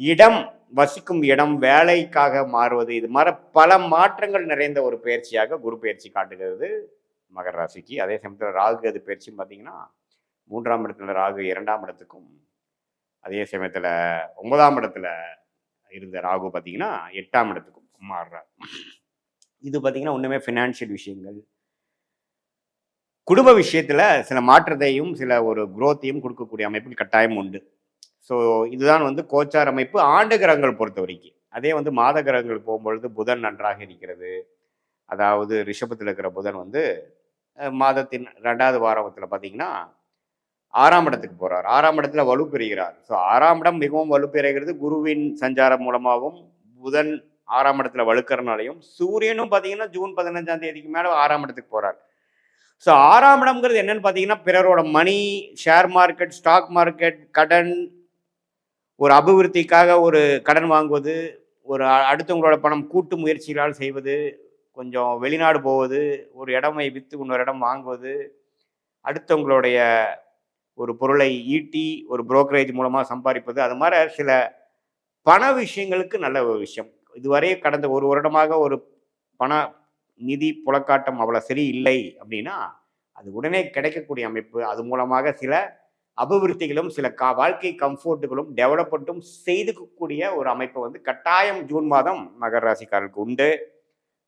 [SPEAKER 1] இடம் வசிக்கும் இடம் வேலைக்காக மாறுவது, இது மாதிரி பல மாற்றங்கள் நிறைந்த ஒரு பயிற்சியாக குரு பயிற்சி காட்டுகிறது மகர ராசிக்கு. அதே சமயத்தில் ராகு அது பயிற்சின்னு பார்த்தீங்கன்னா 3ஆம் இடத்துல ராகு 2ஆம் இடத்துக்கும், அதே சமயத்தில் 9ஆம் இடத்துல இருந்த ராகு பார்த்தீங்கன்னா 8ஆம் இடத்துக்கும் மாறுறார். இது பார்த்தீங்கன்னா ஒன்றுமே ஃபினான்ஷியல் விஷயங்கள், குடும்ப விஷயத்தில் சில மாற்றத்தையும் சில ஒரு குரோத்தையும் கொடுக்கக்கூடிய அமைப்பில் கட்டாயம் உண்டு. ஸோ இதுதான் வந்து கோச்சார் அமைப்பு ஆண்டு கிரகங்கள் பொறுத்த வரைக்கும். அதே வந்து மாத கிரகங்கள் போகும்பொழுது புதன் நன்றாக இருக்கிறது. அதாவது ரிஷபத்தில் இருக்கிற புதன் வந்து மாதத்தின் 2வது வாரத்தில் பார்த்தீங்கன்னா 6ஆம் இடத்துக்கு போகிறார். 6ஆம் இடத்துல வலுப்பெறுகிறார். ஸோ 6ஆம் இடம் மிகவும் வலுப்பெறுகிறது குருவின் சஞ்சாரம் மூலமாகவும், புதன் 6ஆம் இடத்துல வலுக்கிறனாலையும், சூரியனும் பார்த்தீங்கன்னா ஜூன் 15ஆம் தேதிக்கு மேலே 6ஆம் இடத்துக்கு போகிறார். ஸோ 6ஆம் இடம்ங்கிறது என்னன்னு பார்த்தீங்கன்னா, பிறரோட மணி, ஷேர் மார்க்கெட், ஸ்டாக் மார்க்கெட், கடன், ஒரு அபிவிருத்திக்காக ஒரு கடன் வாங்குவது, ஒரு அடுத்தவங்களோட பணம் கூட்டு முயற்சிகளால் செய்வது, கொஞ்சம் வெளிநாடு போவது, ஒரு இடமை விற்று இன்னொரு இடம் வாங்குவது, அடுத்தவங்களுடைய ஒரு பொருளை ஈட்டி ஒரு புரோக்கரேஜ் மூலமாக சம்பாதிப்பது, அது மாதிரி சில பண விஷயங்களுக்கு நல்ல ஒரு விஷயம். இதுவரை கடந்த ஒரு வருடமாக ஒரு பண நிதி புழக்காட்டம் அவ்வளோ சரி இல்லை அப்படின்னா, அது உடனே கிடைக்கக்கூடிய அமைப்பு. அது மூலமாக சில அபிவிருத்திகளும் சில வாழ்க்கை கம்ஃபோர்ட்டுகளும் டெவலப்மெண்ட்டும் செய்துக்கக்கூடிய ஒரு அமைப்பு வந்து கட்டாயம் ஜூன் மாதம் மகர ராசிக்காரர்களுக்கு உண்டு.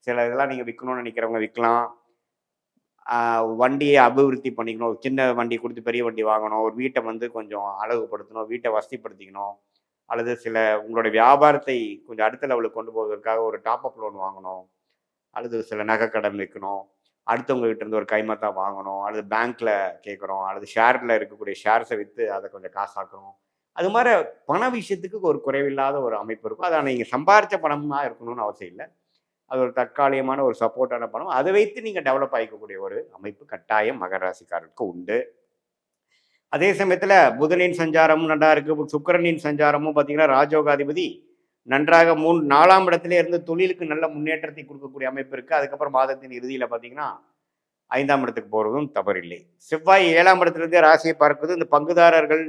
[SPEAKER 1] சில இதெல்லாம் நீங்கள் விற்கணும்னு நினைக்கிறவங்க விற்கலாம். வண்டியை அபிவிருத்தி பண்ணிக்கணும், சின்ன வண்டி கொடுத்து பெரிய வண்டி வாங்கணும், ஒரு வீட்டை வந்து கொஞ்சம் அழகுபடுத்தணும், வீட்டை வசதிப்படுத்திக்கணும், அல்லது சில உங்களோட வியாபாரத்தை கொஞ்சம் அடுத்த லெவலுக்கு கொண்டு போவதற்காக ஒரு டாப்அப் லோன் வாங்கணும், அல்லது சில நகை கடன் வைக்கணும், அடுத்தவங்க கிட்ட இருந்து ஒரு கைமாத்தா வாங்கணும், அல்லது பேங்க்ல கேட்குறோம், அல்லது ஷேர்ல இருக்கக்கூடிய ஷேர்ஸை விற்று அதை கொஞ்சம் காசாக்கணும். அது மாதிரி பண விஷயத்துக்கு ஒரு குறைவில்லாத ஒரு அமைப்பு இருக்கும். அதை நீங்கள் சம்பாரித்த பணமாக இருக்கணும்னு அவசியம் இல்லை. அது ஒரு தற்காலிகமான ஒரு சப்போர்ட்டான பணம். அதை வைத்து நீங்கள் டெவலப் ஆகிக்கக்கூடிய ஒரு அமைப்பு கட்டாயம் மகர ராசிக்காரருக்கு உண்டு. அதே சமயத்தில் புதனின் சஞ்சாரமும் நல்லா இருக்கு. சுக்கிரனின் சஞ்சாரமும் பார்த்தீங்கன்னா ராஜயோகாதிபதி நன்றாக 4ஆம் இடத்துல இருந்து தொழிலுக்கு நல்ல முன்னேற்றத்தை கொடுக்கக்கூடிய அமைப்பு இருக்குது. அதுக்கப்புறம் மாதத்தின் இறுதியில் பார்த்தீங்கன்னா 5ஆம் இடத்துக்கு போகிறதும் தவறில்லை. செவ்வாய் 7ஆம் இடத்துலேருந்தே ராசியை பார்க்குது. இந்த பங்குதாரர்கள்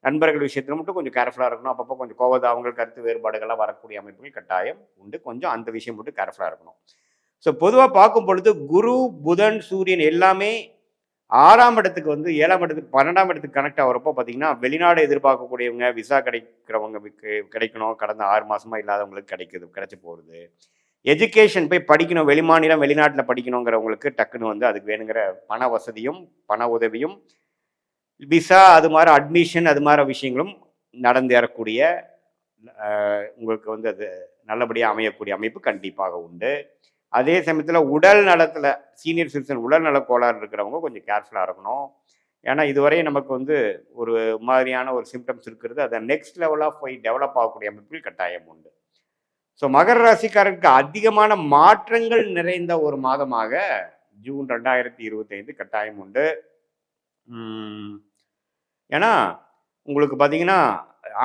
[SPEAKER 1] நண்பர்கள் விஷயத்தில் மட்டும் கொஞ்சம் கேர்ஃபுல்லாக இருக்கணும். அப்பப்போ கொஞ்சம் அவங்களுக்கு கருத்து வேறுபாடுகள்லாம் வரக்கூடிய அமைப்புகள் கட்டாயம் உண்டு. கொஞ்சம் அந்த விஷயம் மட்டும் கேர்ஃபுல்லாக இருக்கணும். ஸோ பொதுவாக பார்க்கும் பொழுது குரு, புதன், சூரியன் எல்லாமே 6ஆம் இடத்துக்கு வந்து 7ஆம் இடத்துக்கு 12ஆம் இடத்துக்கு கனெக்ட் ஆகிறப்போ பார்த்தீங்கன்னா, வெளிநாடு எதிர்பார்க்கக்கூடியவங்க, விசா கிடைக்கிறவங்க கிடைக்கணும். கடந்த 6 மாதமாக இல்லாதவங்களுக்கு கிடைச்சி போகிறது. எஜுகேஷன் போய் படிக்கணும், வெளிமாநிலம் வெளிநாட்டில் படிக்கணுங்கிறவங்களுக்கு டக்குன்னு வந்து அதுக்கு வேணுங்கிற பண வசதியும் பண உதவியும், விசா அது மாதிரி அட்மிஷன் அது மாதிரி விஷயங்களும் நடந்தேறக்கூடிய உங்களுக்கு வந்து அது நல்லபடியாக அமையக்கூடிய அமைப்பு கண்டிப்பாக உண்டு. அதே சமயத்தில் உடல் நலத்தில் சீனியர் சிட்டிசன் உடல் நல கோளாறு இருக்கிறவங்க கொஞ்சம் கேர்ஃபுல்லாக இருக்கணும். ஏன்னா இதுவரை நமக்கு வந்து ஒரு மாதிரியான ஒரு சிம்டம்ஸ் இருக்கிறது. அதை நெக்ஸ்ட் லெவலாக போய் டெவலப் ஆகக்கூடிய அமைப்பில் கட்டாயம் உண்டு. ஸோ மகர ராசிக்காரருக்கு அதிகமான மாற்றங்கள் நிறைந்த ஒரு மாதமாக ஜூன் 2025 கட்டாயம் உண்டு. ஏன்னா உங்களுக்கு பார்த்தீங்கன்னா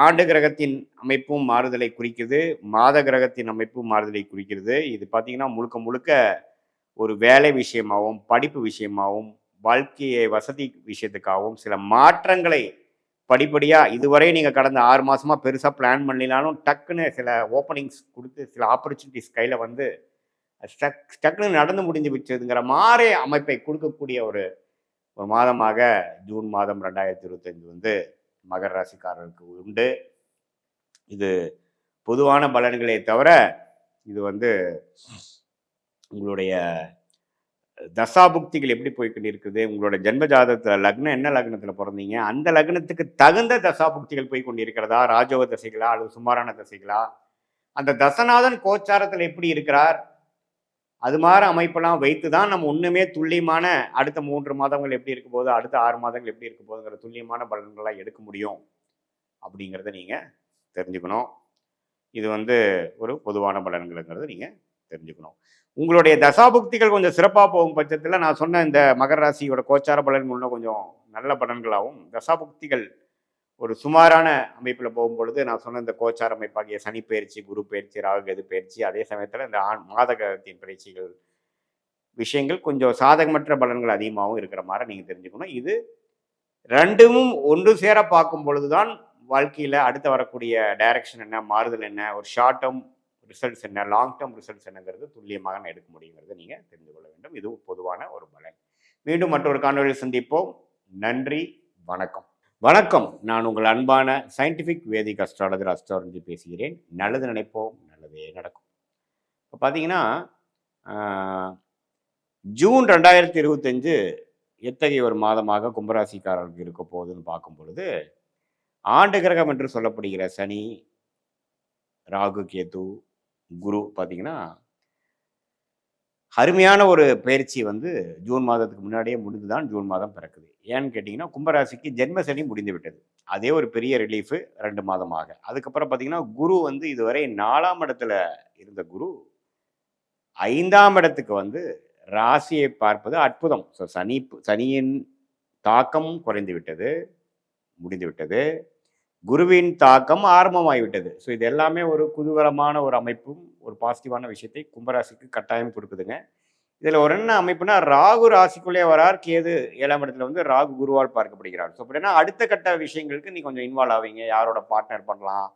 [SPEAKER 1] ஆண்டு கிரகத்தின் அமைப்பும் மாறுதலை குறிக்குது, மாத கிரகத்தின் அமைப்பும் மாறுதலை குறிக்கிறது. இது பார்த்தீங்கன்னா முழுக்க முழுக்க ஒரு வேலை விஷயமாகவும், படிப்பு விஷயமாகவும், வாழ்க்கையை வசதி விஷயத்துக்காகவும் சில மாற்றங்களை படிப்படியாக இதுவரை நீங்கள் கடந்த 6 மாதமாக பெருசாக பிளான் பண்ணலாலும் டக்குன்னு சில ஓப்பனிங்ஸ் கொடுத்து சில ஆப்பர்ச்சுனிட்டிஸ் கையில் வந்து டக்குன்னு நடந்து முடிஞ்சு வச்சதுங்கிற மாதிரி அமைப்பை கொடுக்கக்கூடிய ஒரு மாதமாக ஜூன் மாதம் 2025 வந்து மகர ராசிக்காரருக்கு உண்டு. இது பொதுவான பலன்களே தவிர இது வந்து உங்களுடைய தசாபுக்திகள் எப்படி போய்க்கிட்டு இருக்குது, உங்களோட ஜென்ம ஜாதகத்தில் லக்னம் என்ன லக்னத்தில் பிறந்தீங்க, அந்த லக்னத்துக்கு தகுந்த தசாபுக்திகள் போய் கொண்டிருக்கிறதா, ராஜோக தசைகளா அல்லது சுமாரான தசைகளா, அந்த தசநாதன் கோச்சாரத்தில் எப்படி இருக்கிறார், அது மாதிரி அமைப்பெல்லாம் வைத்து தான் நம்ம ஒன்றுமே துல்லியமான அடுத்த 3 மாதங்கள் எப்படி இருக்க போகுது, அடுத்த 6 மாதங்கள் எப்படி இருக்க போகுதுங்கிற துல்லியமான பலன்கள்லாம் எடுக்க முடியும் அப்படிங்கிறத நீங்கள் தெரிஞ்சுக்கணும். இது ஒரு பொதுவான பலன்களுங்கிறத நீங்கள் தெரிஞ்சுக்கணும். உங்களுடைய தசாபுக்திகள் கொஞ்சம் சிறப்பாக போகும் பட்சத்தில் நான் சொன்ன இந்த மகர ராசியோட கோச்சார பலன்கள் இன்னும் கொஞ்சம் நல்ல பலன்களாகவும், தசாபுக்திகள் ஒரு சுமாரான அமைப்பில் போகும்பொழுது நான் சொன்ன இந்த கோச்சார அமைப்பாகிய சனி பயிற்சி, குரு பயிற்சி, ராகு கேது பயிற்சி, அதே சமயத்தில் இந்த மாதகத்தின் பயிற்சிகள் விஷயங்கள் கொஞ்சம் சாதகமற்ற பலன்கள் அதிகமாகவும் இருக்கிற மாதிரி நீங்கள் தெரிஞ்சுக்கணும். இது ரெண்டும் ஒன்று சேர பார்க்கும் பொழுதுதான் வாழ்க்கையில் அடுத்து வரக்கூடிய டைரக்ஷன் என்ன, மாறுதல் என்ன, ஒரு ஷார்ட் டேர்ம் ரிசல்ட்ஸ் என்ன, லாங் டேர்ம் ரிசல்ட்ஸ் என்னங்கிறது துல்லியமாக நான் எடுக்க முடியுங்கிறத நீங்கள் தெரிந்து கொள்ள வேண்டும். இது பொதுவான ஒரு பலன். மீண்டும் மற்றொரு காணொலியில் சந்திப்போம். நன்றி, வணக்கம். வணக்கம். நான் உங்கள் அன்பான சயின்டிஃபிக் வேதிக் அஸ்ட்ராலஜர் அஸ்ட்ராலஜி பேசுகிறேன். நல்லது நினைப்போம், நல்லதே நடக்கும். இப்போ பார்த்தீங்கன்னா ஜூன் 2025 எத்தகைய ஒரு மாதமாக கும்பராசிக்காரர்களுக்கு இருக்க போகுதுன்னு பார்க்கும் பொழுது, ஆண்டு கிரகம் என்று சொல்லப்படுகிற சனி, ராகு, கேது, குரு பார்த்தீங்கன்னா அருமையான ஒரு பயிற்சி ஜூன் மாதத்துக்கு முன்னாடியே முடிந்துதான் ஜூன் மாதம் பிறக்குது. ஏன்னு கேட்டிங்கன்னா கும்பராசிக்கு ஜென்ம சனி முடிந்து விட்டது. அதே ஒரு பெரிய ரிலீஃபு 2 மாதமாக. அதுக்கப்புறம் பார்த்தீங்கன்னா குரு இதுவரை 4ஆம் இடத்துல இருந்த குரு 5ஆம் இடத்துக்கு ராசியை பார்ப்பது அற்புதம். ஸோ சனியின் தாக்கம் குறைந்து விட்டது, முடிந்து விட்டது. குருவின் தாக்கம் ஆரம்பமாகிவிட்டது. ஸோ இது எல்லாமே ஒரு குதூகலமான ஒரு அமைப்பும் ஒரு பாசிட்டிவான விஷயத்தை கும்பராசிக்கு கட்டாயம் கொடுக்குதுங்க. இதில் ஒரு என்ன அமைப்புனா, ராகு ராசிக்குள்ளே வரார், கேது 7ஆம் இடத்துல ராகு குருவால் பார்க்கப்படுகிறார். ஸோ அப்படின்னா அடுத்த கட்ட விஷயங்களுக்கு நீ கொஞ்சம் இன்வால்வ் ஆவீங்க. யாரோட பார்ட்னர் பண்ணலாம்,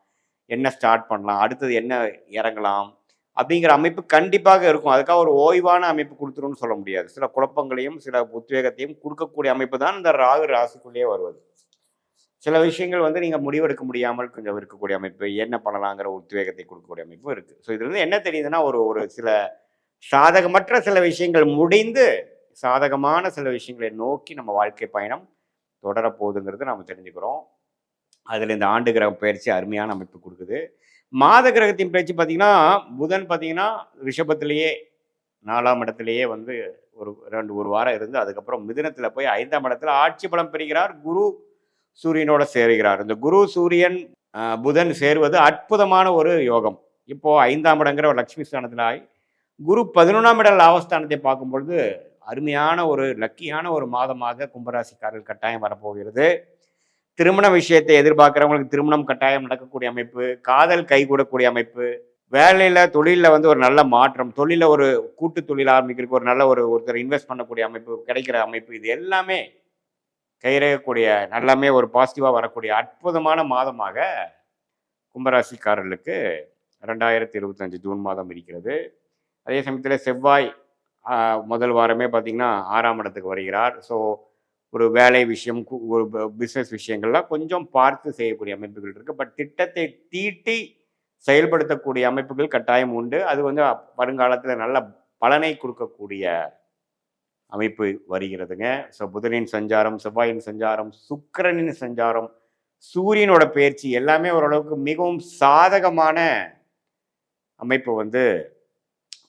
[SPEAKER 1] என்ன ஸ்டார்ட் பண்ணலாம், அடுத்தது என்ன இறங்கலாம் அப்படிங்கிற அமைப்பு கண்டிப்பாக இருக்கும். அதுக்காக ஒரு ஓய்வான அமைப்பு கொடுத்துருன்னு சொல்ல முடியாது. சில குழப்பங்களையும் சில உத்வேகத்தையும் கொடுக்கக்கூடிய அமைப்பு தான் இந்த ராகு ராசிக்குள்ளேயே வருவது. சில விஷயங்கள் நீங்கள் முடிவெடுக்க முடியாமல் கொஞ்சம் இருக்கக்கூடிய அமைப்பு, என்ன பண்ணலாங்கிற உத்வேகத்தை கொடுக்கக்கூடிய அமைப்பு இருக்குது. ஸோ இதுலேருந்து என்ன தெரியுதுன்னா, ஒரு சில சாதகமற்ற சில விஷயங்கள் முடிந்து சாதகமான சில விஷயங்களை நோக்கி நம்ம வாழ்க்கை பயணம் தொடரப்போகுதுங்கிறது நம்ம தெரிஞ்சுக்கிறோம். அதில் இந்த ஆண்டு கிரக பயிற்சி அருமையான அமைப்பு கொடுக்குது. மாத கிரகத்தின் பயிற்சி பார்த்திங்கன்னா, புதன் பார்த்திங்கன்னா ரிஷபத்திலேயே 4ஆம் இடத்துலையே ஒரு வாரம் இருந்து அதுக்கப்புறம் மிதுனத்தில் போய் 5ஆம் இடத்துல ஆட்சி பலம் பெறுகிறார். குரு சூரியனோட சேருகிறார். இந்த குரு சூரியன் புதன் சேருவது அற்புதமான ஒரு யோகம். இப்போ 5ஆம் இடங்கிற ஒரு லட்சுமி ஸ்தானத்தில் ஆகி குரு 11ஆம் இட லாபஸ்தானத்தை பார்க்கும்பொழுது அருமையான ஒரு லக்கியான ஒரு மாதமாக கும்பராசிக்காரர்கள் கட்டாயம் வரப்போகிறது. திருமண விஷயத்தை எதிர்பார்க்குறவங்களுக்கு திருமணம் கட்டாயம் நடக்கக்கூடிய அமைப்பு, காதல் கைகூடக்கூடிய அமைப்பு, வேலையில் தொழிலில் ஒரு நல்ல மாற்றம், தொழிலில் ஒரு கூட்டு தொழில் ஆரம்பிக்கிறதுக்கு ஒரு நல்ல ஒருத்தர் இன்வெஸ்ட் பண்ணக்கூடிய அமைப்பு கிடைக்கிற அமைப்பு, இது எல்லாமே கையிறக்கூடிய நல்லாமே ஒரு பாசிட்டிவாக வரக்கூடிய அற்புதமான மாதமாக கும்பராசிக்காரர்களுக்கு 2025 ஜூன் மாதம் இருக்கிறது. அதே சமயத்தில் செவ்வாய் முதல் வாரமே பார்த்திங்கன்னா 6ஆம் இடத்துக்கு வருகிறார். ஸோ ஒரு வேலை விஷயம், ஒரு பிஸ்னஸ் விஷயங்கள்லாம் கொஞ்சம் பார்த்து செய்யக்கூடிய அமைப்புகள் இருக்குது. பட் திட்டத்தை தீட்டி செயல்படுத்தக்கூடிய அமைப்புகள் கட்டாயம் உண்டு. அது வருங்காலத்தில் நல்ல பலனை கொடுக்கக்கூடிய அமைப்பு வருகிறதுங்க. ஸோ புதனின் சஞ்சாரம், செவ்வாயின் சஞ்சாரம், சுக்கிரனின் சஞ்சாரம், சூரியனோட பயிற்சி எல்லாமே ஓரளவுக்கு மிகவும் சாதகமான அமைப்பு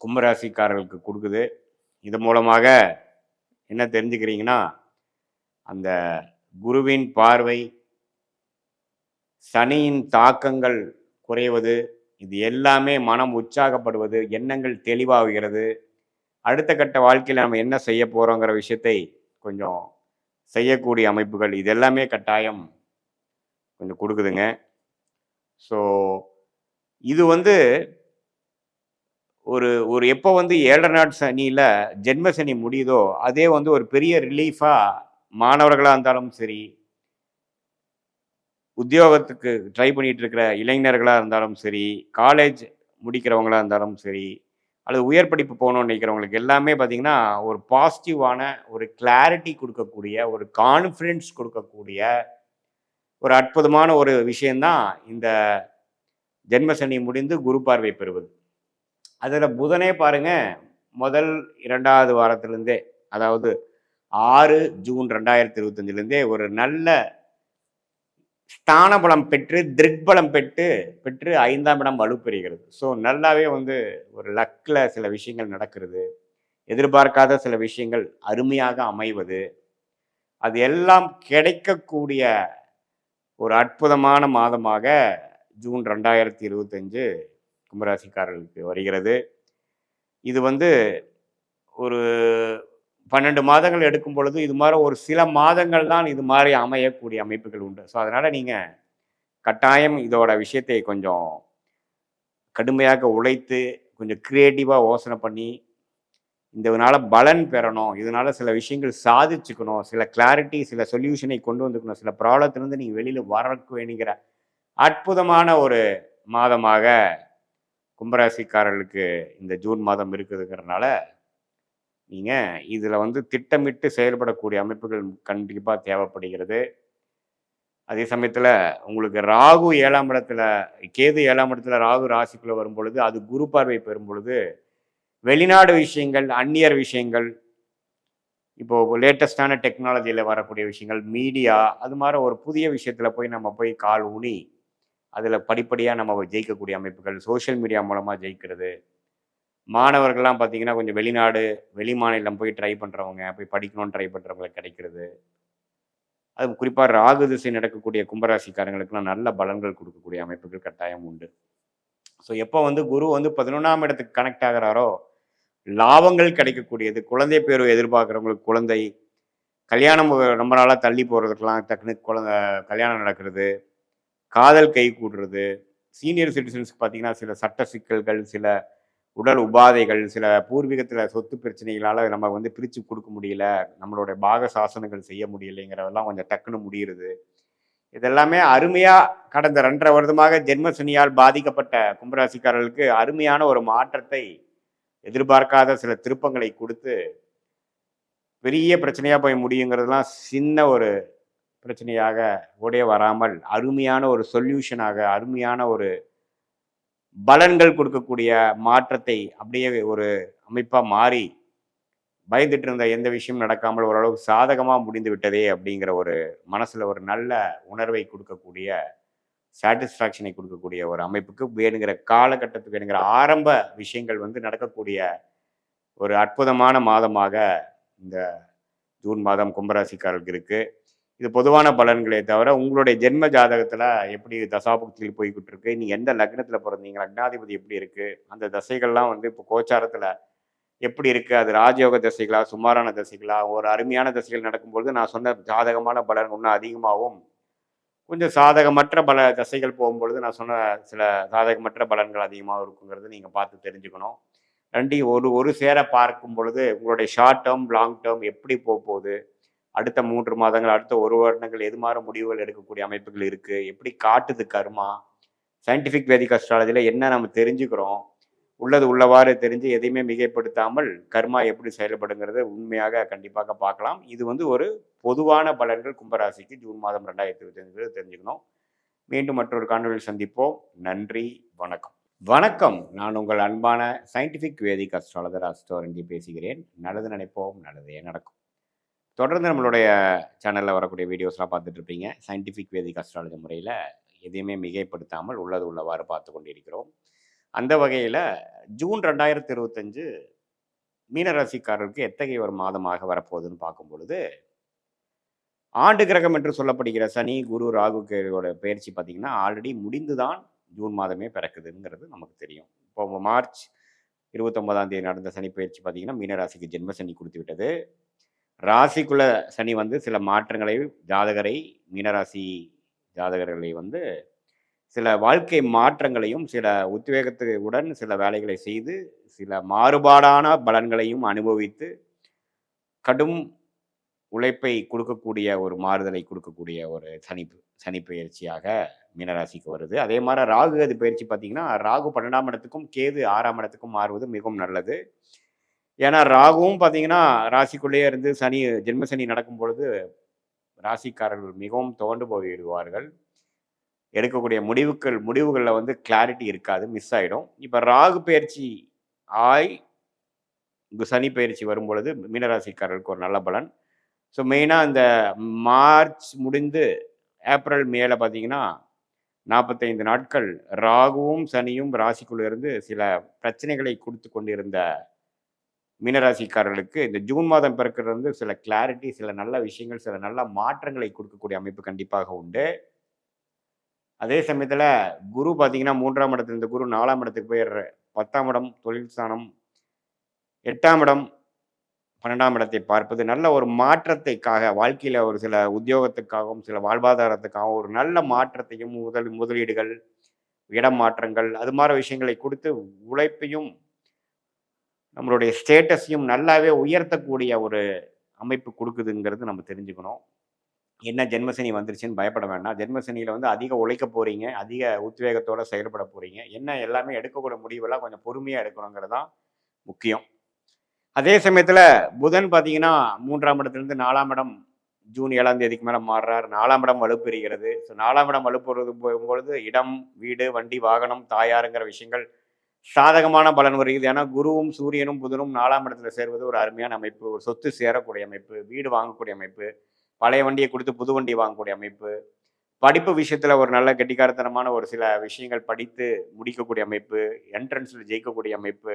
[SPEAKER 1] கும்பராசிக்காரர்களுக்கு கொடுக்குது. இது மூலமாக என்ன தெரிஞ்சுக்கிறீங்கன்னா, அந்த குருவின் பார்வை, சனியின் தாக்கங்கள் குறைவது, இது எல்லாமே மனம் உற்சாகப்படுவது, எண்ணங்கள் தெளிவாகிறது. அடுத்த கட்ட வாழ்க்கையில் நம்ம என்ன செய்ய போகிறோங்கிற விஷயத்தை கொஞ்சம் செய்யக்கூடிய அமைப்புகள் இது எல்லாமே கட்டாயம் கொஞ்சம் கொடுக்குதுங்க. ஸோ இது ஒரு எப்போ 7 நாட் சனியில் ஜென்ம சனி முடியுதோ அதே ஒரு பெரிய ரிலீஃபாக மாணவர்களாக இருந்தாலும் சரி, உத்தியோகத்துக்கு ட்ரை பண்ணிட்டு இருக்கிற இளைஞர்களாக இருந்தாலும் சரி, காலேஜ் முடிக்கிறவங்களாக இருந்தாலும் சரி, அல்லது உயர் படிப்பு போகணும்னு நினைக்கிறவங்களுக்கு எல்லாமே பார்த்திங்கன்னா ஒரு பாசிட்டிவான ஒரு கிளாரிட்டி கொடுக்கக்கூடிய, ஒரு கான்ஃபிடென்ஸ் கொடுக்கக்கூடிய ஒரு அற்புதமான ஒரு விஷயந்தான் இந்த ஜென்ம சனி முடிந்து குரு பார்வை பெறுவது. அதில் புதனே பாருங்கள் முதல் 2வது வாரத்திலிருந்தே, அதாவது 6 ஜூன் 2025லேருந்தே ஒரு நல்ல ஸ்தான பலம் பெற்று திக்பலம் பெற்று 5ஆம் இடம் வலுப்பெறுகிறது. ஸோ நல்லாவே வந்து ஒரு லக்கில் சில விஷயங்கள் நடக்கிறது, எதிர்பார்க்காத சில விஷயங்கள் அருமையாக அமைவது, அது எல்லாம் கிடைக்கக்கூடிய ஒரு அற்புதமான மாதமாக ஜூன் 2025 கும்பராசிக்காரர்களுக்கு வருகிறது. இது வந்து ஒரு 12 மாதங்கள் எடுக்கும் பொழுது இது மாதிரி ஒரு சில மாதங்கள் தான் இது மாதிரி அமையக்கூடிய அமைப்புகள் உண்டு. ஸோ அதனால் நீங்கள் கட்டாயம் இதோட விஷயத்தை கொஞ்சம் கடுமையாக உழைத்து கொஞ்சம் க்ரியேட்டிவாக யோசனை பண்ணி இதனால் பலன் பெறணும், இதனால் சில விஷயங்கள் சாதிச்சுக்கணும், சில கிளாரிட்டி சில சொல்யூஷனை கொண்டு வந்துக்கணும், சில ப்ராப்ளத்திலேருந்து நீங்கள் வெளியில் வரக்கு வேணுங்கிற அற்புதமான ஒரு மாதமாக கும்பராசிக்காரர்களுக்கு இந்த ஜூன் மாதம் இருக்குதுங்கிறதுனால நீங்கள் இதில் வந்து திட்டமிட்டு செயல்படக்கூடிய அமைப்புகள் கண்டிப்பாக தேவைப்படுகிறது. அதே சமயத்தில் உங்களுக்கு ராகு 7ஆம் இடத்துல, கேது 7ஆம் இடத்துல ராகு ராசிக்குள்ளே வரும் பொழுது, அது குரு பார்வை பெறும் பொழுது வெளிநாடு விஷயங்கள், அந்நியர் விஷயங்கள், இப்போது லேட்டஸ்டான டெக்னாலஜியில் வரக்கூடிய விஷயங்கள், மீடியா, அது மாதிரி ஒரு புதிய விஷயத்தில் போய் நம்ம போய் கால் ஊனி அதில் படிப்படியாக நம்ம ஜெயிக்கக்கூடிய அமைப்புகள், சோஷியல் மீடியா மூலமாக ஜெயிக்கிறது. மாணவர்கள்லாம் பார்த்தீங்கன்னா கொஞ்சம் வெளிநாடு, வெளி மாநிலம் போய் ட்ரை பண்ணுறவங்க, போய் படிக்கணும்னு ட்ரை பண்ணுறவங்களுக்கு கிடைக்கிறது. அது குறிப்பாக ராகு திசை நடக்கக்கூடிய கும்பராசிக்காரங்களுக்குலாம் நல்ல பலன்கள் கொடுக்கக்கூடிய அமைப்புகள் கட்டாயம் உண்டு. ஸோ எப்போ வந்து குரு வந்து 11ஆம் இடத்துக்கு கனெக்ட் ஆகிறாரோ லாபங்கள் கிடைக்கக்கூடியது, குழந்தை பேர் எதிர்பார்க்குறவங்களுக்கு குழந்தை, கல்யாணம் ரொம்ப நாளாக தள்ளி போகிறதுக்கெலாம் டக்குனு கல்யாணம் நடக்கிறது, காதல் கை கூடுறது, சீனியர் சிட்டிசன்ஸ்க்கு பார்த்தீங்கன்னா சில சட்ட சிக்கல்கள், சில உடல் உபாதைகள், சில பூர்வீகத்தில் சொத்து பிரச்சனைகளால் நம்ம வந்து பிரித்து கொடுக்க முடியல, நம்மளுடைய பாக சாசனங்கள் செய்ய முடியலைங்கிறதெல்லாம் கொஞ்சம் டக்குன்னு முடிகிறது. இதெல்லாமே அருமையாக கடந்த 2.5 வருடமாக ஜென்ம சனியால் பாதிக்கப்பட்ட கும்பராசிக்காரர்களுக்கு அருமையான ஒரு மாற்றத்தை, எதிர்பார்க்காத சில திருப்பங்களை கொடுத்து பெரிய பிரச்சனையாக போய் முடியுங்கிறதுலாம் சின்ன ஒரு பிரச்சனையாக ஓடே வராமல் அருமையான ஒரு சொல்யூஷனாக, அருமையான ஒரு பலன்கள் கொடுக்கக்கூடிய மாற்றத்தை அப்படியே ஒரு அமைப்பாக மாறி பயந்துட்டு இருந்த எந்த விஷயம் நடக்காமல் ஓரளவுக்கு சாதகமாக முடிந்து விட்டதே அப்படிங்கிற ஒரு மனசில் ஒரு நல்ல உணர்வை கொடுக்கக்கூடிய, சாட்டிஸ்ஃபேக்ஷனை கொடுக்கக்கூடிய ஒரு அமைப்புக்கு வேணுங்கிற காலகட்டத்துக்கு வேணுங்கிற ஆரம்ப விஷயங்கள் வந்து நடக்கக்கூடிய ஒரு அற்புதமான மாதமாக இந்த ஜூன் மாதம் கும்பராசிக்காரர்களுக்கு இருக்குது. இது பொதுவான பலன்களே தவிர உங்களுடைய ஜென்ம ஜாதகத்தில் எப்படி தசாபுக்தியில் போய்கிட்டு இருக்கு, நீங்கள் எந்த லக்னத்தில் பிறந்தீங்க, லக்னாதிபதி எப்படி இருக்குது, அந்த தசைகள்லாம் வந்து இப்போ கோச்சாரத்தில் எப்படி இருக்குது, அது ராஜயோக தசைகளா சுமாரான தசைகளா, ஒரு அருமையான தசைகள் நடக்கும்பொழுது நான் சொன்ன சாதகமான பலன் இன்னும் அதிகமாகவும், கொஞ்சம் சாதகமற்ற தசைகள் போகும்பொழுது நான் சொன்ன சில சாதகமற்ற பலன்கள் அதிகமாக இருக்குங்கிறது நீங்கள் பார்த்து தெரிஞ்சுக்கணும். ரெண்டையும் ஒரு சேர பார்க்கும் பொழுது உங்களுடைய ஷார்ட் டேர்ம் லாங் டேர்ம் எப்படி போகுது, அடுத்த 3 மாதங்கள் அடுத்த 1 வருடங்கள் எது மாதிரி முடிவுகள் எடுக்கக்கூடிய அமைப்புகள் இருக்குது, எப்படி காட்டுது கர்மா, சயின்டிஃபிக் வேதிக் அஸ்ட்ராலஜியில் என்ன நம்ம தெரிஞ்சுக்கிறோம், உள்ளது உள்ளவாறு தெரிஞ்சு எதையுமே மிகைப்படுத்தாமல் கர்மா எப்படி செயல்படுங்கிறது உண்மையாக கண்டிப்பாக பார்க்கலாம். இது வந்து ஒரு பொதுவான பலன்கள் கும்பராசிக்கு ஜூன் மாதம் 2025 தெரிஞ்சுக்கணும். மீண்டும் மற்றொரு காணொலியில் சந்திப்போம். நன்றி, வணக்கம். வணக்கம், நான் உங்கள் அன்பான சயின்டிஃபிக் வேதிக் அஸ்ட்ராலஜர் அஸ்ட்ரோரங்கி பேசுகிறேன். நல்லது நினைப்போம், நல்லதே நடக்கும். தொடர்ந்து நம்மளுடைய சேனலில் வரக்கூடிய வீடியோஸ்லாம் பார்த்துட்டு இருப்பீங்க. சயின்டிஃபிக் வேதிக் அஸ்ட்ராலஜி முறையில் எதையுமே மிகைப்படுத்தாமல் உள்ளது உள்ளவாறு பார்த்து கொண்டிருக்கிறோம். அந்த வகையில் ஜூன் 2025 மீனராசிக்காரருக்கு எத்தகைய ஒரு மாதமாக வரப்போகுதுன்னு பார்க்கும் பொழுது, ஆண்டு கிரகம் என்று சொல்லப்படுகிற சனி, குரு, ராகு, கேதுவோட பயிற்சி பார்த்திங்கன்னா ஆல்ரெடி முடிந்து தான் ஜூன் மாதமே பிறக்குதுங்கிறது நமக்கு தெரியும். இப்போ மார்ச் 29ஆம் தேதி நடந்த சனி பயிற்சி பார்த்திங்கன்னா மீனராசிக்கு ஜென்ம சனி கொடுத்து விட்டது. ராசிக்குள்ள சனி வந்து சில மாற்றங்களை மீனராசி ஜாதகர்களை வந்து சில வாழ்க்கை மாற்றங்களையும் சில உத்வேகத்துடன் சில வேலைகளை செய்து சில மாறுபாடான பலன்களையும் அனுபவித்து கடும் உழைப்பை கொடுக்கக்கூடிய ஒரு மாறுதலை கொடுக்கக்கூடிய ஒரு சனி பயிற்சியாக மீனராசிக்கு வருது. அதே மாதிரி ராகு அது பயிற்சி பார்த்தீங்கன்னா ராகு 12ஆம் இடத்துக்கும் கேது 6ஆம் இடத்துக்கும் மாறுவது மிகவும் நல்லது. ஏன்னா ராகுவும் பார்த்தீங்கன்னா ராசிக்குள்ளேயே இருந்து ஜென்ம சனி நடக்கும் பொழுது ராசிக்காரர்கள் மிகவும் துவண்டு போய்விடுவார்கள். எடுக்கக்கூடிய முடிவுகளில் வந்து கிளாரிட்டி இருக்காது, மிஸ் ஆகிடும். இப்போ ராகு பயிற்சி இங்கு சனி பயிற்சி வரும்பொழுது மீனராசிக்காரர்களுக்கு ஒரு நல்ல பலன். ஸோ மெயினாக இந்த மார்ச் முடிந்து ஏப்ரல் மேல பார்த்தீங்கன்னா 45 நாட்கள் ராகுவும் சனியும் ராசிக்குள்ள இருந்து சில பிரச்சனைகளை கொடுத்து கொண்டிருந்த மீனராசிக்காரர்களுக்கு இந்த ஜூன் மாதம் பிறக்கிறது வந்து சில கிளாரிட்டி, சில நல்ல விஷயங்கள், சில நல்ல மாற்றங்களை கொடுக்கக்கூடிய அமைப்பு கண்டிப்பாக உண்டு. அதே சமயத்தில் குரு பார்த்தீங்கன்னா 3ஆம் இடத்துல குரு 4ஆம் இடத்துக்கு போய் 10ஆம் இடம் தொழில் ஸ்தானம், 8ஆம் இடம் 12ஆம் இடத்தை பார்ப்பது நல்ல ஒரு மாற்றத்தைக்காக, வாழ்க்கையில் ஒரு சில உத்தியோகத்துக்காகவும் சில வாழ்வாதாரத்துக்காகவும் ஒரு நல்ல மாற்றத்தையும் முதலீடுகள், இடம் மாற்றங்கள் அது மாதிரி விஷயங்களை கொடுத்து உழைப்பையும் நம்மளுடைய ஸ்டேட்டஸையும் நல்லாவே உயர்த்தக்கூடிய ஒரு அமைப்பு கொடுக்குதுங்கிறது நம்ம தெரிஞ்சுக்கணும். என்ன ஜென்மசனி வந்துருச்சுன்னு பயப்பட வேண்டாம். ஜென்மசனியில் வந்து அதிக உழைக்க போகிறீங்க, அதிக உத்வேகத்தோடு செயல்பட போகிறீங்க. என்ன எல்லாமே எடுக்கக்கூடிய முடிவெல்லாம் கொஞ்சம் பொறுமையாக எடுக்கணுங்கிறது தான் முக்கியம். அதே சமயத்தில் புதன் பார்த்தீங்கன்னா 3ஆம் இடத்துலேருந்து 4ஆம் இடம் ஜூன் 7ஆம் தேதிக்கு மேலே மாறுறார். 4ஆம் இடம் வலுப்பெறுகிறது. ஸோ 4ஆம் இடம் வலுப்பெறுவது போகும்பொழுது இடம், வீடு, வண்டி, வாகனம், தாயாருங்கிற விஷயங்கள் சாதகமான பலன் வருகிறது. ஏன்னா குருவும் சூரியனும் புதனும் 4ஆம் இடத்துல சேர்வது ஒரு அருமையான அமைப்பு. ஒரு சொத்து சேரக்கூடிய அமைப்பு, வீடு வாங்கக்கூடிய அமைப்பு, பழைய வண்டியை கொடுத்து புது வண்டி வாங்கக்கூடிய அமைப்பு, படிப்பு விஷயத்தில் ஒரு நல்ல கெட்டிக்காரத்தனமான ஒரு சில விஷயங்கள் படித்து முடிக்கக்கூடிய அமைப்பு, என்ட்ரன்ஸில் ஜெயிக்கக்கூடிய அமைப்பு,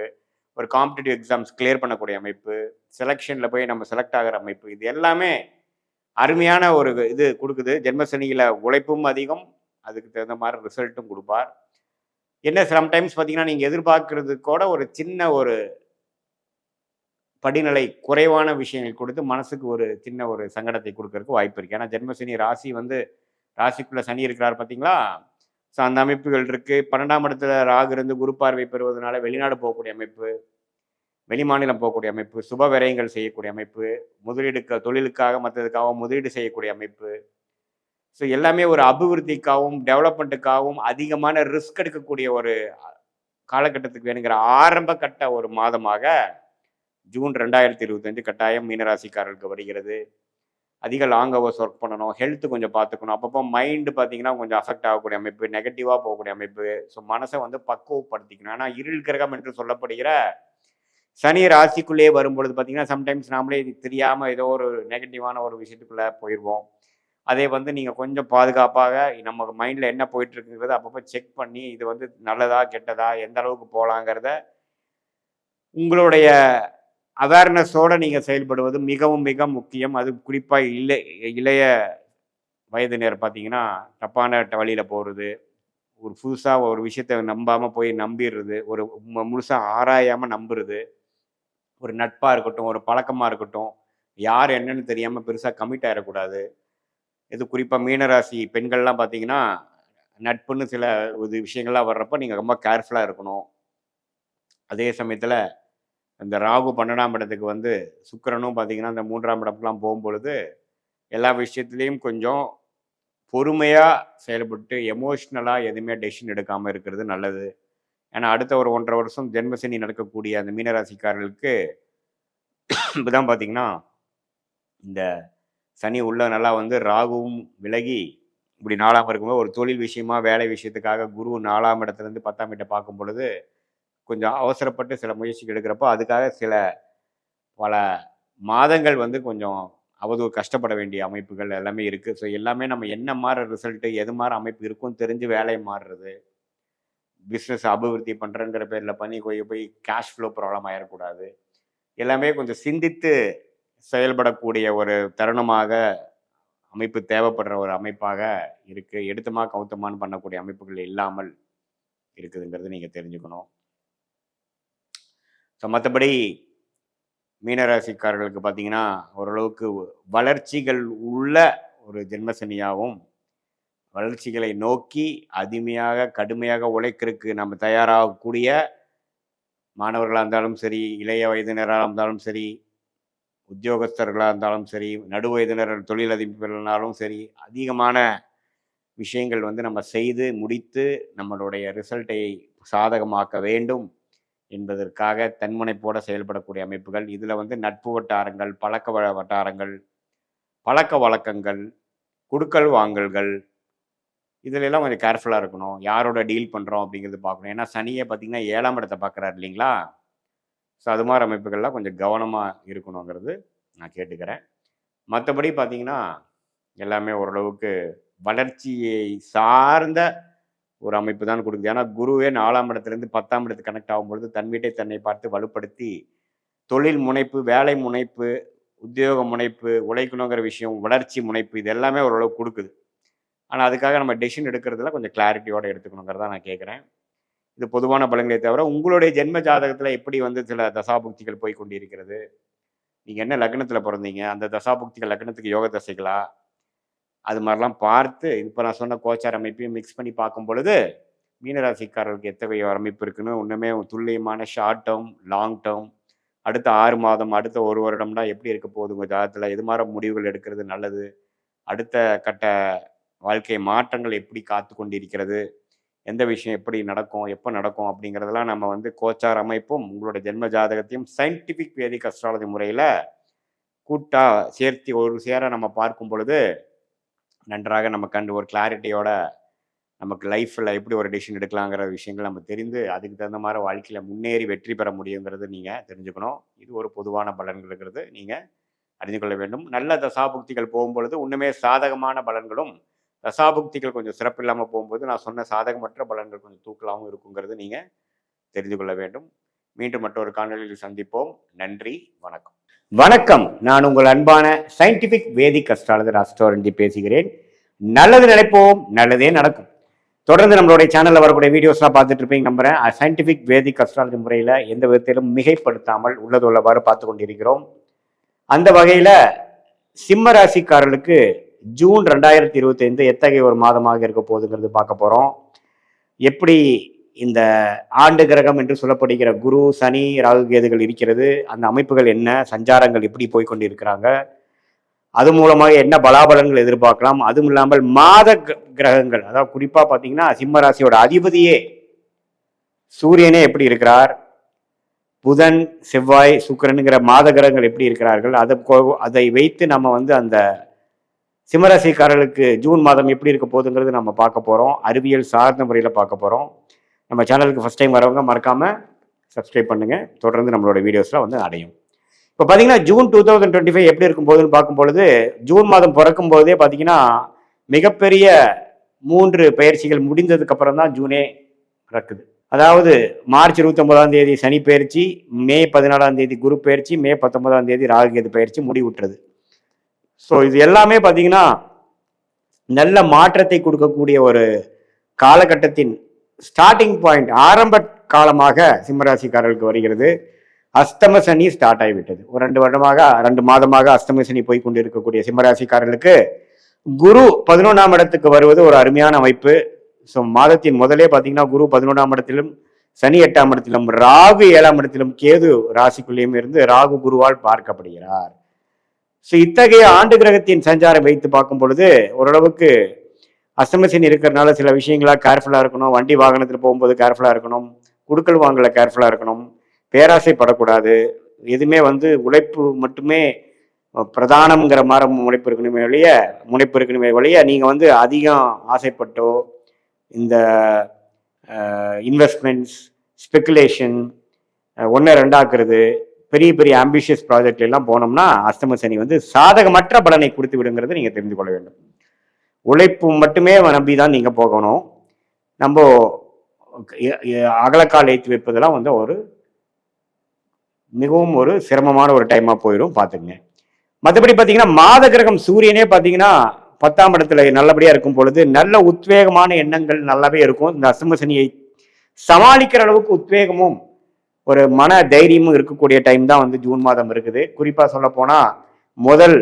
[SPEAKER 1] ஒரு காம்படிட்டிவ் எக்ஸாம்ஸ் கிளியர் பண்ணக்கூடிய அமைப்பு, செலெக்ஷனில் போய் நம்ம செலக்ட் ஆகிற அமைப்பு, இது எல்லாமே அருமையான ஒரு இது கொடுக்குது. ஜென்மசனியில் உழைப்பும் அதிகம், அதுக்கு தகுந்த மாதிரி ரிசல்ட்டும் கொடுப்பார். என்ன சம்டைம்ஸ் பார்த்தீங்கன்னா நீங்கள் எதிர்பார்க்கறது கூட ஒரு சின்ன ஒரு படிநிலை குறைவான விஷயங்கள் கொடுத்து மனசுக்கு ஒரு சின்ன ஒரு சங்கடத்தை கொடுக்கறதுக்கு வாய்ப்பு இருக்குது. ஏன்னா ஜென்மசனி ராசி வந்து ராசிக்குள்ளே சனி இருக்கிறார் பார்த்தீங்களா? ஸோ அந்த அமைப்புகள் இருக்குது. 12ஆம் இடத்துல ராகு இருந்து குரு பார்வை பெறுவதனால வெளிநாடு போகக்கூடிய அமைப்பு, வெளிமாநிலம் போகக்கூடிய அமைப்பு, சுப விரயங்கள் செய்யக்கூடிய அமைப்பு, தொழிலுக்காக மற்றதுக்காகவும் முதலீடு செய்யக்கூடிய அமைப்பு. ஸோ எல்லாமே ஒரு அபிவிருத்திக்காகவும் டெவலப்மெண்ட்டுக்காகவும் அதிகமான ரிஸ்க் எடுக்கக்கூடிய ஒரு காலகட்டத்துக்கு வேணுங்கிற ஆரம்ப கட்ட ஒரு மாதமாக ஜூன் 2025 கட்டாயம் மீனராசிக்காரர்களுக்கு வருகிறது. அதிக லாங் ஹவர்ஸ் ஒர்க் பண்ணணும், ஹெல்த் கொஞ்சம் பார்த்துக்கணும். அப்பப்போ மைண்டு பார்த்தீங்கன்னா கொஞ்சம் அஃபெக்ட் ஆகக்கூடிய அமைப்பு, நெகட்டிவாக போகக்கூடிய அமைப்பு. ஸோ மனசை வந்து பக்குவப்படுத்திக்கணும். ஏன்னா இருள் கிரகம் என்று சொல்லப்படுகிற சனி ராசிக்குள்ளேயே வரும்பொழுது பார்த்தீங்கன்னா சம்டைம்ஸ் நாமளே தெரியாமல் ஏதோ ஒரு நெகட்டிவான ஒரு விஷயத்துக்குள்ளே போயிடுவோம். அதே வந்து நீங்கள் கொஞ்சம் பாதுகாப்பாக நம்ம மைண்டில் என்ன போயிட்டுருக்குங்கிறத அப்பப்போ செக் பண்ணி இது வந்து நல்லதா கெட்டதா எந்த அளவுக்கு போகலாங்கிறத உங்களுடைய அவேர்னஸோடு நீங்கள் செயல்படுவது மிகவும் மிக முக்கியம். அது குறிப்பாக இளைய வயதினர் பார்த்தீங்கன்னா தப்பான வழியில் போகிறது, ஒரு புதுசாக ஒரு விஷயத்தை நம்பாமல் போய் நம்பிடுறது, ஒரு முழுசாக ஆராயாமல் நம்புறது, ஒரு நட்பாக இருக்கட்டும், ஒரு பழக்கமாக இருக்கட்டும், யார் என்னன்னு தெரியாமல் பெருசாக கமிட் ஆகிடக்கூடாது. இது குறிப்பாக மீனராசி பெண்கள்லாம் பார்த்தீங்கன்னா நட்புன்னு சில விஷயங்கள்லாம் வர்றப்போ நீங்கள் ரொம்ப கேர்ஃபுல்லாக இருக்கணும். அதே சமயத்தில் இந்த ராகு 12ஆம் இடத்துக்கு வந்து சுக்கிரனும் பார்த்தீங்கன்னா இந்த 3ஆம் இடத்துலாம் போகும்பொழுது எல்லா விஷயத்துலேயும் கொஞ்சம் பொறுமையாக செயல்பட்டு எமோஷ்னலாக எதுவுமே டெசிஷன் எடுக்காமல் இருக்கிறது நல்லது. ஏன்னா அடுத்த ஒரு 1.5 வருஷம் ஜென்மசனி நடக்கக்கூடிய அந்த மீனராசிக்காரர்களுக்கு இப்போதான் பார்த்தீங்கன்னா இந்த சனி உள்ள நல்லா வந்து ராகுவும் விலகி இப்படி 4ஆம் இருக்கும்போது ஒரு தொழில் விஷயமா வேலை விஷயத்துக்காக குரு 4ஆம் இடத்துலேருந்து 10ஆம் இடத்தை பார்க்கும் பொழுது கொஞ்சம் அவசரப்பட்டு சில முயற்சிகள் எடுக்கிறப்போ அதுக்காக சில பல மாதங்கள் வந்து கொஞ்சம் அவதூறு கஷ்டப்பட வேண்டிய அமைப்புகள் எல்லாமே இருக்குது. ஸோ எல்லாமே நம்ம என்ன மாதிரி ரிசல்ட்டு எது மாதிரி அமைப்பு இருக்குன்னு தெரிஞ்சு வேலையை மாறுறது, பிஸ்னஸ் அபிவிருத்தி பண்ணுறங்கிற பேரில் பண்ணி போய் கேஷ் ஃப்ளோ ப்ராப்ளம் ஆகிடக்கூடாது. எல்லாமே கொஞ்சம் சிந்தித்து செயல்படக்கூடிய ஒரு தருணமாக அமைப்பு தேவைப்படுற ஒரு அமைப்பாக இருக்குது. எடுத்துமா கவுத்தமான்னு பண்ணக்கூடிய அமைப்புகள் இல்லாமல் இருக்குதுங்கிறது நீங்கள் தெரிஞ்சுக்கணும். ஸோ மற்றபடி மீனராசிக்காரர்களுக்கு பார்த்தீங்கன்னா ஓரளவுக்கு வளர்ச்சிகள் உள்ள ஒரு ஜென்மசனியாகவும் வளர்ச்சிகளை நோக்கி கடுமையாக உழைக்கிறதுக்கு நம்ம தயாராகக்கூடிய மாணவர்களாக இருந்தாலும் சரி, இளைய வயதினராக இருந்தாலும் சரி, உத்தியோகஸ்தர்களாக இருந்தாலும் சரி, நடுவயதினர் தொழிலதிபர்களாலும் சரி, அதிகமான விஷயங்கள் வந்து நம்ம செய்து முடித்து நம்மளுடைய ரிசல்ட்டை சாதகமாக்க வேண்டும் என்பதற்காக தன்முனைப்போட செயல்படக்கூடிய அமைப்புகள். இதில் வந்து நட்பு வட்டாரங்கள், வட்டாரங்கள், பழக்க வழக்கங்கள், குடுக்கல் வாங்கல்கள், இதிலெல்லாம் கொஞ்சம் கேர்ஃபுல்லாக இருக்கணும். யாரோட டீல் பண்ணுறோம் அப்படிங்கிறது பார்க்கணும். ஏன்னா சனியை பார்த்திங்கன்னா 7ஆம் இடத்தை பார்க்குறாரு இல்லைங்களா? ஸோ அது மாதிரி அமைப்புகள்லாம் கொஞ்சம் கவனமாக இருக்கணுங்கிறது நான் கேட்டுக்கிறேன். மற்றபடி பார்த்தீங்கன்னா எல்லாமே ஓரளவுக்கு வளர்ச்சியை சார்ந்த ஒரு அமைப்பு தான் கொடுக்குது. ஏன்னா குருவே 4ஆம் இடத்துலேருந்து 10ஆம் இடத்துக்கு கனெக்ட் ஆகும்பொழுது தன் வீட்டை தன்னை பார்த்து வலுப்படுத்தி தொழில் முனைப்பு, வேலை முனைப்பு, உத்தியோக முனைப்பு, உழைக்கணுங்கிற விஷயம், வளர்ச்சி முனைப்பு, இது எல்லாமே ஓரளவு கொடுக்குது. ஆனால் அதுக்காக நம்ம டெசிஷன் எடுக்கிறதுல கொஞ்சம் கிளாரிட்டியோடு எடுத்துக்கணுங்கிறத நான் கேட்குறேன். இது பொதுவான பலன்களே தவிர உங்களுடைய ஜென்ம ஜாதகத்தில் எப்படி வந்து சில தசாபுக்திகள் போய் கொண்டிருக்கிறது, நீங்கள் என்ன லக்னத்தில் பிறந்தீங்க, அந்த தசாபுக்திகள் லக்னத்துக்கு யோக தசைகளா, அது மாதிரிலாம் பார்த்து இப்போ நான் சொன்ன கோச்சார் அமைப்பையும் மிக்ஸ் பண்ணி பார்க்கும் பொழுது மீனராசிக்காரர்களுக்கு எத்தகைய அமைப்பு இருக்குன்னு ஒன்றுமே துல்லியமான ஷார்ட் டேர்ம், லாங் டேர்ம், அடுத்த 6 மாதம், அடுத்த 1 வருடம்னா எப்படி இருக்க போகுது உங்கள் ஜாதகத்தில், எது மாதிரி முடிவுகள் எடுக்கிறது நல்லது, அடுத்த கட்ட வாழ்க்கை மாற்றங்கள் எப்படி காத்து கொண்டிருக்கிறது, எந்த விஷயம் எப்படி நடக்கும், எப்போ நடக்கும் அப்படிங்கிறதெல்லாம் நம்ம வந்து கோச்சார் அமைப்பும் உங்களோட ஜென்ம ஜாதகத்தையும் சயின்டிஃபிக் வேதிக் அஸ்ட்ராலஜி முறையில் கூட்டா சேர்த்து ஒரு சேர நம்ம பார்க்கும் பொழுது நன்றாக நம்ம கண்டு ஒரு கிளாரிட்டியோட நமக்கு லைஃப்பில் எப்படி ஒரு டெசிஷன் எடுக்கலாங்கிற விஷயங்கள் நம்ம தெரிந்து அதுக்கு தகுந்த மாதிரி வாழ்க்கையில் முன்னேறி வெற்றி பெற முடியுங்கிறது நீங்கள் தெரிஞ்சுக்கணும். இது ஒரு பொதுவான பலன்களுங்கிறது நீங்கள் அறிந்து கொள்ள வேண்டும். நல்ல தசாபுக்திகள் போகும்பொழுது இன்னுமே சாதகமான பலன்களும், தசாபுக்திகள் கொஞ்சம் சிறப்பு இல்லாமல் போகும்போது நான் சொன்ன சாதகமற்ற பலன்கள் கொஞ்சம் தூக்கலாகவும் இருக்குங்கிறது நீங்கள் தெரிந்து கொள்ள வேண்டும். மீண்டும் மற்றொரு காணொலியில் சந்திப்போம். நன்றி, வணக்கம். வணக்கம். நான் உங்கள் அன்பான சயின்டிபிக் வேதிக் அஸ்ட்ராலஜர் அஸ்ட்ரோரஞ்சி பேசுகிறேன். நல்லது நினைப்போம், நல்லதே நடக்கும். தொடர்ந்து நம்மளுடைய சேனலில் வரக்கூடிய வீடியோஸ்லாம் பார்த்துட்டு இருப்பீங்க நம்புறேன். சயின்டிஃபிக் வேதிக் அஸ்ட்ராலஜி முறையில் எந்த விதத்திலும் மிகைப்படுத்தாமல் உள்ளது உள்ளவாறு பார்த்து கொண்டிருக்கிறோம். அந்த வகையில் சிம்ம ராசிக்காரர்களுக்கு ஜூன் 2025 எத்தகைய ஒரு மாதமாக இருக்க போகுதுங்கிறது பார்க்க போகிறோம். எப்படி இந்த ஆண்டு கிரகம் என்று சொல்லப்படுகிற குரு, சனி, ராகு, கேதுகள் இருக்கிறது, அந்த அமைப்புகள் என்ன, சஞ்சாரங்கள் எப்படி போய்கொண்டு இருக்கிறாங்க, அது மூலமாக என்ன பலாபலன்கள் எதிர்பார்க்கலாம், அதுவும் இல்லாமல் மாத கிரகங்கள், அதாவது குறிப்பாக பார்த்தீங்கன்னா சிம்ம ராசியோட அதிபதியே சூரியனே எப்படி இருக்கிறார், புதன், செவ்வாய், சுக்கிரனுங்கிற மாத கிரகங்கள் எப்படி இருக்கிறார்கள், அதை வைத்து நம்ம வந்து அந்த சிம்மராசிக்காரர்களுக்கு ஜூன் மாதம் எப்படி இருக்க போகுதுங்கிறது நம்ம பார்க்க போகிறோம். அறிவியல் சார்ந்த முறையில் பார்க்க போகிறோம். நம்ம சேனலுக்கு ஃபஸ்ட் டைம் வரவங்க மறக்காமல் சப்ஸ்கிரைப் பண்ணுங்கள். தொடர்ந்து நம்மளோட வீடியோஸ்லாம் வந்து அடையும். இப்போ பார்த்தீங்கன்னா ஜூன் 2025 எப்படி இருக்கும் போதுன்னு பார்க்கும்பொழுது, ஜூன் மாதம் பிறக்கும் போதே பார்த்தீங்கன்னா மிகப்பெரிய 3 பயிற்சிகள் முடிந்ததுக்கு அப்புறம் தான் ஜூனே பிறக்குது. அதாவது மார்ச் 29ஆம் தேதி சனி பயிற்சி, மே 14ஆம் தேதி குரு பயிற்சி, மே 19ஆம் தேதி ராகு கேது பயிற்சி முடிவுற்றது. ஸோ இது எல்லாமே பார்த்தீங்கன்னா நல்ல மாற்றத்தை கொடுக்கக்கூடிய ஒரு காலகட்டத்தின் ஸ்டார்டிங் பாயிண்ட், ஆரம்ப காலமாக சிம்மராசிக்காரர்களுக்கு வருகிறது. அஸ்தம சனி ஸ்டார்ட் ஆகிவிட்டது. ஒரு 2 மாதமாக அஸ்தம சனி போய் கொண்டு இருக்கக்கூடிய சிம்மராசிக்காரர்களுக்கு குரு 11ஆம் இடத்துக்கு வருவது ஒரு அருமையான அமைப்பு. ஸோ மாதத்தின் முதலே பார்த்தீங்கன்னா குரு 11ஆம் இடத்திலும், சனி 8ஆம் இடத்திலும், ராகு 7ஆம் இடத்திலும், கேது ராசிக்குள்ளேயும் இருந்து ராகு குருவால் பார்க்கப்படுகிறார். ஸோ இத்தகைய ஆண்டு கிரகத்தின் சஞ்சாரம் வைத்து பார்க்கும் பொழுது ஓரளவுக்கு அஸ்தமசனி இருக்கிறதுனால சில விஷயங்களா கேர்ஃபுல்லாக இருக்கணும். வண்டி வாகனத்தில் போகும்போது கேர்ஃபுல்லாக இருக்கணும். குடுக்கல் வாங்கல கேர்ஃபுல்லாக இருக்கணும். பேராசைப்படக்கூடாது. எதுவுமே வந்து உழைப்பு மட்டுமே பிரதானம்ங்கிற மாதிரி முனைப்பு இருக்கணுமே ஒழிய நீங்கள் வந்து அதிகம் ஆசைப்பட்டோ இந்த இன்வெஸ்ட்மெண்ட்ஸ், ஸ்பெக்குலேஷன், 1-2 பெரிய பெரிய ஆம்பிஷியஸ் ப்ராஜெக்ட் எல்லாம் போனோம்னா அஸ்தம சனி வந்து சாதகமற்ற பலனை கொடுத்து விடுங்கிறது நீங்கள் தெரிந்து கொள்ள வேண்டும். உழைப்பு மட்டுமே நம்பி தான் நீங்கள் போகணும். நம்ம அகலக்கால் ஏற்றி வைப்பதெல்லாம் வந்து மிகவும் ஒரு சிரமமான ஒரு டைமாக போயிடும், பார்த்துங்க. மற்றபடி பார்த்தீங்கன்னா மாத கிரகம் சூரியனே பார்த்தீங்கன்னா 10ஆம் இடத்துல நல்லபடியாக இருக்கும் பொழுது நல்ல உத்வேகமான எண்ணங்கள் நல்லாவே இருக்கும். இந்த அஸ்தம சனியை சமாளிக்கிற அளவுக்கு உத்வேகமும் ஒரு மன தைரியமும் இருக்கக்கூடிய டைம் தான் வந்து ஜூன் மாதம் இருக்குது. குறிப்பாக சொல்ல போனால் முதல்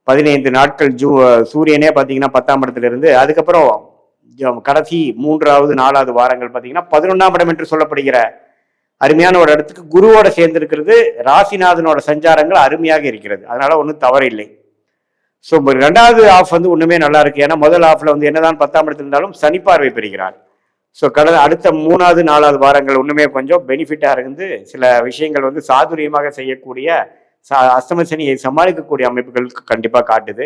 [SPEAKER 1] 15 நாட்கள் சூரியனே பார்த்தீங்கன்னா 10ஆம் இடத்துல இருந்து, அதுக்கப்புறம் கடைசி 3வது 4வது வாரங்கள் பார்த்தீங்கன்னா 11ஆம் இடம் என்று சொல்லப்படுகிற அருமையான ஒரு இடத்துக்கு குருவோட சேர்ந்து இருக்கிறது. ராசிநாதனோட சஞ்சாரங்கள் அருமையாக இருக்கிறது. அதனால ஒன்றும் தவறு இல்லை. ஸோ 2வது ஆஃப் வந்து ஒன்றுமே நல்லா இருக்கு. ஏன்னா முதல் ஆஃப்ல வந்து என்னதான் 10ஆம் இடத்துல இருந்தாலும் சனி பார்வை பெறுகிறார். ஸோ அடுத்த 3வது 4வது வாரங்கள் ஒன்றுமே கொஞ்சம் பெனிஃபிட்டாக இருந்து சில விஷயங்கள் வந்து சாதுரியமாக செய்யக்கூடிய அஸ்தம சனியை சமாளிக்கக்கூடிய அமைப்புகளுக்கு கண்டிப்பாக காட்டுது.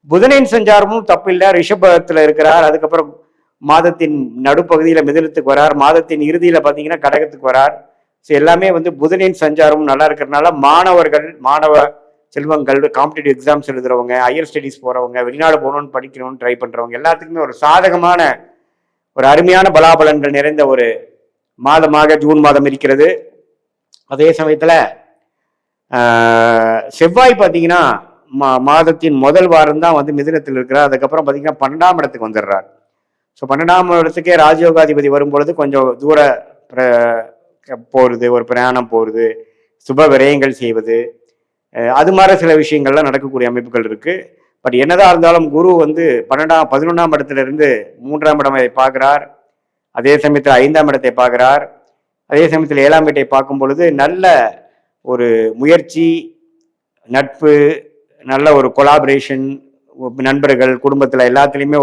[SPEAKER 1] புதனின் சஞ்சாரமும் தப்பில்லை. ரிஷபத்தில் இருக்கிறார். அதுக்கப்புறம் மாதத்தின் நடுப்பகுதியில் மிதுனத்துக்கு வரார். மாதத்தின் இறுதியில் பார்த்தீங்கன்னா கடகத்துக்கு வரார். ஸோ எல்லாமே வந்து புதனின் சஞ்சாரமும் நல்லா இருக்கிறதுனால மாணவ செல்வங்கள், காம்படிட்டிவ் எக்ஸாம்ஸ் எழுதுறவங்க, ஹையர் ஸ்டடீஸ் போறவங்க, வெளிநாடு போகணும்னு படிக்கணும்னு ட்ரை பண்றவங்க எல்லாத்துக்குமே ஒரு சாதகமான ஒரு அருமையான பலாபலன்கள் நிறைந்த ஒரு மாதமாக ஜூன் மாதம் இருக்கிறது. அதே சமயத்துல செவ்வாய் பார்த்தீங்கன்னா மாதத்தின் முதல் வாரம் தான் வந்து மிதுனத்தில் இருக்கிறார். அதுக்கப்புறம் பார்த்தீங்கன்னா 12ஆம் இடத்துக்கு வந்துடுறார். ஸோ 12ஆம் இடத்துக்கே ராஜயோகாதிபதி வரும்பொழுது கொஞ்சம் தூர போகிறது, ஒரு பிரயாணம் போகிறது, சுப விரயங்கள் செய்வது, அது மாதிரி சில விஷயங்கள்லாம் நடக்கக்கூடிய அமைப்புகள் இருக்கு. பட் என்னதான் இருந்தாலும் குரு வந்து 11ஆம் இடத்துல இருந்து 3ஆம் இடத்தை பார்க்கிறார். அதே சமயத்தில் 5ஆம் இடத்தை பார்க்கிறார். அதே சமயத்தில் 7ஆம் இடத்தை பார்க்கும் பொழுது நல்ல ஒரு முயற்சி, நட்பு, நல்ல ஒரு கொலாபரேஷன், நண்பர்கள், குடும்பத்தில் எல்லாத்துலேயுமே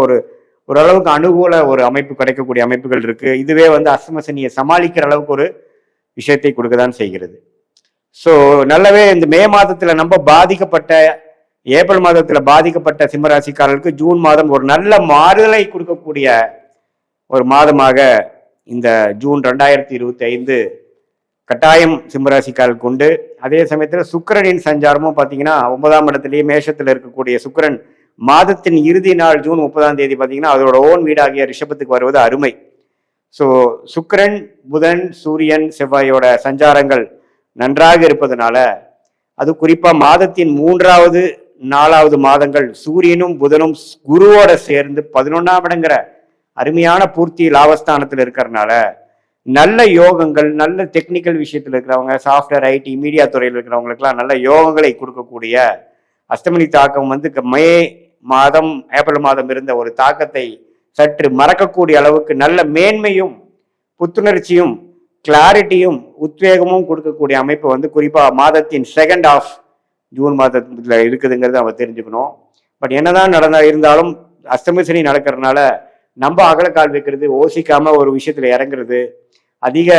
[SPEAKER 1] ஓரளவுக்கு அனுகூல ஒரு அமைப்பு கிடைக்கக்கூடிய அமைப்புகள் இருக்கு. இதுவே வந்து அஷ்டம சனியை சமாளிக்கிற அளவுக்கு ஒரு விஷயத்தை கொடுக்கதான் செய்கிறது. ஸோ நல்லாவே இந்த மே மாதத்துல நம்ம பாதிக்கப்பட்ட, ஏப்ரல் மாதத்துல பாதிக்கப்பட்ட சிம்மராசிக்காரர்களுக்கு ஜூன் மாதம் ஒரு நல்ல மாறுதலை கொடுக்கக்கூடிய ஒரு மாதமாக இந்த ஜூன் 2025 கட்டாயம் சிம்மராசிக்காரர்களுக்கு உண்டு. அதே சமயத்தில் சுக்கிரனின் சஞ்சாரமும் பார்த்தீங்கன்னா 9ஆம் இடத்துலயே மேஷத்தில் இருக்கக்கூடிய சுக்கிரன் மாதத்தின் இறுதி நாள் ஜூன் 30ஆம் தேதி பார்த்தீங்கன்னா அதோட ஓன் வீடாகிய ரிஷபத்துக்கு வருவது அருமை. ஸோ சுக்கிரன், புதன், சூரியன், செவ்வாயோட சஞ்சாரங்கள் நன்றாக இருப்பதனால, அது குறிப்பா மாதத்தின் 3வது 4வது மாதங்கள் சூரியனும் புதனும் குருவோட சேர்ந்து 11ஆம் இடங்கிற அருமையான பூர்த்தி லாபஸ்தானத்தில் இருக்கிறதுனால நல்ல யோகங்கள், நல்ல டெக்னிக்கல் விஷயத்தில் இருக்கிறவங்க, சாஃப்ட்வேர், ஐடி, மீடியா துறையில் இருக்கிறவங்களுக்குலாம் நல்ல யோகங்களை கொடுக்கக்கூடிய அஷ்டமணி தாக்கம் வந்து மே மாதம், ஏப்ரல் மாதம் இருந்த ஒரு தாக்கத்தை சற்று மறக்கக்கூடிய அளவுக்கு நல்ல மேன்மையும், புத்துணர்ச்சியும், கிளாரிட்டியும், உத்வேகமும் கொடுக்கக்கூடிய அமைப்பு வந்து குறிப்பா மாதத்தின் செகண்ட் ஆஃப் ஜூன் மாதத்துல இருக்குதுங்கிறது நம்ம தெரிஞ்சுக்கணும். பட் என்னதான் இருந்தாலும் அஷ்டமி சனி நடக்கிறதுனால நம்ம அகலக்கால் வைக்கிறது, யோசிக்காம ஒரு விஷயத்துல இறங்குறது, அதிக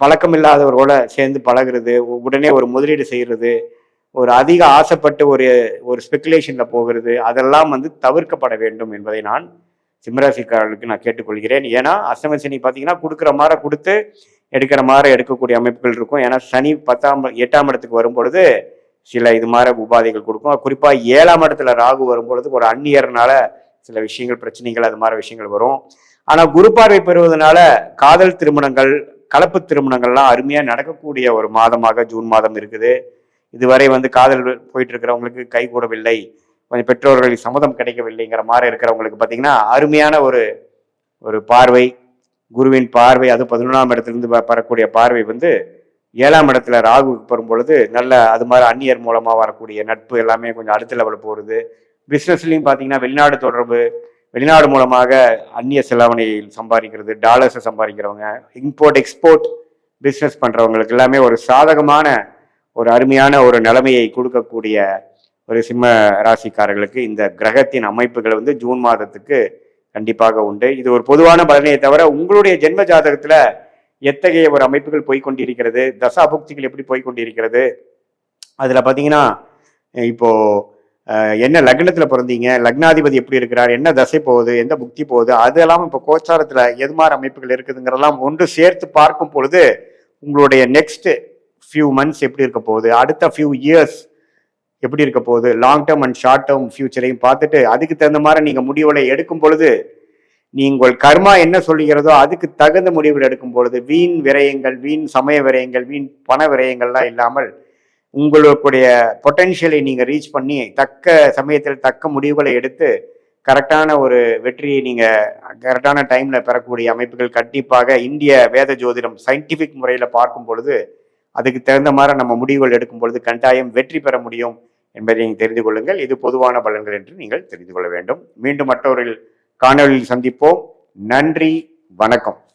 [SPEAKER 1] பழக்கம் இல்லாதவர்களோட சேர்ந்து பழகிறது, உடனே ஒரு முதலீடு செய்யறது, ஒரு அதிக ஆசைப்பட்டு ஒரு ஸ்பெகுலேஷன்ல போகிறது, அதெல்லாம் வந்து தவிர்க்கப்பட வேண்டும் என்பதை நான் சிம்மராசிக்காரர்களுக்கு நான் கேட்டுக்கொள்கிறேன். ஏன்னா அஷ்டம சனி பார்த்தீங்கன்னா கொடுக்குற மாதிரி கொடுத்து எடுக்கிற மாதிரி எடுக்கக்கூடிய அமைப்புகள் இருக்கும். ஏன்னா சனி 8ஆம் இடத்துக்கு வரும்பொழுது சில இது மாதிரி உபாதைகள் கொடுக்கும். குறிப்பாக 7ஆம் இடத்துல ராகு வரும்பொழுது ஒரு அந்நியர்னால சில விஷயங்கள், பிரச்சனைகள், அது மாதிரி விஷயங்கள் வரும். ஆனால் குரு பார்வை பெறுவதனால காதல் திருமணங்கள், கலப்பு திருமணங்கள்லாம் அருமையாக நடக்கக்கூடிய ஒரு மாதமாக ஜூன் மாதம் இருக்குது. இதுவரை வந்து காதல் போயிட்டு இருக்கிறவங்களுக்கு கை கூடவில்லை, கொஞ்சம் பெற்றோர்களுக்கு சம்மதம் கிடைக்கவில்லைங்கிற மாதிரி இருக்கிறவங்களுக்கு பார்த்தீங்கன்னா அருமையான ஒரு பார்வை, குருவின் பார்வை, அது 11ஆம் இடத்துலேருந்து வரக்கூடிய பார்வை வந்து 7ஆம் இடத்துல ராகு பெறும் பொழுது நல்ல அது மாதிரி அந்நியர் மூலமாக வரக்கூடிய நட்பு எல்லாமே கொஞ்சம் அடுத்த லெவலில் போகிறது. பிஸ்னஸ்லையும் பார்த்தீங்கன்னா வெளிநாடு தொடர்பு, வெளிநாடு மூலமாக அந்நிய செலாவணி சம்பாதிக்கிறது, டாலர்ஸை சம்பாதிக்கிறவங்க, இம்போர்ட் எக்ஸ்போர்ட் பிஸ்னஸ் பண்ணுறவங்களுக்கு எல்லாமே ஒரு சாதகமான ஒரு அருமையான ஒரு நிலைமையை கொடுக்கக்கூடிய ஒரு சிம்ம ராசிக்காரர்களுக்கு இந்த கிரகத்தின் அமைப்புகள் வந்து ஜூன் மாதத்துக்கு கண்டிப்பாக உண்டு. இது ஒரு பொதுவான பலனையை தவிர உங்களுடைய ஜென்ம ஜாதகத்துல எத்தகைய ஒரு அமைப்புகள் போய்கொண்டிருக்கிறது, தசாபுக்திகள் எப்படி போய்கொண்டிருக்கிறது, அதுல பாத்தீங்கன்னா இப்போ என்ன லக்னத்துல பிறந்தீங்க, லக்னாதிபதி எப்படி இருக்கிறார், என்ன தசை போகுது, எந்த புக்தி போகுது, அதெல்லாம் இப்போ கோச்சாரத்துல எது மாதிரி அமைப்புகள் இருக்குதுங்கிறதெல்லாம் ஒன்று சேர்த்து பார்க்கும் பொழுது உங்களுடைய நெக்ஸ்ட் ஃபியூ மந்த்ஸ் எப்படி இருக்க போகுது, அடுத்த ஃபியூ இயர்ஸ் எப்படி இருக்க போகுது, long term and short term ஃபியூச்சரையும் பார்த்துட்டு அதுக்கு தகுந்த மாதிரி நீங்க முடிவுகளை எடுக்கும் பொழுது, நீங்கள் கர்மா என்ன சொல்லுகிறதோ அதுக்கு தகுந்த முடிவுகள் எடுக்கும் பொழுது வீண் விரயங்கள், வீண் சமய விரயங்கள், வீண் பண விரயங்கள்லாம் இல்லாமல் உங்களுடைய பொட்டென்ஷியலை நீங்க ரீச் பண்ணி தக்க சமயத்தில் தக்க முடிவுகளை எடுத்து கரெக்டான ஒரு வெற்றியை நீங்க கரெக்டான டைம்ல பெறக்கூடிய அமைப்புகள் கண்டிப்பாக இந்திய வேத ஜோதிடம் சயின்டிபிக் முறையில பார்க்கும் பொழுது அதுக்கு தகுந்த மாதிரி நம்ம முடிவுகள் எடுக்கும் பொழுது கட்டாயம் வெற்றி பெற முடியும் என்பதை நீங்கள் தெரிந்து கொள்ளுங்கள். இது பொதுவான பலன்கள் என்று நீங்கள் தெரிந்து கொள்ள வேண்டும். மீண்டும் மற்றொரு காணொலியில் சந்திப்போம். நன்றி, வணக்கம்.